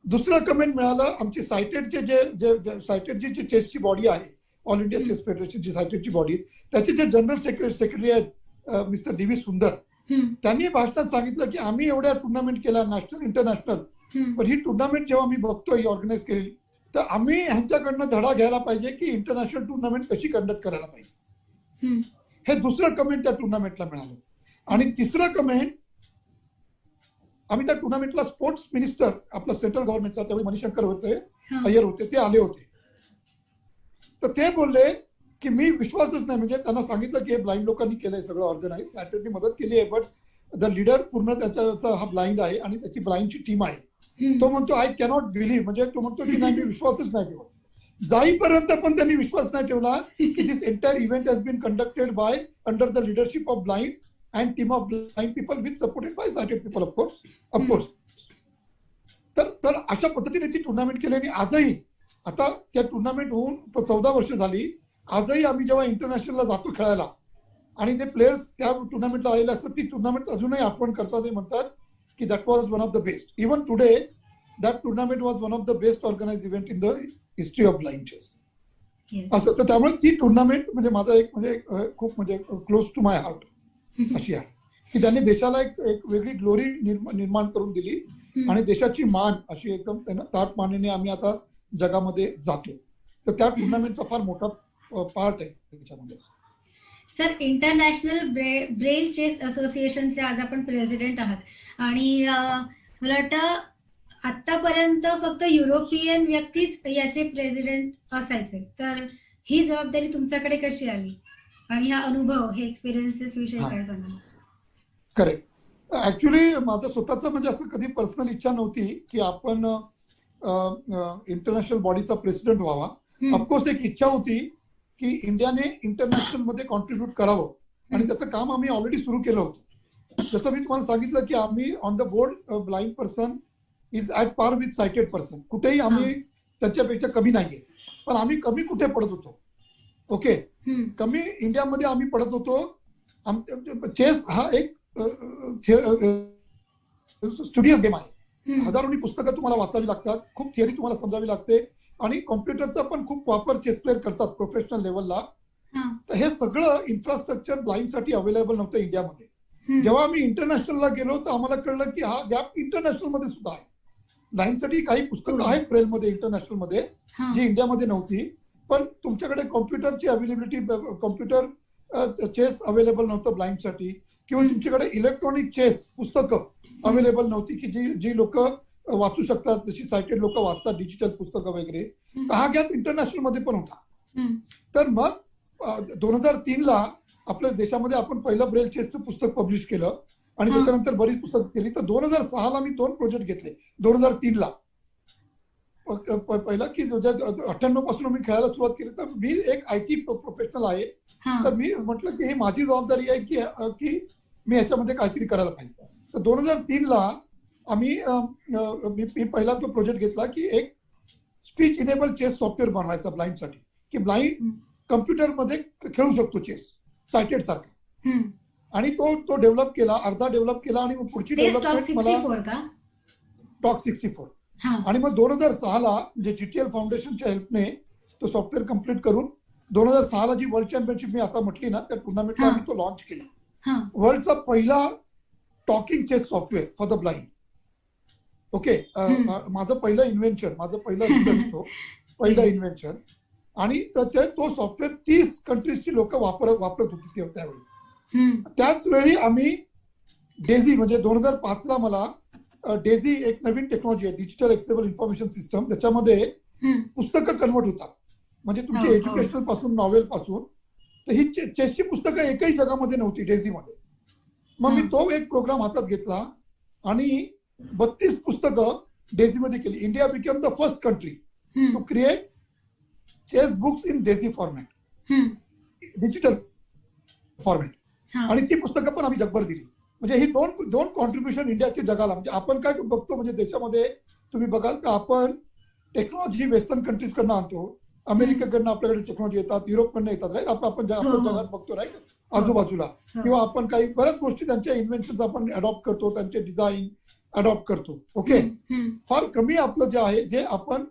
दुसरं कमेंट मिळालं, आमची सायटेडचे जे सायटेडची जी चेसची बॉडी आहे, ऑल इंडिया चेस फेडरेशनची सायटेडची बॉडी, त्याचे जे जनरल सेक्रेटरी आहेत मिस्टर डी व्ही सुंदर, त्यांनी भाषणात सांगितलं की आम्ही एवढ्या टुर्नामेंट केल्या नॅशनल इंटरनॅशनल, पण ही टुर्नामेंट जेव्हा मी बघतोय ऑर्गनाईज केली तर आम्ही ह्यांच्याकडनं धडा घ्यायला पाहिजे की इंटरनॅशनल टुर्नामेंट कशी कंडक्ट करायला पाहिजे. हे दुसरं कमेंट त्या टुर्नामेंटला मिळालं. आणि तिसरं कमेंट, आम्ही त्या टुर्नामेंटला स्पोर्ट्स मिनिस्टर आपला सेंट्रल गव्हर्नमेंटचा त्यावेळी मणिशंकर होते, अय्यर होते, ते आले होते. तर ते बोलले की मी विश्वासच नाही, म्हणजे त्यांना सांगितलं की हे ब्लाइंड लोकांनी केलंय सगळं ऑर्गनाईज, सॅटर्डे मदत केली आहे, बट द लीडर पूर्ण त्याचा हा ब्लाइंड आहे आणि त्याची ब्लाइंडची टीम आहे. तो म्हणतो आय कॅनॉट बिलीव्ह, म्हणजे तो म्हणतो की नाही मी विश्वासच नाही ठेवत. जाईपर्यंत पण त्यांनी विश्वास नाही ठेवला की this entire event has been conducted by under the leadership of blind and team of blind people with supported by sighted people of course. तर अशा पद्धतीने ती टुर्नामेंट केली. आणि आजही आता त्या टुर्नामेंट होऊन 14 वर्ष झाली. आजही आम्ही जेव्हा इंटरनॅशनलला जातो खेळायला आणि ते प्लेयर्स त्या टुर्नामेंटला आलेले असतात, ती टुर्नामेंट अजूनही आठवण करतात. ते म्हणतात की that was one of the best. Even today that tournament was one of the best organise event in the history of blind chess. असं तर त्यामुळे ती टुर्नामेंट म्हणजे माझा एक म्हणजे खूप म्हणजे क्लोज टू माय हार्ट अशी आहे की त्यांनी देशाला एक वेगळी ग्लोरी निर्माण करून दिली आणि देशाची मान अशी एकदम ताट मानेने आम्ही आता जगामध्ये जातो. तर त्या टुर्नामेंटचा फार मोठा पार्ट आहे त्याच्यामध्ये. सर, इंटरनॅशनल ब्रेल चेस असोसिएशनचे आज आपण प्रेसिडेंट आहात आणि मला वाटतं आतापर्यंत फक्त युरोपियन व्यक्तीच याचे प्रेसिडेंट असायचे, तर ही जबाबदारी तुमच्याकडे कशी आली आणि हा अनुभव, हे एक्सपिरियन्सेस विषयी काय सांगा? करेक्ट. ऍक्च्युली माझं स्वतःच म्हणजे असं कधी पर्सनल इच्छा नव्हती की आपण इंटरनॅशनल बॉडीचा प्रेसिडेंट व्हावा. ऑफकोर्स एक इच्छा होती की इंडियाने इंटरनॅशनल मध्ये कॉन्ट्रीब्युट करावं आणि त्याचं काम आम्ही ऑलरेडी सुरू केलं होतं. जसं मी तुम्हाला सांगितलं की आम्ही on the board blind person is at par with sighted person, कुठेही आम्ही त्याच्यापेक्षा कमी नाहीये. पण आम्ही कमी कुठे पडत होतो? ओके, कमी इंडियामध्ये आम्ही पडत होतो. चेस हा एक स्टुडियस गेम आहे. हजारोनी पुस्तकं तुम्हाला वाचावी लागतात, खूप थिअरी तुम्हाला समजावी लागते आणि कॉम्प्युटरचा पण खूप वापर चेस प्लेअर करतात प्रोफेशनल लेवलला. तर हे सगळं इन्फ्रास्ट्रक्चर ब्लाइंडसाठी अवेलेबल नव्हतं इंडियामध्ये. जेव्हा आम्ही इंटरनॅशनलला गेलो तर आम्हाला कळलं की हा गॅप इंटरनॅशनल मध्ये सुद्धा आहे. ब्लाइंडसाठी काही पुस्तकं आहेत ब्रेलमध्ये इंटरनॅशनल मध्ये जी इंडियामध्ये नव्हती. पण तुमच्याकडे कॉम्प्युटरची अवेलेबिलिटी, कॉम्प्युटर चेस अवेलेबल नव्हतं ब्लाइंडसाठी, किंवा तुमच्याकडे इलेक्ट्रॉनिक चेस पुस्तकं अवेलेबल नव्हती की जी लोक वाचू शकतात, जशी सायटेड लोक वाचतात डिजिटल पुस्तकं वगैरे. तर हा गॅप इंटरनॅशनल मध्ये पण होता. तर मग 2003ला आपल्या देशामध्ये आपण पहिलं ब्रेल चेसचं पुस्तक पब्लिश केलं आणि त्याच्यानंतर बरीच पुस्तकं केली. तर 2006ला मी 2 प्रोजेक्ट घेतले. 2003ला पहिला की 98 पासून मी खेळायला सुरुवात केली. तर मी एक IT प्रोफेशनल आहे, तर मी म्हटलं की ही माझी जबाबदारी आहे की मी ह्याच्यामध्ये काहीतरी करायला पाहिजे. तर 2003ला मी पहिला तो प्रोजेक्ट घेतला की एक स्पीच इनेबल चेस सॉफ्टवेअर बनवायचा ब्लाइंडसाठी, की ब्लाइंड कम्प्युटरमध्ये खेळू शकतो चेस सायटेड सारखं. आणि तो डेव्हलप केला, अर्धा डेव्हलप केला आणि मग पुढची ते स्टॉक डेव्हलपमेंट मला 64 का? टॉक 64. हा. आणि मग 2006ला म्हणजे जीटीएल फाउंडेशनच्या हेल्पने तो सॉफ्टवेअर कम्प्लीट करून 2006ला जी वर्ल्ड चॅम्पियनशिप मी आता म्हटली ना, त्या टुर्नामेंटला हा. आम्ही तो लॉन्च केला. हा. वर्ल्डचा पहिला talking chess software for the blind. Okay, माझं पहिलं इन्व्हेन्शन, माझं पहिलं रिसर्च, तो पहिलं इन्व्हेन्शन. आणि तो सॉफ्टवेअर 30 कंट्रीजची लोक वापरत होती त्यावेळी. त्याच वेळी आम्ही डेझी म्हणजे 2005ला मला डेझी एक नवीन टेक्नॉलॉजी आहे, डिजिटल एक्सेबल इन्फॉर्मेशन सिस्टम. त्याच्यामध्ये पुस्तकं कन्वर्ट होतात, म्हणजे तुमची एज्युकेशनल पासून नॉवेल पासून. तर ही चेसची पुस्तकं एकही जगामध्ये नव्हती डेझीमध्ये. मग मी तो एक प्रोग्राम हातात घेतला आणि 32 पुस्तकं डेझीमध्ये केली. India became the first country to create chess books in Daisy format, digital format. आणि ती पुस्तकं पण आम्ही जगभर दिली. म्हणजे ही दोन कॉन्ट्रीब्युशन इंडियाचे जगाला. म्हणजे आपण काय बघतो, म्हणजे देशामध्ये तुम्ही बघाल तर आपण टेक्नॉलॉजी वेस्टर्न कंट्रीज कडनं आणतो, अमेरिकेकडनं आपल्याकडे टेक्नॉलॉजी येतात, युरोपकडनं येतात, राईट. आपण जगात बघतो, राईट, आजूबाजूला. किंवा आपण काही बऱ्याच गोष्टी त्यांच्या इन्व्हेन्शन आपण अडॉप्ट करतो, त्यांचे डिझाईन अडॉप्ट करतो. ओके, फार कमी आपलं जे आहे, जे आपण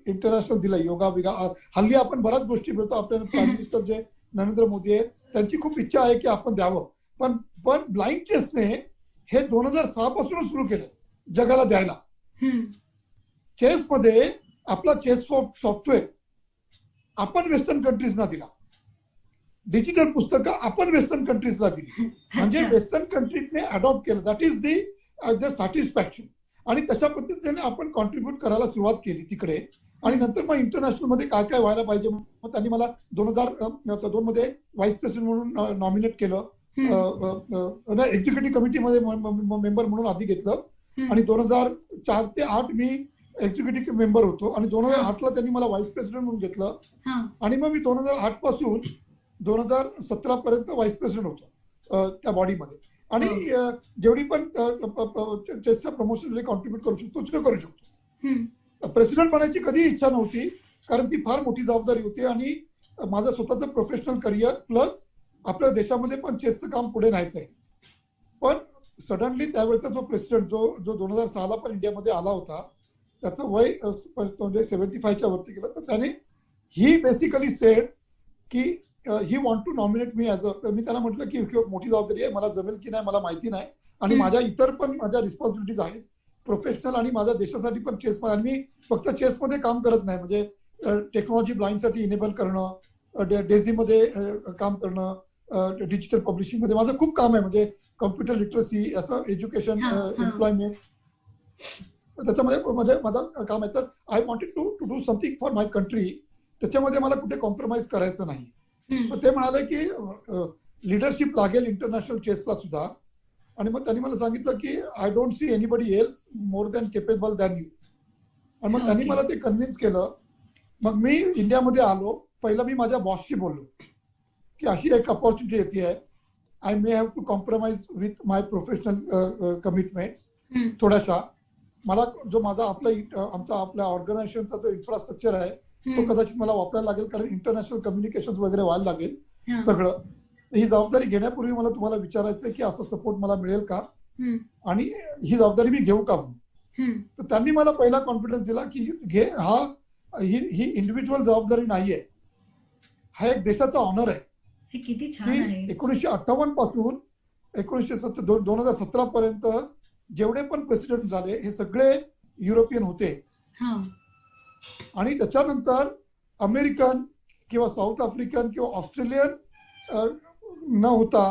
इंटरनॅशनल दिलं, योगा बिगा. हल्ली आपण बऱ्याच गोष्टी मिळतो. आपल्याला प्राईम मिनिस्टर जे नरेंद्र मोदी आहेत, त्यांची खूप इच्छा आहे की आपण द्यावं. पण ब्लाइंड चेसने हे 2006 पासूनच सुरू केलं जगाला द्यायला. चेसमध्ये आपला चेस सॉफ्टवेअर आपण वेस्टर्न कंट्रीजना दिला, डिजिटल पुस्तकं आपण वेस्टर्न कंट्रीजला दिली. म्हणजे वेस्टर्न कंट्रीजने अडॉप्ट केलं. That is the satisfaction. आणि तशा पद्धतीने आपण कॉन्ट्रीब्युट करायला सुरुवात केली तिकडे. आणि नंतर मग इंटरनॅशनल मध्ये काय काय व्हायला पाहिजे, मग त्यांनी मला 2002 मध्ये व्हाईस प्रेसिडेंट म्हणून नॉमिनेट केलं. एक्झिक्युटिव्ह कमिटीमध्ये मेंबर म्हणून आधी घेतलं. आणि 2004 ते 2008 मी एक्झिक्युटिव्ह मेंबर होतो. आणि 2008ला त्यांनी मला व्हाईस प्रेसिडेंट म्हणून घेतलं. आणि मग मी 2008 पासून 2017 पर्यंत व्हाईस प्रेसिडेंट होतो त्या बॉडीमध्ये. आणि जेवढी पण चेसच्या प्रमोशनला कॉन्ट्रीब्युट करू शकतो ते करू शकतो. प्रेसिडेंट बनायची कधी इच्छा नव्हती, कारण ती फार मोठी जबाबदारी होती. आणि माझं स्वतःचं प्रोफेशनल करिअर प्लस आपल्या देशामध्ये पण चेसचं काम पुढे न्यायचं आहे. पण सडनली त्यावेळेचा जो प्रेसिडेंट जो 2006ला पण इंडियामध्ये आला होता, त्याचं वय म्हणजे 75च्या वरती गेलं. तर त्याने ही बेसिकली सेड की he want to nominate me as a. मी त्यांना म्हटलं की मोठी जबाबदारी आहे, मला जमेल की नाही मला माहिती नाही. आणि माझ्या इतर पण माझ्या रिस्पॉन्सिबिलिटीज आहेत प्रोफेशनल आणि माझ्या देशासाठी पण चेसमध्ये. आणि मी फक्त चेसमध्ये काम करत नाही, म्हणजे टेक्नॉलॉजी ब्लाइंडसाठी इनेबल करणं, डेझीमध्ये काम करणं, डिजिटल पब्लिशिंगमध्ये माझं खूप काम आहे. म्हणजे कम्प्युटर लिटरसी, असं एज्युकेशन, एम्प्लॉयमेंट, त्याच्यामध्ये माझं काम आहे. तर I wanted to do something for my country. त्याच्यामध्ये मला कुठे कॉम्प्रोमाइज करायचं नाही. ते म्हणाले की लिडरशिप लागेल इंटरनॅशनल चेसला सुद्धा. आणि मग त्यांनी मला सांगितलं की I don't see anybody else more than capable than you. आणि मग त्यांनी मला ते कन्व्हिन्स केलं. मग मी इंडियामध्ये आलो. पहिलं मी माझ्या बॉसशी बोललो की अशी एक अपॉर्च्युनिटी येते आहे, I may have to compromise with my professional commitments थोड्याशा. मला जो माझा आपल्या ऑर्गनायझेशनचा जो इन्फ्रास्ट्रक्चर आहे तो कदाचित मला वापरायला लागेल, कारण इंटरनॅशनल कम्युनिकेशन वगैरे व्हायला लागेल सगळं. ही जबाबदारी घेण्यापूर्वी मला तुम्हाला विचारायचं की असं सपोर्ट मला मिळेल का आणि ही जबाबदारी मी घेऊ का म्हणून. तर त्यांनी मला पहिला कॉन्फिडन्स दिला की घे, ही इंडिव्हिज्युअल जबाबदारी नाहीये, हा एक देशाचा ऑनर आहे. किती छान की आहे. 1958 पासून 2017 पर्यंत जेवढे पण प्रेसिडेंट झाले हे सगळे युरोपियन होते. आणि त्याच्यानंतर अमेरिकन किंवा साऊथ आफ्रिकन किंवा ऑस्ट्रेलियन न होता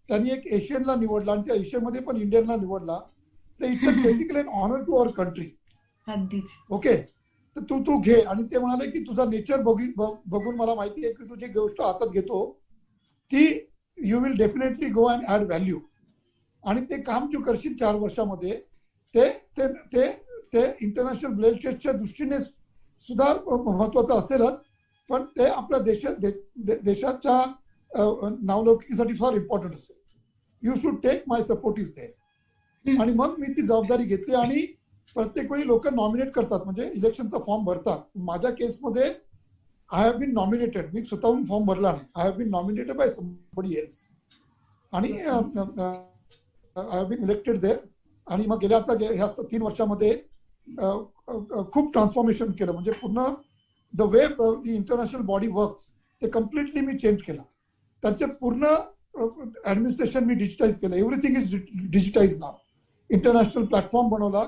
त्यांनी एक एशियनला निवडला आणि त्या एशियनमध्ये पण इंडियनला निवडला. तर it's a basically an honour to our country. Okay, तर तू घे. आणि ते म्हणाले की तुझा नेचर बघून मला माहिती आहे की तुझी गोष्ट हातात घेतो ती you will definitely go and add value. आणि ते काम तू करशील 4 वर्षामध्ये ते इंटरनॅशनल ब्लेड चेसच्या दृष्टीने सुद्धा महत्वाचं असेलच, पण ते आपल्या देशाच्या नावलौकिकीसाठी फार इम्पॉर्टंट असेल. You should take my support is there. आणि मग मी ती जबाबदारी घेतली. आणि प्रत्येक वेळी लोक नॉमिनेट करतात, म्हणजे इलेक्शनचा फॉर्म भरतात. माझ्या केसमध्ये आय हॅव बीन नॉमिनेटेड. मी स्वतःहून फॉर्म भरला नाही. I have been nominated by somebody else. आणि I have been elected there. आणि मग गेल्या आता ह्या 3 वर्षामध्ये खूप ट्रान्सफॉर्मेशन केलं. म्हणजे पूर्ण the way the international body works ते कम्प्लिटली मी चेंज केलं. त्यांचे पूर्ण ऍडमिनिस्ट्रेशन मी डिजिटाईज केलं. Everything is digitise now. International platform बनवला,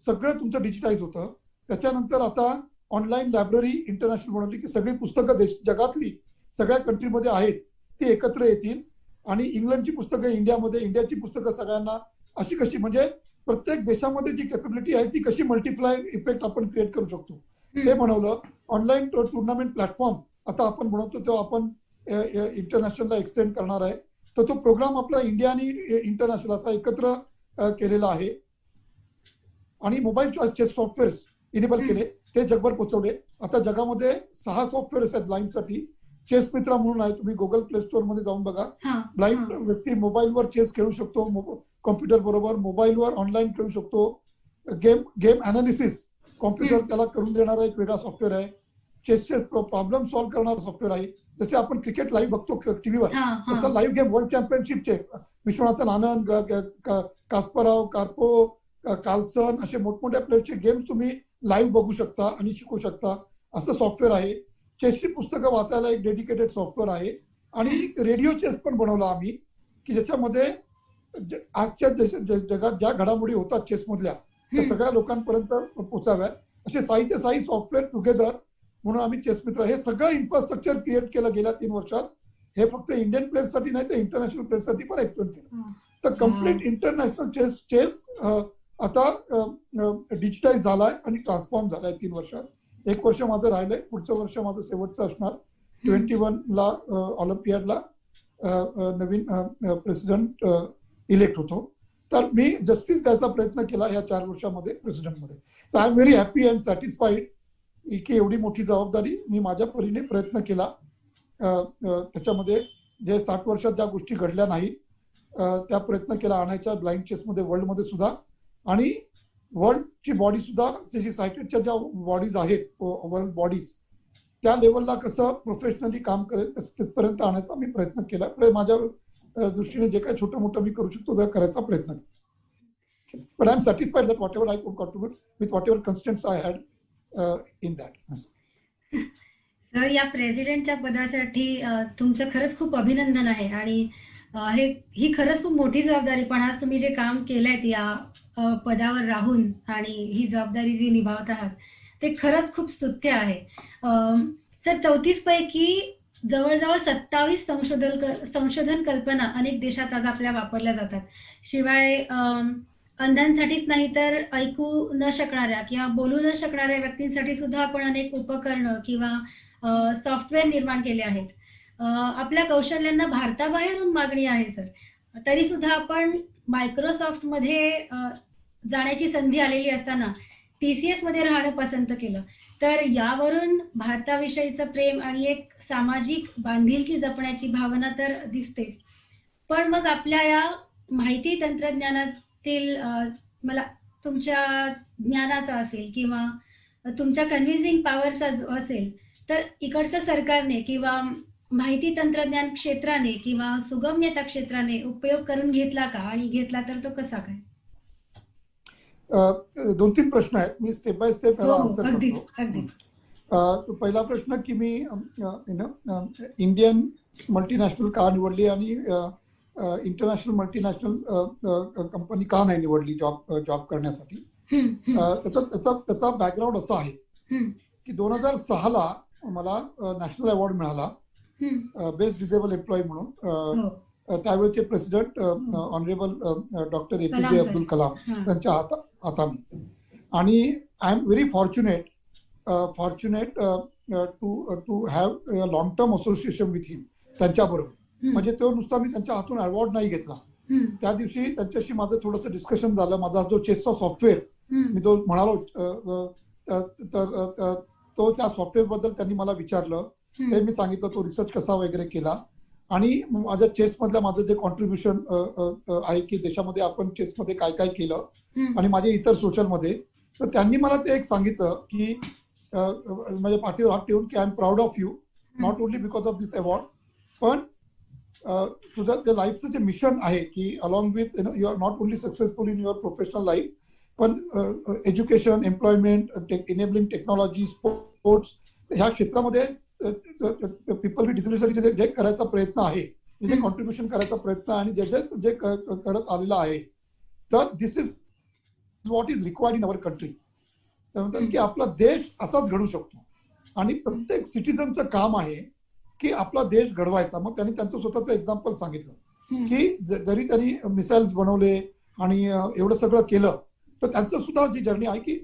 सगळं तुमचं डिजिटाईज होतं. त्याच्यानंतर आता ऑनलाईन लायब्ररी इंटरनॅशनल बनवली की सगळी पुस्तकं जगातली सगळ्या कंट्रीमध्ये आहेत ती एकत्र येतील. आणि इंग्लंडची पुस्तकं इंडियामध्ये, इंडियाची पुस्तकं सगळ्यांना, अशी कशी म्हणजे प्रत्येक देशामध्ये जी कॅपेबिलिटी आहे ती कशी मल्टिप्लाय इफेक्ट आपण क्रिएट करू शकतो ते बनवलं. ऑनलाईन टुर्नामेंट प्लॅटफॉर्म आता आपण बनवतो, तो आपण इंटरनॅशनलला एक्सटेंड करणार आहे. तर तो प्रोग्राम आपला इंडिया आणि इंटरनॅशनल असा एकत्र केलेला आहे. आणि मोबाईल चेस सॉफ्टवेअर्स इनेबल केले, ते जगभर पोहोचवले. आता जगामध्ये 6 सॉफ्टवेअर्स आहेत ब्लाइंडसाठी. चेस मित्रा म्हणून आहे, तुम्ही गुगल प्ले स्टोअर मध्ये जाऊन बघा. ब्लाइंड व्यक्ती मोबाईलवर चेस खेळू शकतो, कॉम्प्युटर बरोबर मोबाईलवर ऑनलाईन खेळू शकतो. गेम अनालिसिस कॉम्प्युटर त्याला करून देणारा एक वेगळा सॉफ्टवेअर आहे. चेसचे प्रॉब्लेम सॉल्व्ह करणारा सॉफ्टवेअर आहे. जसे आपण क्रिकेट लाईव्ह बघतो टीव्हीवर, तसं live game world चॅम्पियनशिपचे Viswanathan Anand, कास्पराव, कार्पो, Carlsen असे मोठमोठ्या प्लेयरचे गेम्स तुम्ही लाईव्ह बघू शकता आणि शिकू शकता, असं सॉफ्टवेअर आहे. चेसची पुस्तकं वाचायला एक डेडिकेटेड सॉफ्टवेअर आहे. आणि रेडिओ चेस पण बनवला आम्ही की ज्याच्यामध्ये आजच्या जगात ज्या घडामोडी होतात चेसमधल्या त्या सगळ्या लोकांपर्यंत पोहोचाव्या असे 6चे 6 सॉफ्टवेअर टुगेदर म्हणून आम्ही चेस मित्र हे सगळं इन्फ्रास्ट्रक्चर क्रिएट केलं गेल्या 3 वर्षात. हे फक्त इंडियन प्लेयर्ससाठी नाही तर इंटरनॅशनल प्लेयर्ससाठी पण एक्सपेंड केलं. तर कम्प्लीट इंटरनॅशनल चेस आता डिजिटाईज झालाय आणि ट्रान्सफॉर्म झालाय 3 वर्षात. 1 वर्ष माझं राहिलंय, पुढचं वर्ष माझं शेवटचं असणार. 21ला ऑलिम्पियाडला नवीन प्रेसिडेंट इलेक्ट होतो. तर मी जस्टिस द्यायचा प्रयत्न केला या 4 वर्षामध्ये प्रेसिडेंटमध्ये. So I am very happy and satisfied की एवढी मोठी जबाबदारी मी माझ्या परीने प्रयत्न केला. त्याच्यामध्ये जे 60 वर्षात ज्या गोष्टी घडल्या नाही त्या प्रयत्न केला आणायच्या ब्लाइंड चेसमध्ये, वर्ल्डमध्ये सुद्धा. आणि वर्ल्डची बॉडी सुद्धा जशी सायटेडच्या ज्या बॉडीज आहेत वर्ल्ड बॉडीज त्या लेवलला कसं प्रोफेशनली काम करेल तिथपर्यंत आणायचा मी प्रयत्न केला. माझ्या दृष्टीने जे काही छोटं मोठं मी करू शकतो ते करायचा प्रयत्न केला. But I am satisfied that whatever I could contribute with whatever constants I had in that. Sir, या प्रेसिडेंटच्या पदासाठी तुमचं खरंच खूप अभिनंदन आहे. आणि ही खरंच खूप मोठी जबाबदारी, पण आज तुम्ही जे काम केलंय या पदावर राहून आणि ही जबाबदारी जी निभावत आहात ते खरंच खूप स्तुत्य आहे. सर, 34 पैकी जवळजवळ 27 संशोधन कल्पना अनेक देशात आज आपल्या वापरल्या जातात. शिवाय अंधांसाठीच नाही तर ऐकू न शकणाऱ्या किंवा बोलू न शकणाऱ्या व्यक्तींसाठी सुद्धा आपण अनेक उपकरणं किंवा सॉफ्टवेअर निर्माण केले आहेत. आपल्या कौशल्यांना भारताबाहेरून मागणी आहे सर, तरी सुद्धा आपण मायक्रोसॉफ्ट मध्ये जाण्याची संधी आलेली असताना TCS मध्ये राहणं पसंत केलं. तर यावरून भारताविषयीचं प्रेम आणि एक सामाजिक बांधिलकी जपण्याची भावना तर दिसतेच. पण मग आपल्या या माहिती तंत्रज्ञानातील मला तुमच्या ज्ञानाचा असेल किंवा तुमच्या कन्व्हिन्सिंग पॉवरचा असेल तर इकडच्या सरकारने किंवा माहिती तंत्रज्ञान क्षेत्राने किंवा सुगम्यता क्षेत्राने उपयोग करून घेतला का, आणि घेतला तर तो कसा काय? 2-3 प्रश्न आहेत, मी स्टेप बाय स्टेप आन्सर करतो. पहिला प्रश्न की मी इंडियन मल्टीनॅशनल का निवडली आणि इंटरनॅशनल मल्टीनॅशनल कंपनी का नाही निवडली जॉब करण्यासाठी. त्याचा बॅकग्राऊंड असा आहे की 2006ला मला नॅशनल अवॉर्ड मिळाला बेस्ट डिसेबल एम्प्लॉई म्हणून. त्यावेळेचे president honourable doctor APJ Abdul Kalam यांच्या हाताने. आणि I am very fortunate to have long term association with him, त्यांच्याबरोबर. म्हणजे तो नुसता मी त्यांच्या हातून अवॉर्ड नाही घेतला. त्या दिवशी त्यांच्याशी माझं थोडंसं डिस्कशन झालं. माझा जो चेसचा सॉफ्टवेअर मी तो म्हणालो तर तो त्या सॉफ्टवेअर बद्दल त्यांनी मला विचारलं. ते मी सांगितलं, तो रिसर्च कसा वगैरे केला. आणि माझ्या चेसमधलं माझं जे कॉन्ट्रीब्युशन आहे की देशामध्ये आपण चेसमध्ये काय काय केलं आणि माझ्या इतर सोशलमध्ये, तर त्यांनी मला ते एक सांगितलं की माझ्या पाठीवर हात ठेवून की I am proud of you, not only because of this award, पण तुझं ते लाईफचं जे मिशन आहे की along with you are not only successful in your professional life, पण education, employment, enabling technology, sports, ह्या क्षेत्रामध्ये पीपल विथ डिसेबिलिटी जे करायचा प्रयत्न आहे, जे कॉन्ट्रीब्युशन करायचा प्रयत्न आणि जे करत आलेला आहे, तर this is what is required in our country. म्हणतात की आपला देश असाच घडू शकतो आणि प्रत्येक सिटीजनचं काम आहे की आपला देश घडवायचा. मग त्यांनी त्यांचं स्वतःचं एक्झाम्पल सांगितलं की जरी त्यांनी मिसाईल्स बनवले आणि एवढं सगळं केलं, तर त्यांचं सुद्धा जी जर्नी आहे की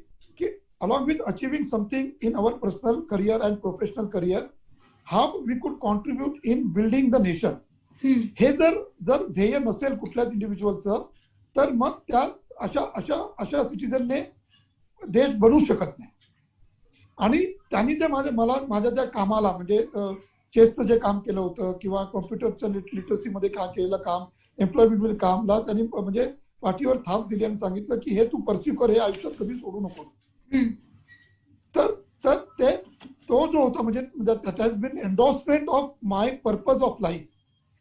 along with achieving something in our personal career and professional career, how we could contribute in building the nation. हे जर ध्येय नसेल कुठल्याच इंडिव्हिज्युअलचं, तर मग त्या अशा सिटीजनने देश बनू शकत नाही. आणि त्यांनी ते माझ्या ज्या कामाला म्हणजे चेसचं जे काम केलं होतं किंवा कॉम्प्युटरच्या लिटरसीमध्ये केलेलं काम, एम्प्लॉयमेंटमध्ये कामला त्यांनी म्हणजे पाठीवर थाप दिली आणि सांगितलं की हे तू परस्यू कर, हे आयुष्यात कधी सोडू नकोस. तर ते तो जो होता म्हणजे that has been endorsement of my purpose of life.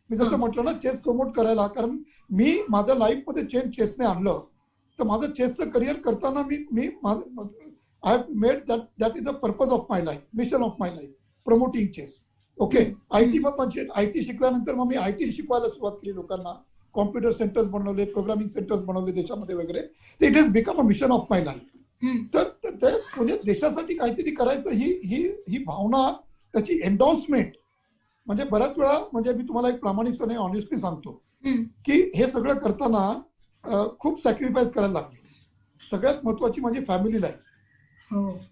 मी जसं म्हटलं ना, चेस प्रमोट करायला, कारण मी माझ्या लाईफमध्ये चेसने आणलं, तर माझं चेसचं करिअर करताना मी I have made that is a purpose of my life, mission of my life, promoting chess. Okay. IT शिकल्यानंतर मग मी आयटी शिकवायला सुरुवात केली लोकांना, कॉम्प्युटर सेंटर्स बनवले, प्रोग्रामिंग सेंटर्स बनवले देशामध्ये वगैरे. It is become a mission of my life. तर ते म्हणजे देशासाठी काहीतरी करायचं ही भावना, त्याची एन्डॉर्समेंट. म्हणजे बऱ्याच वेळा म्हणजे मी तुम्हाला एक प्रामाणिकपणे ऑनेस्टली सांगतो की हे सगळं करताना खूप सॅक्रिफाईस करायला लागले. सगळ्यात महत्वाची माझी फॅमिली लाईफ.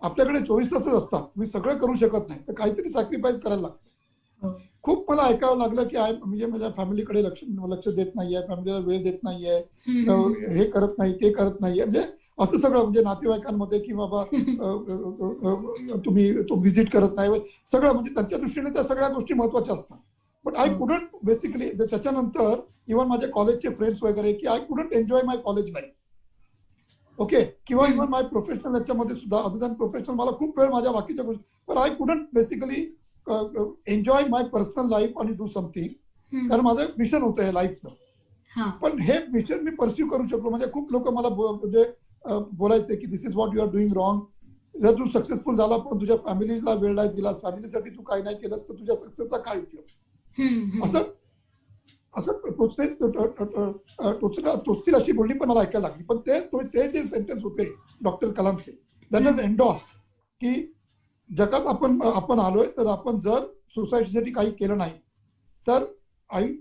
आपल्याकडे 24 तासच असतात, मी सगळं करू शकत नाही, तर काहीतरी सॅक्रिफाईस करायला लागतं. खूप मला ऐकावं लागलं की म्हणजे माझ्या फॅमिलीकडे लक्ष देत नाहीये, फॅमिलीला वेळ देत नाहीये, हे करत नाही, ते करत नाहीये, म्हणजे असं सगळं, म्हणजे नातेवाईकांमध्ये की बाबा तुम्ही तो व्हिजिट करत नाही, सगळं म्हणजे त्यांच्या दृष्टीने त्या सगळ्या गोष्टी महत्वाच्या असतात. बट आय कुडंट बेसिकली, त्याच्यानंतर इव्हन माझे कॉलेजचे फ्रेंड्स वगैरे, की I couldn't enjoy my college life. Okay. किंवा इव्हन माय प्रोफेशनल याच्यामध्ये सुद्धा, अदर दॅन प्रोफेशनल, मला खूप वेळ माझ्या बाकीच्या गोष्टी, पण I couldn't basically enjoy my personal life आणि डू समथिंग, कारण माझं एक मिशन होतं हे लाईफचं. पण हे मिशन मी परस्यू करू शकलो. म्हणजे खूप लोक मला म्हणजे बोलायचे की this is what you are doing wrong. जर तू सक्सेसफुल झाला पण तुझ्या फॅमिलीला वेळ नाही दिलास, फॅमिलीसाठी तू काही नाही केलंस, तर तुझ्या सक्सेसचा काय उपयोग. असं टोचतील अशी बोलणी पण मला ऐकायला लागली. पण ते जे सेंटेन्स होते डॉक्टर कलामचे, दॅट इज एन्डॉर्स की जगात आपण आलोय, तर आपण जर सोसायटीसाठी काही केलं नाही, तर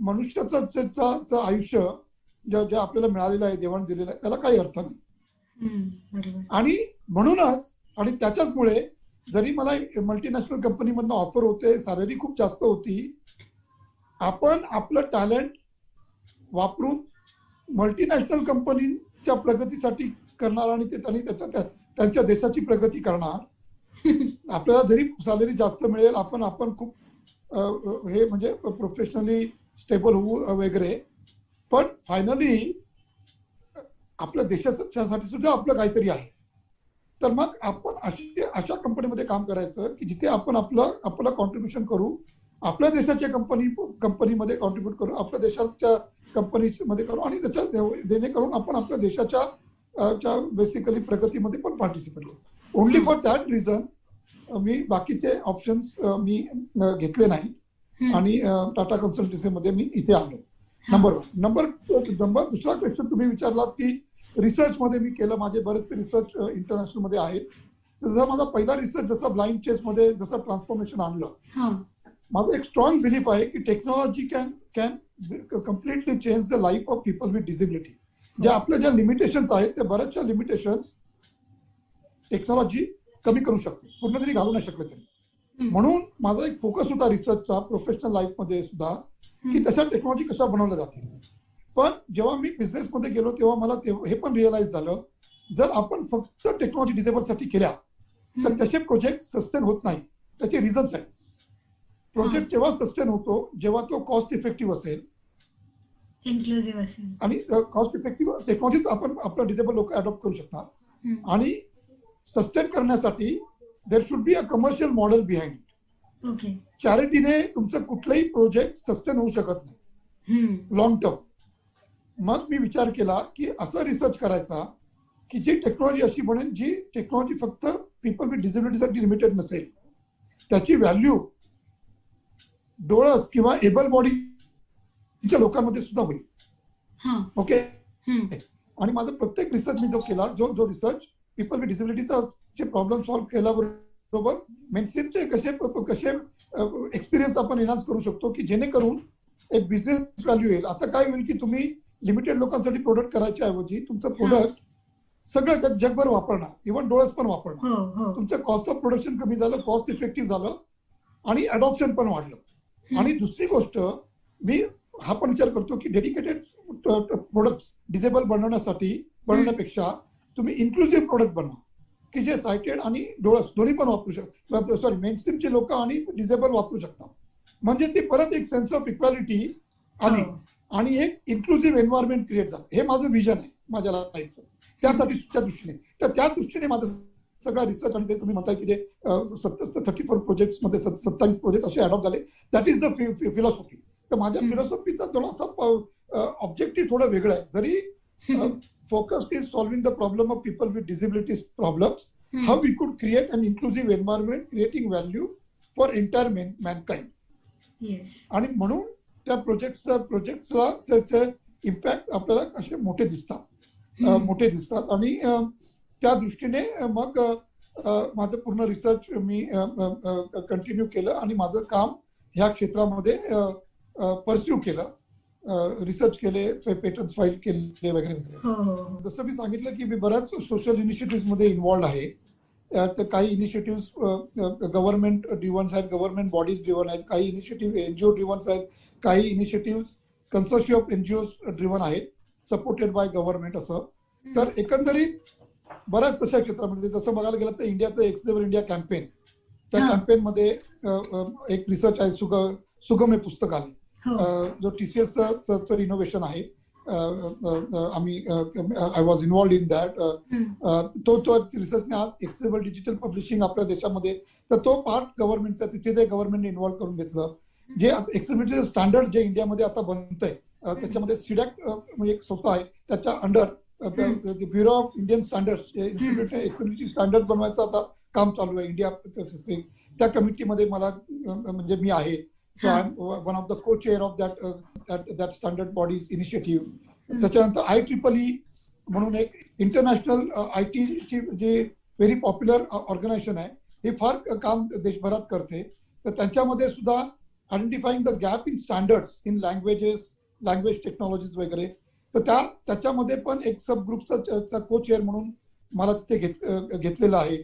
मनुष्याचं आयुष्य जे आपल्याला मिळालेलं आहे, देवाण दिलेलं आहे, त्याला काही अर्थ नाही. आणि म्हणूनच, आणि त्याच्याचमुळे जरी मला मल्टीनॅशनल कंपनीमधनं ऑफर होते, सॅलरी खूप जास्त होती, आपण आपलं टॅलेंट वापरून मल्टीनॅशनल कंपनीच्या प्रगतीसाठी करणार आणि त्यांनी त्यांच्या देशाची प्रगती करणार. आपल्याला जरी सॅलरी जास्त मिळेल, आपण खूप हे म्हणजे प्रोफेशनली स्टेबल होऊ वगैरे, पण फायनली आपल्या देशासाठी सुद्धा आपलं काहीतरी आहे. तर मग आपण अशा कंपनीमध्ये काम करायचं की जिथे आपण आपलं कॉन्ट्रीब्युशन करू, आपल्या देशाच्या कंपनीमध्ये कॉन्ट्रीब्युट करू, आपल्या देशाच्या कंपनीमध्ये करू, आणि त्याच्या जेणेकरून आपण आपल्या देशाच्या बेसिकली प्रगतीमध्ये पण पार्टिसिपेट करू. ओनली फॉर दॅट रिझन मी बाकीचे ऑप्शन्स मी घेतले नाही आणि टाटा कन्सल्टन्सीमध्ये मी इथे आलो. Number one. नंबर दुसरा क्वेश्चन तुम्ही विचारलात की रिसर्च मध्ये मी केलं, माझे बरेचसे रिसर्च इंटरनॅशनल मध्ये आहेत. तर माझा पहिला रिसर्च जसा ब्लाइंड चेस मध्ये जसं ट्रान्सफॉर्मेशन आणलं, माझं एक स्ट्रॉंग बिलीफ आहे की technology can completely change the life of people with disability. ज्या आपल्या ज्या लिमिटेशन्स आहेत, त्या बऱ्याचशा लिमिटेशन्स टेक्नॉलॉजी कमी करू शकते, पूर्ण तरी घालू नाही शकले तरी. म्हणून माझा एक फोकस होता रिसर्चचा प्रोफेशनल लाईफमध्ये सुद्धा, की तशा टेक्नॉलॉजी कशा बनवल्या जातील. पण जेव्हा मी बिझनेसमध्ये गेलो तेव्हा मला हे पण रिअलाइज झालं, जर आपण फक्त टेक्नॉलॉजी डिसेबलसाठी केल्या तर तसे प्रोजेक्ट सस्टेन होत नाही. त्याचे रिझन्स आहेत. प्रोजेक्ट जेव्हा सस्टेन होतो जेव्हा तो कॉस्ट इफेक्टिव्ह असेल, इन्क्लुझिव्ह असेल, आणि कॉस्ट इफेक्टिव्ह टेक्नॉलॉजीच आपण आपलं डिसेबल लोक अडॉप्ट करू शकतात. आणि सस्टेन करण्यासाठी there should be a commercial model behind it. चॅरिटीने तुमचं कुठलंही प्रोजेक्ट सस्टेन होऊ शकत नाही. Long term. मग मी विचार केला की असं रिसर्च करायचा की जी टेक्नॉलॉजी अशी बनेल जी टेक्नॉलॉजी फक्त पीपल विथ डिझेबिलिटीसाठी लिमिटेड नसेल, त्याची व्हॅल्यू डोळस किंवा एबल बॉडीच्या लोकांमध्ये सुद्धा होईल. ओके. आणि माझा प्रत्येक रिसर्च मी जो केला, जो रिसर्च पीपल विथ डिसेबिलिटीचा जे प्रॉब्लेम सॉल्व्ह केल्याबरोबर मेनस्ट्रीमचे कसे एक्सपिरियन्स आपण एनहान्स करू शकतो की जेणेकरून एक बिझनेस व्हॅल्यू येईल. आता काय होईल की तुम्ही लिमिटेड लोकांसाठी प्रोडक्ट करायच्या ऐवजी तुमचं प्रोडक्ट सगळं जगभर वापरणार, इव्हन डोळस पण वापरणार. तुमचं कॉस्ट ऑफ प्रोडक्शन कमी झालं, कॉस्ट इफेक्टिव्ह झालं आणि अडॉप्शन पण वाढलं. आणि दुसरी गोष्ट मी हा पण विचार करतो की डेडिकेटेड प्रोडक्ट डिसेबल बनवण्यापेक्षा तुम्ही इन्क्लुझिव्ह प्रोडक्ट बनवा की जे सायटेड आणि डोळस दोन्ही पण वापरू शकतात. सॉरी, मेनस्ट्रीमचे लोक आणि डिसेबल वापरू शकतात. म्हणजे ती परत एक सेन्स ऑफ इक्वॅलिटी आली आणि एक इन्क्लुझिव्ह एन्व्हायरमेंट क्रिएट झालं. हे माझं विजन आहे माझ्या लाईफचं. त्यासाठी त्या दृष्टीने तर त्या दृष्टीने माझं सगळा रिसर्च आणि ते तुम्ही म्हणताय की ते 34 प्रोजेक्ट्स मध्ये 27 प्रोजेक्ट असे अडॉप्ट झाले. That is the philosophy. तर माझ्या फिलॉसॉफीचा थोडासा ऑब्जेक्टिव्ह थोडं वेगळं आहे. जरी focused is solving the problem of people with disabilities problems, how we could create an inclusive environment, creating value for entire mankind. आणि म्हणून त्या प्रोजेक्टचा इम्पॅक्ट आपल्याला असे मोठे दिसतात आणि त्या दृष्टीने मग माझं पूर्ण रिसर्च मी कंटिन्यू केलं आणि माझं काम ह्या क्षेत्रामध्ये परस्यू केलं. रिसर्च केले, पेटंट फाईल केले वगैरे वगैरे. जसं मी सांगितलं की मी बऱ्याच सोशल इनिशिएटिव्ह मध्ये इन्व्हॉल्ड आहे. तर काही इनिशिएटिव्ह गव्हर्नमेंट ड्रिव्हन्स आहेत, गव्हर्नमेंट बॉडीज ड्रिव्हन आहेत, काही इनिशिएटिव्ह एनजीओ ड्रिव्हन्स आहेत, काही इनिशिएटिव्ह कन्सोर्शियम ऑफ एनजीओ ड्रिव्हन आहेत, सपोर्टेड बाय गव्हर्नमेंट असं. तर एकंदरीत बऱ्याच तशा क्षेत्रामध्ये जसं बघायला गेलं तर इंडियाचं एक्सेलेबल इंडिया कॅम्पेन, त्या कॅम्पेनमध्ये एक रिसर्च आहे सुगम पुस्तकालय, जो TCSचं इनोव्हेशन आहे. आम्ही I was involved in that. तो रिसर्चने आज एक्सेसिबल डिजिटल पब्लिशिंग आपल्या देशामध्ये, तर तो पार्ट गव्हर्नमेंटचा, तिथे ते गव्हर्नमेंटने इन्व्हॉल्व करून घेतलं. जे एक्सेसिबिलिटीचं स्टँडर्ड जे इंडियामध्ये आता बनतंय त्याच्यामध्ये सिडॅक म्हणजे एक संस्था आहे, त्याच्या under bureau of Indian standard accessibility standard बनवायचं आता काम चालू आहे इंडिया. त्या कमिटीमध्ये मला म्हणजे मी आहे. So I'm one of the co-chair of that standard bodies initiative. त्याच्यानंतर IEEE म्हणून एक इंटरनॅशनल IT ची जी व्हेरी पॉप्युलर ऑर्गनायझेशन आहे, हे फार काम देशभरात करते. तर त्यांच्यामध्ये सुद्धा identifying the gap in standards in language technologies वगैरे, तर त्याच्यामध्ये पण एक सब ग्रुपचा को-चेअर म्हणून मला तिथे घेतलेलं आहे.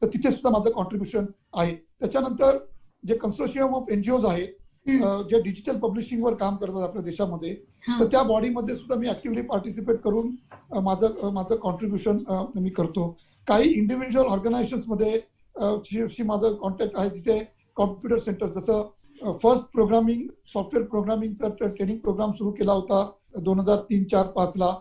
तर तिथे सुद्धा माझं कॉन्ट्रीब्युशन आहे. त्याच्यानंतर जे कन्सोर्शियम ऑफ एनजीओज आहेत, जे डिजिटल पब्लिशिंग वर काम करतात आपल्या देशामध्ये, तर त्या बॉडीमध्ये सुद्धा मी ऍक्टिव्हली पार्टिसिपेट करून माझं कॉन्ट्रीब्युशन मी करतो. काही इंडिव्हिज्युअल ऑर्गनायझेशन्स मध्ये माझं कॉन्टॅक्ट आहे, तिथे कॉम्प्युटर सेंटर, जसं फर्स्ट प्रोग्रामिंग सॉफ्टवेअर प्रोग्रामिंगचा ट्रेनिंग प्रोग्राम सुरू केला होता 2003-4-5 ला.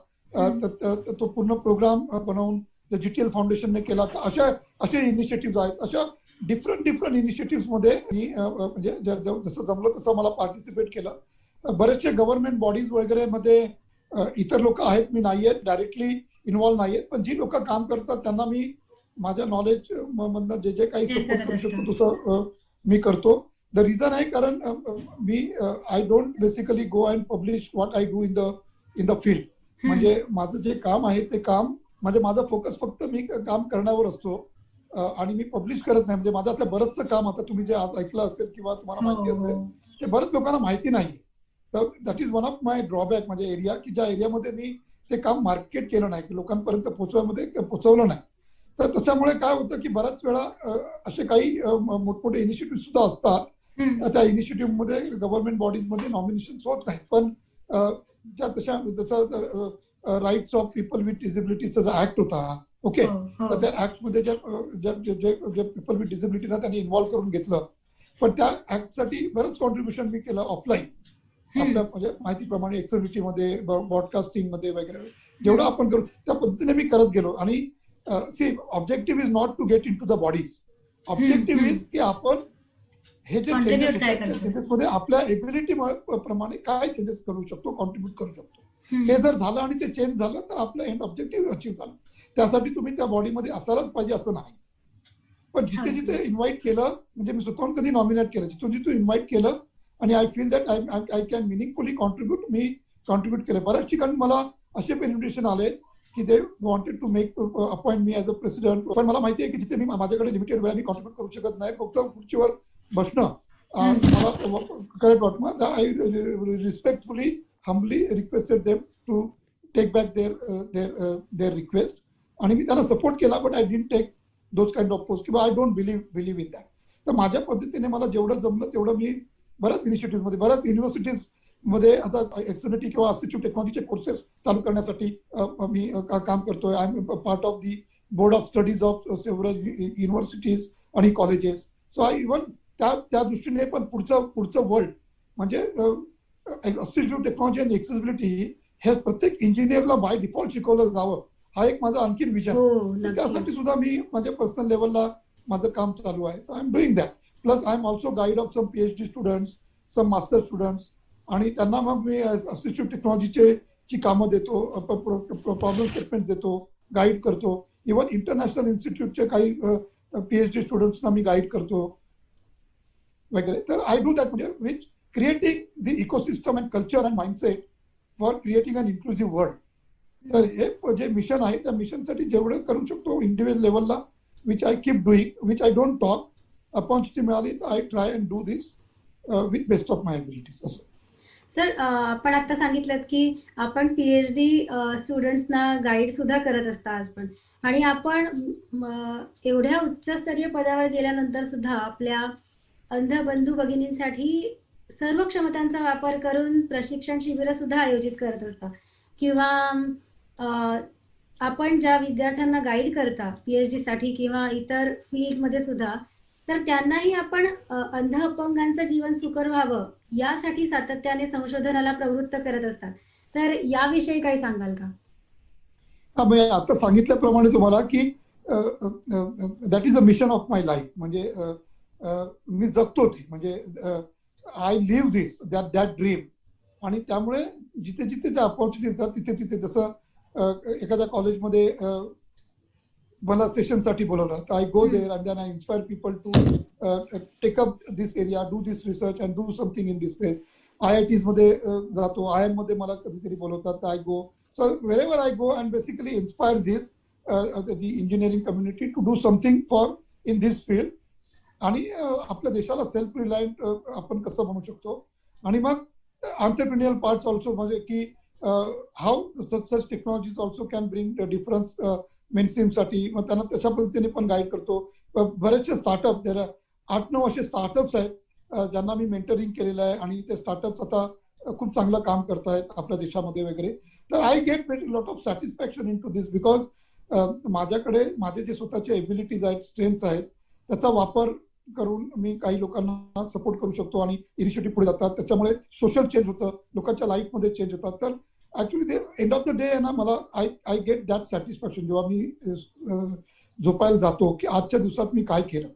तो पूर्ण प्रोग्राम बनवून GTL फाउंडेशनने केला. तर असे इनिशिएटिव्ह आहेत. अशा डिफरंट इनिशिएटिव्ह मध्ये मी म्हणजे जसं जमलं तसं मला पार्टिसिपेट केलं. बरेचसे गव्हर्नमेंट बॉडीज वगैरे मध्ये इतर लोक आहेत, मी नाही आहेत, डायरेक्टली इन्व्हॉल्व नाही आहेत, पण जी लोक काम करतात त्यांना मी माझ्या नॉलेज मधनं जे काही सपोर्ट करू शकतो तसं मी करतो. द रिझन आहे कारण मी I don't basically go and publish what I do in the field. म्हणजे माझं जे काम आहे ते काम म्हणजे माझा फोकस फक्त मी काम करण्यावर असतो आणि मी पब्लिश करत नाही. म्हणजे माझं आता बरंचसं काम, आता तुम्ही जे आज ऐकलं असेल किंवा तुम्हाला माहिती असेल, ते बरेच लोकांना माहिती नाही. तर that is one of my drawback, म्हणजे एरिया की ज्या एरियामध्ये मी ते काम मार्केट केलं नाही, की लोकांपर्यंत पोहोचवलं नाही. तर त्याच्यामुळे काय होतं की बऱ्याच वेळा असे काही मोठमोठे इनिशिएटिव्ह सुद्धा असतात. त्या इनिशिएटिव्ह मध्ये गव्हर्नमेंट बॉडीज मध्ये नॉमिनेशन होत नाहीत, पण त्याचा राईट्स ऑफ पीपल विथ डिसेबिलिटीचा जो ऍक्ट होता, ओके, तर त्या ऍक्ट मध्ये जे पीपल विथ डिसेबिलिटीना त्यांनी इन्व्हॉल्व करून घेतलं. पण त्या ऍक्टसाठी बरंच कॉन्ट्रीब्युशन मी केलं ऑफलाईन, आपल्या म्हणजे माहितीप्रमाणे एक्सेसिबिलिटी मध्ये, ब्रॉडकास्टिंग मध्ये वगैरे जेवढं आपण करू त्या पद्धतीने मी करत गेलो. आणि see, objective is not to get into the bodies. Objective is की आपण हे जे Contribute चेंजेस काय होतात त्या करतो? चेंजेसमध्ये आपल्या एबिलिटी प्रमाणे काय चेंजेस करू शकतो, कॉन्ट्रीब्युट करू शकतो. हम्म. हे जर झालं आणि ते चेंज झालं तर आपलं एंड ऑब्जेक्टिव्ह अचीव्ह झालं. त्यासाठी तुम्ही त्या बॉडीमध्ये असायलाच पाहिजे असं नाही. पण जिथे अगदी. जिथे इन्व्हाइट केलं, म्हणजे मी स्वतःहून कधी नॉमिनेट केलं, जिथून जिथून इन्व्हाइट केलं आणि I feel that I can meaningfully contribute, मी कॉन्ट्रीब्युट केलं. बऱ्याच ठिकाणी मला असे इन्व्हिटेशन आले की they wanted to make appoint me as a president. पण मला माहिती आहे की जिथे मी माझ्याकडे लिमिटेड वेळा मी कॉन्ट्रीब्युट करू शकत नाही. फक्त खुर्चीवर बसणं मला करेक्ट वाटतं. I respectfully humbly requested them to take back their request आणि मी त्यांना सपोर्ट केला. But I didn't take those kind of post किंवा I don't believe in that. तर माझ्या पद्धतीने मला जेवढं जमलं तेवढं मी बऱ्याच इनिशिएटिव्हमध्ये, बऱ्याच युनिव्हर्सिटीज मध्ये आता एक्सटर्निटी किंवा असिस्टिव्ह टेक्नॉलॉजीचे कोर्सेस चालू करण्यासाठी मी काम करतोय. I am part of the board of studies of several universities आणि कॉलेजेस. सो आय इव्हन त्या दृष्टीने पण पुढचं वर्ल्ड म्हणजे असिस्टिव्ह टेक्नॉलॉजी आणि एक्सेसिबिलिटी हे प्रत्येक इंजिनियरला बाय डिफॉल्ट शिकवलं जावं, हा एक माझा आणखी विजन. हो, नक्की. त्यासाठी सुद्धा मी माझ्या पर्सनल लेवलला माझं काम चालू आहे. I am doing that. Plus I am also guide of some PhD students, some master students, आणि त्यांना मग मी असिस्टिव्ह टेक्नॉलॉजीची कामं देतो, प्रॉब्लेम स्टेटमेंट देतो, गाईड करतो. इव्हन इंटरनॅशनल इन्स्टिट्यूटचे काही PhD स्टुडंट्सना मी गाईड करतो वगैरे. तर आय डू दॅट, म्हणजे which creating the ecosystem and culture and mindset for creating an inclusive world. तर हे जे मिशन आहे त्या मिशनसाठी जेवढं करू शकतो इंडिव्हिज्युअल लेवलला, which I keep doing, which I don't talk. Opportunity मिळाली तर I try and do this with best of my abilities. असं. सर, आपण आता सांगितलं की आपण PhD स्टुडंट्सना गाईड सुद्धा करत असता आज पण, आणि आपण एवढ्या उच्चस्तरीय पदावर गेल्यानंतर सुद्धा आपल्या अंध बंधू भगिनींसाठी सर्व क्षमतांचा वापर करून प्रशिक्षण शिबिरं सुद्धा आयोजित करत असता, किंवा आपण ज्या विद्यार्थ्यांना गाईड करता PhD साठी किंवा इतर फील्डमध्ये सुद्धा, तर त्यांनाही आपण अंध अपंगांचं जीवन सुकर व्हावं यासाठी सातत्याने संशोधनाला प्रवृत्त करत असतात. तर याविषयी काय सांगाल का? हा, म्हणजे आता सांगितल्याप्रमाणे तुम्हाला की that is a mission of my life. म्हणजे मी जगतो ते, म्हणजे I live this that dream. आणि त्यामुळे जिथे जिथे ज्या अपॉर्च्युनिटी येतात तिथे तिथे, जसं एखाद्या कॉलेजमध्ये मला सेशनसाठी बोलवलं तर I go there and then I inspire people to take up this area, do this research and do something in this place. IITs मध्ये जातो, IIM मध्ये मला कधीतरी बोलवतात तर I go. So wherever I go and basically inspire this the engineering community to do something for in this field. आणि आपल्या देशाला सेल्फ रिलायंट आपण कसं बनवू शकतो. आणि मग entrepreneurial parts also, म्हणजे की how such technologies also can bring difference mainstream साठी. मग त्यांना तशा पद्धतीने पण गाईड करतो. बरेचसे स्टार्टअप, जरा 8-9 असे स्टार्टअप्स आहेत ज्यांना मी मेंटरिंग केलेलं आहे आणि ते स्टार्टअप्स आता खूप चांगलं काम करतायत आपल्या देशामध्ये वगैरे. तर I get very lot of satisfaction into this, because माझ्याकडे माझे जे स्वतःचे एबिलिटीज आहेत, स्ट्रेंथ्स आहेत, त्याचा वापर करून मी काही लोकांना सपोर्ट करू शकतो आणि इनिशिएटिव्ह पुढे जातात. त्याच्यामुळे सोशल चेंज होतं, लोकांच्या लाईफमध्ये चेंज होतात. तर ऍक्च्युली ते एंड ऑफ द डे आहे ना, मला आय गेट दॅट सॅटिस्फॅक्शन जेव्हा मी झोपायला जातो की आजच्या दिवसात मी काय केलं.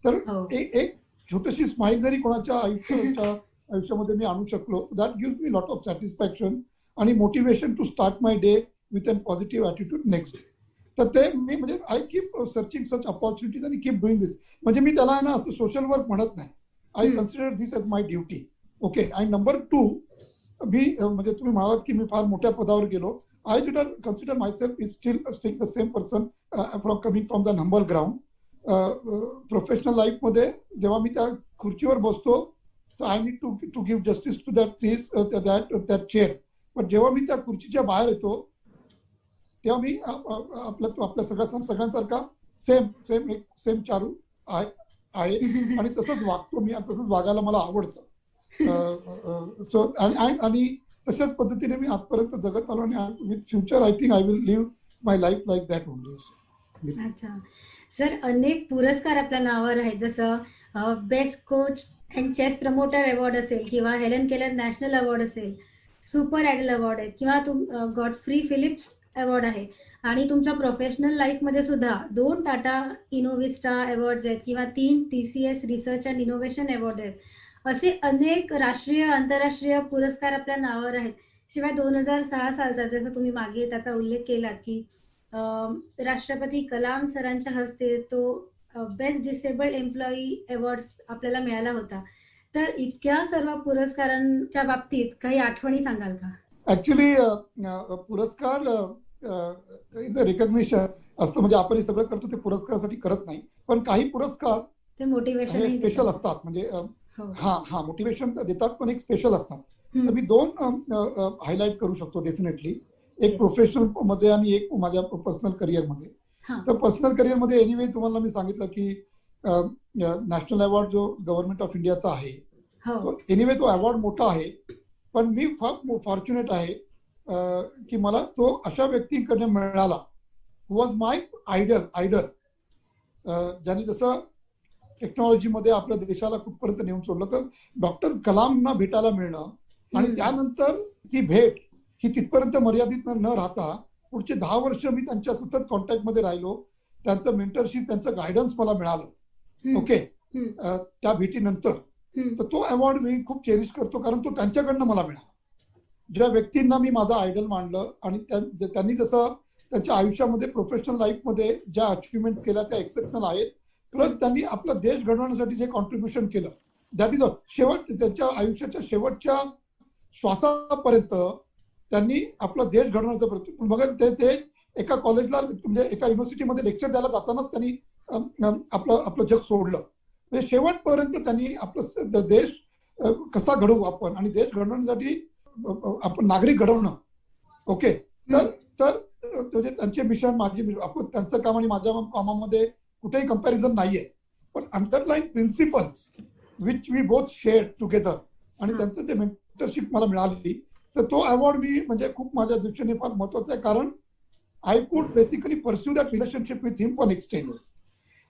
तर एक छोटीशी स्माइल जरी कोणाच्या आयुष्यामध्ये मी आणू शकलो, that gives me lot of satisfaction आणि motivation to start my day with an positive attitude next day. तर ते मी, म्हणजे I keep searching such opportunities आणि कीप डुईंग दिस. म्हणजे मी त्याला ना असं सोशल वर्क म्हणत नाही. I consider this as my duty. Okay. आणि नंबर 2, मी म्हणजे तुम्ही म्हणालात की मी फार मोठ्या पदावर गेलो. I consider myself is still the same person coming from the humble ground. Professional लाईफमध्ये जेव्हा मी त्या खुर्चीवर बसतो, so I need to give justice to that chair. पण जेव्हा मी त्या खुर्चीच्या बाहेर येतो तेव्हा मी आपल्या सगळ्यांसारखा सेम चारू आहे आणि तसंच वागतो मी, तसंच वागायला मला आवडतं. सो आणि तशाच पद्धतीने मी आजपर्यंत जगत आलो आणि with future I think I will live my life like that only. अच्छा सर, अनेक पुरस्कार आपल्या नावावर आहेत, जसं best coach and chess promoter award असेल, किंवा हेलन केलर नॅशनल अवॉर्ड असेल, सुपर आयडल अवॉर्ड आहे, किंवा गॉडफ्री फिलिप्स अवॉर्ड आहे. आणि तुमच्या प्रोफेशनल लाईफमध्ये सुद्धा 2 टाटा इनोव्हिस्टा अवॉर्ड्स आहेत किंवा 3 TCS research and innovation award आहेत. असे अनेक राष्ट्रीय आंतरराष्ट्रीय पुरस्कार आपल्या नावावर आहेत. शिवाय 2006 सालचा जसं तुम्ही मागे त्याचा उल्लेख केला की राष्ट्रपती कलाम सरांच्या हस्ते तो बेस्ट डिसेबल्ड एम्प्लॉई अवॉर्ड आपल्याला मिळाला होता. तर इतक्या सर्व पुरस्कारांच्या बाबतीत काही आठवणी सांगाल का? ऍक्च्युली पुरस्कार इज अ रिकग्निशन असतं, म्हणजे आपण हे सगळं करतो ते पुरस्कारासाठी करत नाही, पण काही पुरस्कार ते मोटिवेशन हे स्पेशल असतात, म्हणजे हो. हा मोटिवेशन देतात पण एक स्पेशल असतात. हम्म. तर मी 2 हायलाईट करू शकतो डेफिनेटली, एक Yes. प्रोफेशनल मध्ये आणि एक माझ्या पर्सनल करिअर मध्ये. हा. तर पर्सनल करिअर मध्ये एनिवे तुम्हाला मी सांगितलं की नॅशनल अवॉर्ड जो गव्हर्नमेंट ऑफ इंडियाचा आहे, हो. एनिवे तो अवॉर्ड मोठा आहे, पण मी फार फॉर्च्युनेट आहे की मला तो अशा व्यक्तीकडे मिळाला हु वॉज माय आयडल, ज्यांनी जसं टेक्नॉलॉजीमध्ये आपल्या देशाला कुठपर्यंत नेऊन सोडलं. तर डॉक्टर कलामना भेटायला मिळणं आणि त्यानंतर ती भेट ही तिथपर्यंत मर्यादित न राहता पुढचे 10 वर्ष मी त्यांच्या सतत कॉन्टॅक्टमध्ये राहिलो. त्यांचं मेंटरशिप, त्यांचं गायडन्स मला मिळालं. ओके, त्या भेटीनंतर. तर तो अवॉर्ड मी खूप चेरिश करतो, कारण तो त्यांच्याकडनं मला मिळाला. ज्या व्यक्तींना मी माझा आयडल मानलं आणि त्यांनी जसं त्यांच्या आयुष्यामध्ये प्रोफेशनल लाईफमध्ये ज्या अचिव्हमेंट केल्या त्या एक्सेप्शनल आहेत, प्लस त्यांनी आपला देश घडवण्यासाठी जे कॉन्ट्रीब्युशन केलं, दॅट इज शेवट त्यांच्या आयुष्याच्या शेवटच्या श्वासापर्यंत त्यांनी आपला देश घडवण्याचा प्रयत्न. बघा, ते एका कॉलेजला म्हणजे एका युनिव्हर्सिटीमध्ये लेक्चर द्यायला जातानाच त्यांनी आपलं जग सोडलं. म्हणजे शेवटपर्यंत त्यांनी आपलं देश कसा घडवू आपण आणि देश घडवण्यासाठी आपण नागरिक घडवणं. ओके, तर म्हणजे त्यांचे मिशन, माझी आपण त्यांचं काम आणि माझ्या कामामध्ये कुठेही कंपॅरिझन नाहीये, पण underline principles which we both share together आणि त्यांचं जे मेंटरशिप मला मिळाली, तर तो अवॉर्ड मी म्हणजे खूप माझ्या दृष्टीने फार महत्वाचा आहे, कारण I could basically pursue that relationship with him for next 10 years.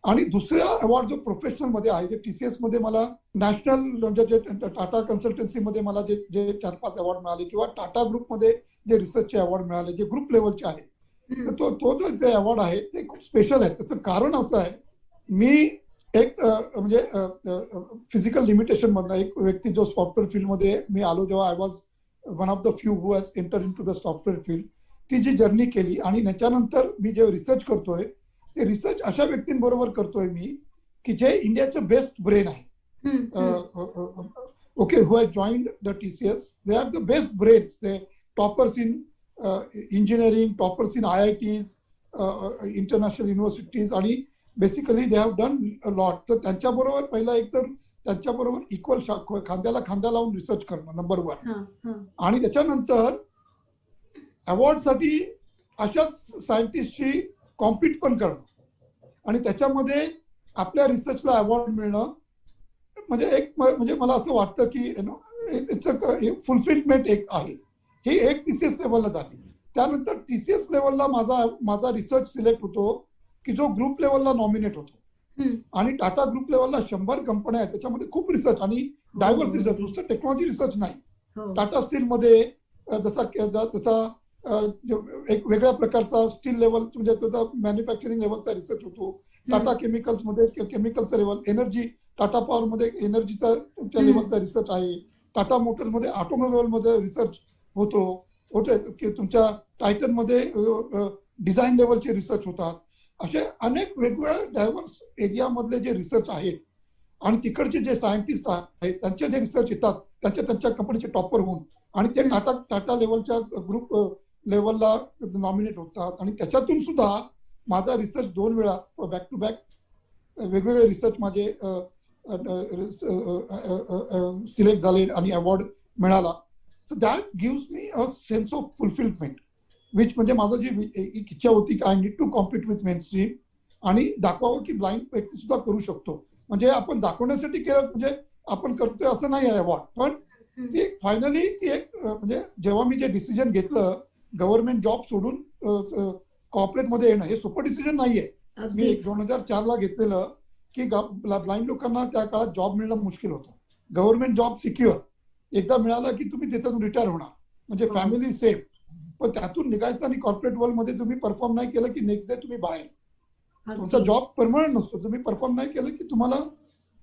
आणि दुसरा अवॉर्ड जो प्रोफेशनल मध्ये आहे, जे TCS मध्ये मला नॅशनल म्हणजे जे टाटा कन्सल्टन्सीमध्ये मला जे 4-5 अवॉर्ड मिळाले, किंवा टाटा ग्रुपमध्ये जे रिसर्चचे अवॉर्ड मिळाले, जे ग्रुप लेवलचे आहेत, तर तो जो जे अवॉर्ड आहे ते खूप स्पेशल आहे. त्याचं कारण असं आहे, मी एक म्हणजे फिजिकल लिमिटेशन मधला एक व्यक्ती जो सॉफ्टवेअर फील्डमध्ये मी आलो, जेव्हा I was one of the few who has enter into the software field, ती जी जर्नी केली आणि त्याच्यानंतर मी जे रिसर्च करतोय ते रिसर्च अशा व्यक्तींबरोबर करतोय मी की जे इंडियाचं बेस्ट ब्रेन आहे. Okay, who has joined the TCS, they are the best brains, they toppers in engineering, toppers in IITs, international universities, आणि basically they have done a lot. तर त्यांच्याबरोबर पहिला एक तर त्यांच्याबरोबर इक्वल खांद्याला खांदा लावून रिसर्च करणं नंबर 1, आणि त्याच्यानंतर अवॉर्डसाठी अशाच सायंटिस्टशी कॉम्पिट पण करणं आणि त्याच्यामध्ये आपल्या रिसर्चला अवॉर्ड मिळणं, म्हणजे मला असं वाटतं की इट्स अ फुलफिलमेंट एक आहे. ही एक TCS लेवलला झाली. त्यानंतर TCS लेवलला माझा रिसर्च सिलेक्ट होतो की जो ग्रुप लेवलला नॉमिनेट होतो, आणि टाटा ग्रुप लेवलला 100 कंपन्या आहेत, त्याच्यामध्ये खूप रिसर्च आणि डायव्हर्स रिसर्च, नुसतं टेक्नॉलॉजी रिसर्च नाही. टाटा स्टील मध्ये जसा एक वेगळ्या प्रकारचा स्टील लेवल म्हणजे त्याचा मॅन्युफॅक्चरिंग लेवलचा रिसर्च होतो. टाटा केमिकल्स मध्ये केमिकलचा लेवल, एनर्जी टाटा पॉवर मध्ये एनर्जीचा लेवलचा रिसर्च आहे. टाटा मोटर्स मध्ये ऑटोमोबाईल मध्ये रिसर्च होतो. तुमच्या टायटन मध्ये डिझाईन लेवलचे रिसर्च होतात. असे अनेक वेगवेगळ्या डायव्हर्स एरिया मधले जे रिसर्च आहेत आणि तिकडचे जे सायंटिस्ट आहेत त्यांचे जे रिसर्च येतात त्यांच्या कंपनीचे टॉपर होऊन, आणि ते टाटा लेवलच्या ग्रुप लेवलला नॉमिनेट होतात. आणि त्याच्यातून सुद्धा माझा रिसर्च 2 वेळा बॅक टू बॅक वेगवेगळे रिसर्च माझे सिलेक्ट झाले आणि अवॉर्ड मिळाला. So that gives me a sense of fulfilment, which म्हणजे माझं जी एक इच्छा होती की I need to compete with mainstream आणि दाखवावं की ब्लाइंड व्यक्ती सुद्धा करू शकतो. म्हणजे आपण दाखवण्यासाठी केलं म्हणजे आपण करतोय असं नाही आहे अवॉर्ड, पण ती फायनली ती एक म्हणजे जेव्हा मी जे डिसिजन घेतलं गव्हर्नमेंट जॉब सोडून कॉर्पोरेट मध्ये येणं, हे सोपं डिसिजन नाहीये. मी 2004 ला घेतलेलं की ब्लाइंड लोकांना त्या काळात जॉब मिळणं मुश्किल होतं. गव्हर्नमेंट जॉब सिक्युअर एकदा मिळाला की तुम्ही त्याच्यातून रिटायर होणार, म्हणजे फॅमिली सेफ. पण त्यातून निघायचं आणि कॉर्पोरेट वर्ल्ड मध्ये तुम्ही परफॉर्म नाही केलं की नेक्स्ट डे तुम्ही बाहेर. तुमचा अगदी. जॉब परमनंट नसतो. तुम्ही परफॉर्म नाही केलं की तुम्हाला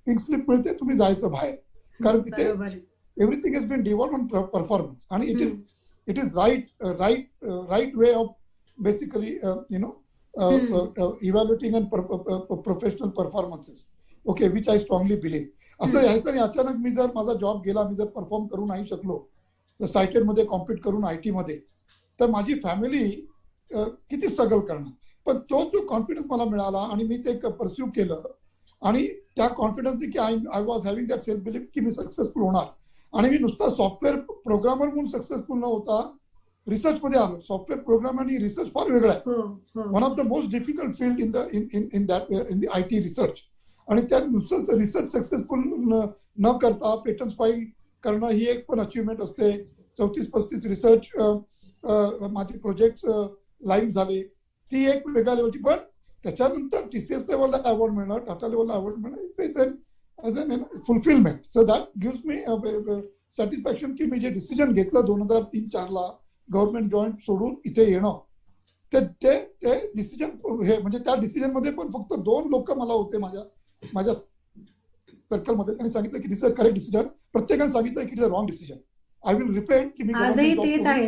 पिंक स्लिप मिळते, तुम्ही जायचं बाहेर. कारण तिथे बरोबर. Everything is been devolved on performance आणि it is right way of basically evaluating and professional performances. Okay, which I strongly believe. असं यायचं नाही अचानक मी जर माझा जॉब गेला, मी जर परफॉर्म करू नाही शकलो तर सायटेड मध्ये कॉम्पिट करून IT मध्ये, तर माझी फॅमिली किती स्ट्रगल करणार. पण तो जो कॉन्फिडन्स मला मिळाला आणि मी ते परस्यू केलं आणि त्या कॉन्फिडन्स की I was having that self belief की मी सक्सेसफुल होणार. आणि मी नुसता सॉफ्टवेअर प्रोग्रामर म्हणून सक्सेसफुल न होता रिसर्च मध्ये आलो. सॉफ्टवेअर प्रोग्राम आणि रिसर्च फार वेगळा आहे. One of the most difficult field in the IT research. आणि त्या नुसतं रिसर्च सक्सेसफुल न करता पेटंट फाईल करणं ही एक पण अचिव्हमेंट असते. 34-35 रिसर्च माझे प्रोजेक्ट लाईव्ह झाले, ती एक वेगळ्या लेवलची. पण त्याच्यानंतर TCS लेवलला अवॉर्ड मिळणं, टाटा लेवलला अवॉर्ड मिळणं, it's fulfilment. So that gives me satisfaction की मी जे डिसिजन घेतलं 2003-04 गव्हर्नमेंट जॉईंट सोडून इथे येणं, ते डिसिजन हे म्हणजे त्या डिसिजन मध्ये पण फक्त 2 लोक मला होते माझ्या सर्कलमध्ये. त्यांनी सांगितलं की this is a correct decision. प्रत्येकाने सांगितलं की it is a wrong decision. I will repent की मी आजही तेच आहे.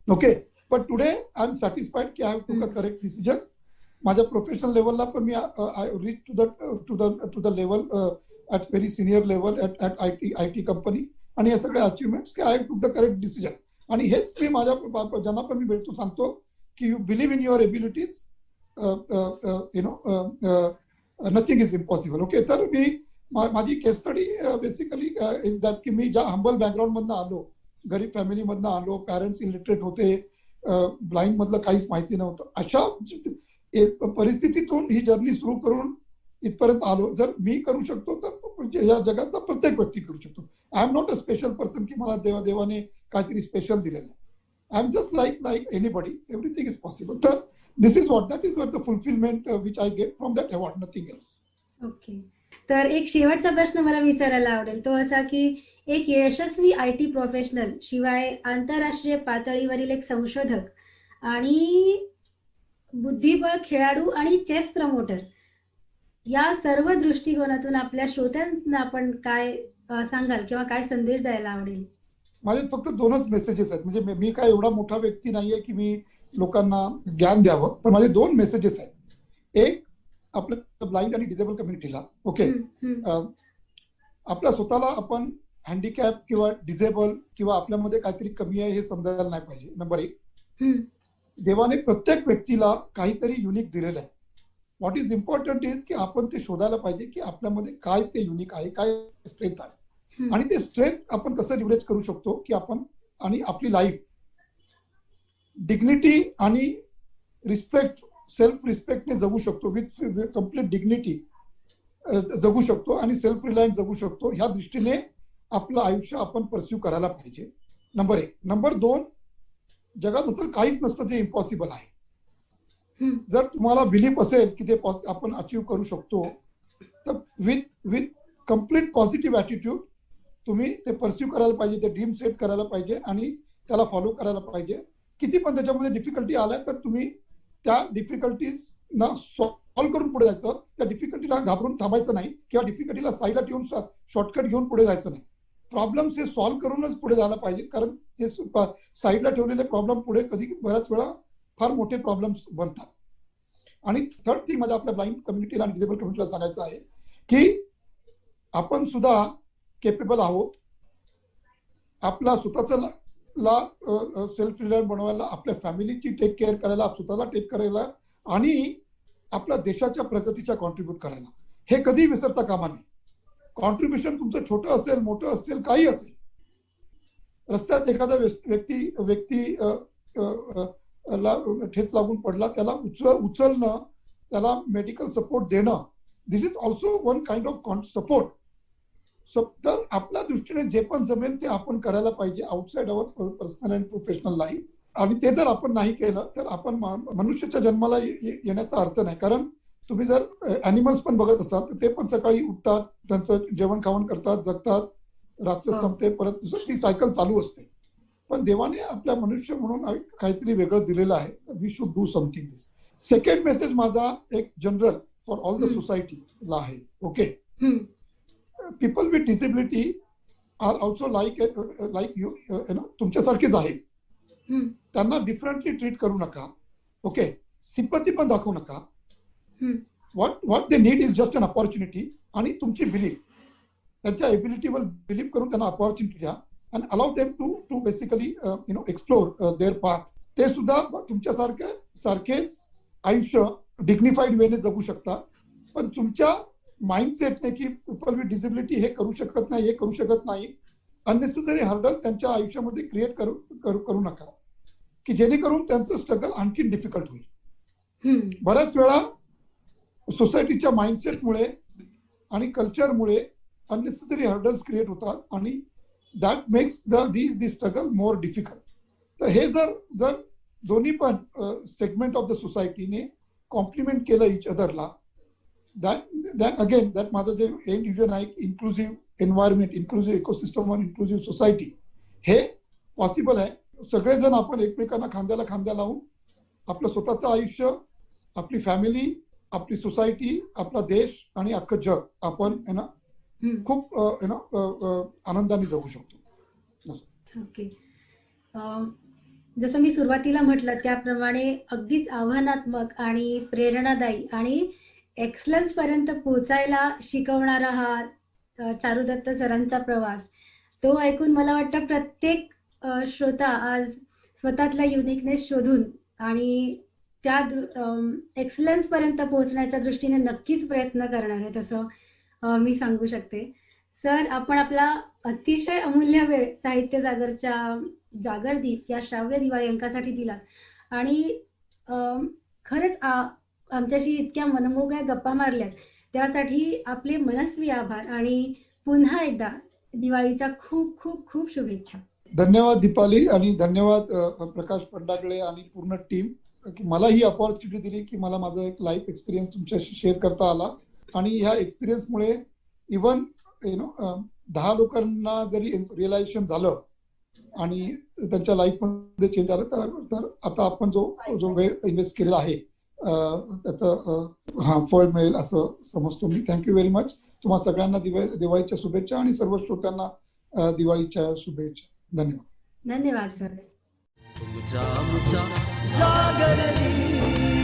Okay, but today I am satisfied की I have took a correct decision. माझ्या प्रोफेशनल लेवलला पण मी I reach to the level at very senior level at IT company. आणि या सगळ्या अचिव्हमेंट्स की I took the correct decision. आणि हेच मी माझ्या ज्यांना पण मी भेटतो सांगतो की you believe in your abilities, nothing is impossible. Okay, तर मी माझी केस स्टडी बेसिकली इज दॅट की मी ज्या हंबल बॅकग्राऊंड मधनं आलो, गरीब फॅमिलीमधनं आलो, पॅरेंट्स इलिटरेट होते, ब्लाइंड मधलं काहीच माहिती नव्हतं, अशा परिस्थितीतून ही जर्नी सुरू करून इथपर्यंत आलो. जर मी करू शकतो तर म्हणजे या जगातला प्रत्येक व्यक्ती करू शकतो. I am not a special person की मला देवाने काहीतरी स्पेशल दिलेलं आहे. I am just like anybody. Everything is possible. तर this is what that is what the fulfilment which I get from that award, nothing else. Okay. तर एक शेवटचा प्रश्न मला विचारायला आवडेल, तो असा की एक यशस्वी IT प्रोफेशनल शिवाय आंतरराष्ट्रीय पातळीवरील एक संशोधक आणि बुद्धिबळ खेळाडू आणि चेस प्रमोटर या सर्व दृष्टिकोनातून आपल्या श्रोत्यांना आपण काय सांगाल किंवा काय संदेश द्यायला आवडेल? माझे फक्त 2च मेसेजेस आहेत. म्हणजे मी काय एवढा मोठा व्यक्ती नाहीये की मी लोकांना ज्ञान द्यावं, पण माझे 2 मेसेजेस आहेत. एक आपल्या ब्लाइंड आणि डिसेबल कम्युनिटीला, ओके, आपल्या स्वतःला आपण हँडिकॅप किंवा डिसेबल किंवा आपल्यामध्ये काहीतरी कमी आहे हे समजायला नाही पाहिजे. नंबर 1, देवाने प्रत्येक व्यक्तीला काहीतरी युनिक दिलेलं आहे. व्हॉट इज इम्पॉर्टंट इज की आपण ते शोधायला पाहिजे की आपल्यामध्ये काय ते युनिक आहे, काय स्ट्रेंथ आहे, आणि ते स्ट्रेंथ आपण कसं लिव्हरेज करू शकतो की आपण आणि आपली लाईफ डिग्निटी आणि रिस्पेक्ट, सेल्फ रिस्पेक्टने जगू शकतो, विथ कम्प्लीट डिग्निटी जगू शकतो आणि सेल्फ रिलायन्स जगू शकतो. ह्या दृष्टीने आपलं आयुष्य आपण परस्यू करायला पाहिजे. नंबर 1. नंबर 2, जगात असं काहीच नसतं जे इम्पॉसिबल आहे. जर तुम्हाला बिलीफ असेल की ते आपण अचीव्ह करू शकतो, तर विथ कम्प्लीट पॉझिटिव्ह ॲटिट्यूड तुम्ही ते परस्यू करायला पाहिजे, ते ड्रीम सेट करायला पाहिजे आणि त्याला फॉलो करायला पाहिजे. किती पण त्याच्यामध्ये डिफिकल्टी आल्या तर तुम्ही त्या डिफिकल्टीजना सॉल्व्ह करून पुढे जायचं. त्या डिफिकल्टीला घाबरून थांबायचं नाही किंवा डिफिकल्टीला साईडला ठेवून शॉर्टकट घेऊन पुढे जायचं नाही. प्रॉब्लेम्स हे सॉल्व्ह करूनच पुढे जायला पाहिजे, कारण हे साईडला ठेवलेले प्रॉब्लेम पुढे कधी बऱ्याच वेळा फार मोठे प्रॉब्लेम्स बनतात. आणि थर्ड थिंग माझ्या आपल्या ब्लाइंड कम्युनिटीला आणि डिसेबल कम्युनिटीला सांगायचं आहे की आपण सुद्धा केपेबल आहोत. आपला स्वतःचा सेल्फ रिलायन्स बनवायला, आपल्या फॅमिलीची टेक केअर करायला, स्वतःला टेक करायला आणि आपल्या देशाच्या प्रगतीच्या कॉन्ट्रीब्युट करायला. हे कधी विसरता कामा नये. कॉन्ट्रीब्युशन तुमचं छोटं असेल, मोठं असेल, काही असेल. रस्त्यात एखादा व्यक्ती ठेच लागून पडला, त्याला उचलणं, त्याला मेडिकल सपोर्ट देणं, this is also one kind of support. तर आपल्या दृष्टीने जे पण जमेल ते आपण करायला पाहिजे outside our personal and professional life. आणि ते जर आपण नाही केलं तर आपण मनुष्याच्या जन्माला येण्याचा अर्थ नाही. कारण तुम्ही जर ॲनिमल्स पण बघत असाल तर ते पण सकाळी उठतात, त्यांचं जेवण खावण करतात, जगतात, रात्र संपते, परत ती सायकल चालू असते. पण देवाने आपल्या मनुष्य म्हणून काहीतरी वेगळं दिलेलं आहे. We should do something this. Second message माझा एक जनरल फॉर ऑल द सोसायटीला आहे. Okay, people with disability are also like you know, तुमच्यासारखेच आहे. त्यांना डिफरंटली ट्रीट करू नका. ओके, सिंपथी पण दाखवू नका. What they need is just an opportunity. आणि तुमची बिलीफ, त्यांच्या एबिलिटीवर बिलीव्ह करून त्यांना अपॉर्च्युनिटी द्या and allow them to basically explore their path. ते सुद्धा तुमच्यासारखेच आयुष्य डिग्निफाईड वेने जगू शकतात. पण तुमच्या माइंडसेटने की पीपल विथ डिसेबिलिटी हे करू शकत नाही, हे करू शकत नाही, अननेसेसरी हर्डल त्यांच्या आयुष्यामध्ये क्रिएट करू नका, की जेणेकरून त्यांचं स्ट्रगल आणखी डिफिकल्ट होईल. बऱ्याच वेळा सोसायटीच्या माइंडसेटमुळे आणि कल्चरमुळे अननेसेसरी हर्डल्स क्रिएट होतात आणि that makes the struggle more difficult. तर हे जर दोन्ही पण सेगमेंट ऑफ द सोसायटीने कॉम्प्लिमेंट केलं इच अदरला, दॅट माझं जे एंड विजन आहे, इन्क्लुझिव्ह एन्व्हायरमेंट, इन्क्लुझिव्ह इकोसिस्टम और इन्क्लुझिव्ह सोसायटी, हे पॉसिबल आहे. सगळेजण आपण एकमेकांना खांद्याला खांद्या लावून आपलं स्वतःचं आयुष्य, आपली फॅमिली, आपली सोसायटी, आपला देश आणि अख्खं जग आपण खूप आनंदाने जगू शकतो. ओके, जसं मी सुरुवातीला म्हटलं त्याप्रमाणे अगदीच आव्हानात्मक आणि प्रेरणादायी आणि एक्सलन्स पर्यंत पोहोचायला शिकवणारा हा चारुदत्त सरांचा प्रवास, तो ऐकून मला वाटतं प्रत्येक श्रोता आज स्वतःतला युनिकनेस शोधून आणि त्या एक्सलन्स पर्यंत पोहोचण्याच्या दृष्टीने नक्कीच प्रयत्न करणार आहेत असं मी सांगू शकते. सर, आपण आपला अतिशय अमूल्य वेळ साहित्य जागरच्या जागरदीप या श्राव्य दिवाळी अंकासाठी दिला आणि खरंच आमच्याशी इतक्या मनमोकळ्या गप्पा मारल्यात त्यासाठी आपले मनस्वी आभार आणि पुन्हा एकदा दिवाळीच्या खूप खूप खूप शुभेच्छा. धन्यवाद दीपाली आणि धन्यवाद प्रकाश पंडागळे आणि पूर्ण टीम की मला ही अपॉर्च्युनिटी दिली की मला माझा एक लाईफ एक्सपिरियन्स तुमच्याशी शेअर करता आला. आणि ह्या एक्सपिरियन्समुळे इवन 10 लोकांना जरी रिअलायझेशन झालं आणि त्यांच्या लाईफमध्ये चेंज आलं तर आता आपण जो वेळ इन्व्हेस्ट केलेला आहे त्याचं फळ मिळेल असं समजतो मी. Thank you very much. तुम्हाला सगळ्यांना दिवाळीच्या शुभेच्छा आणि सर्व श्रोत्यांना दिवाळीच्या शुभेच्छा. धन्यवाद. धन्यवाद सर. तुझा जागरदीप.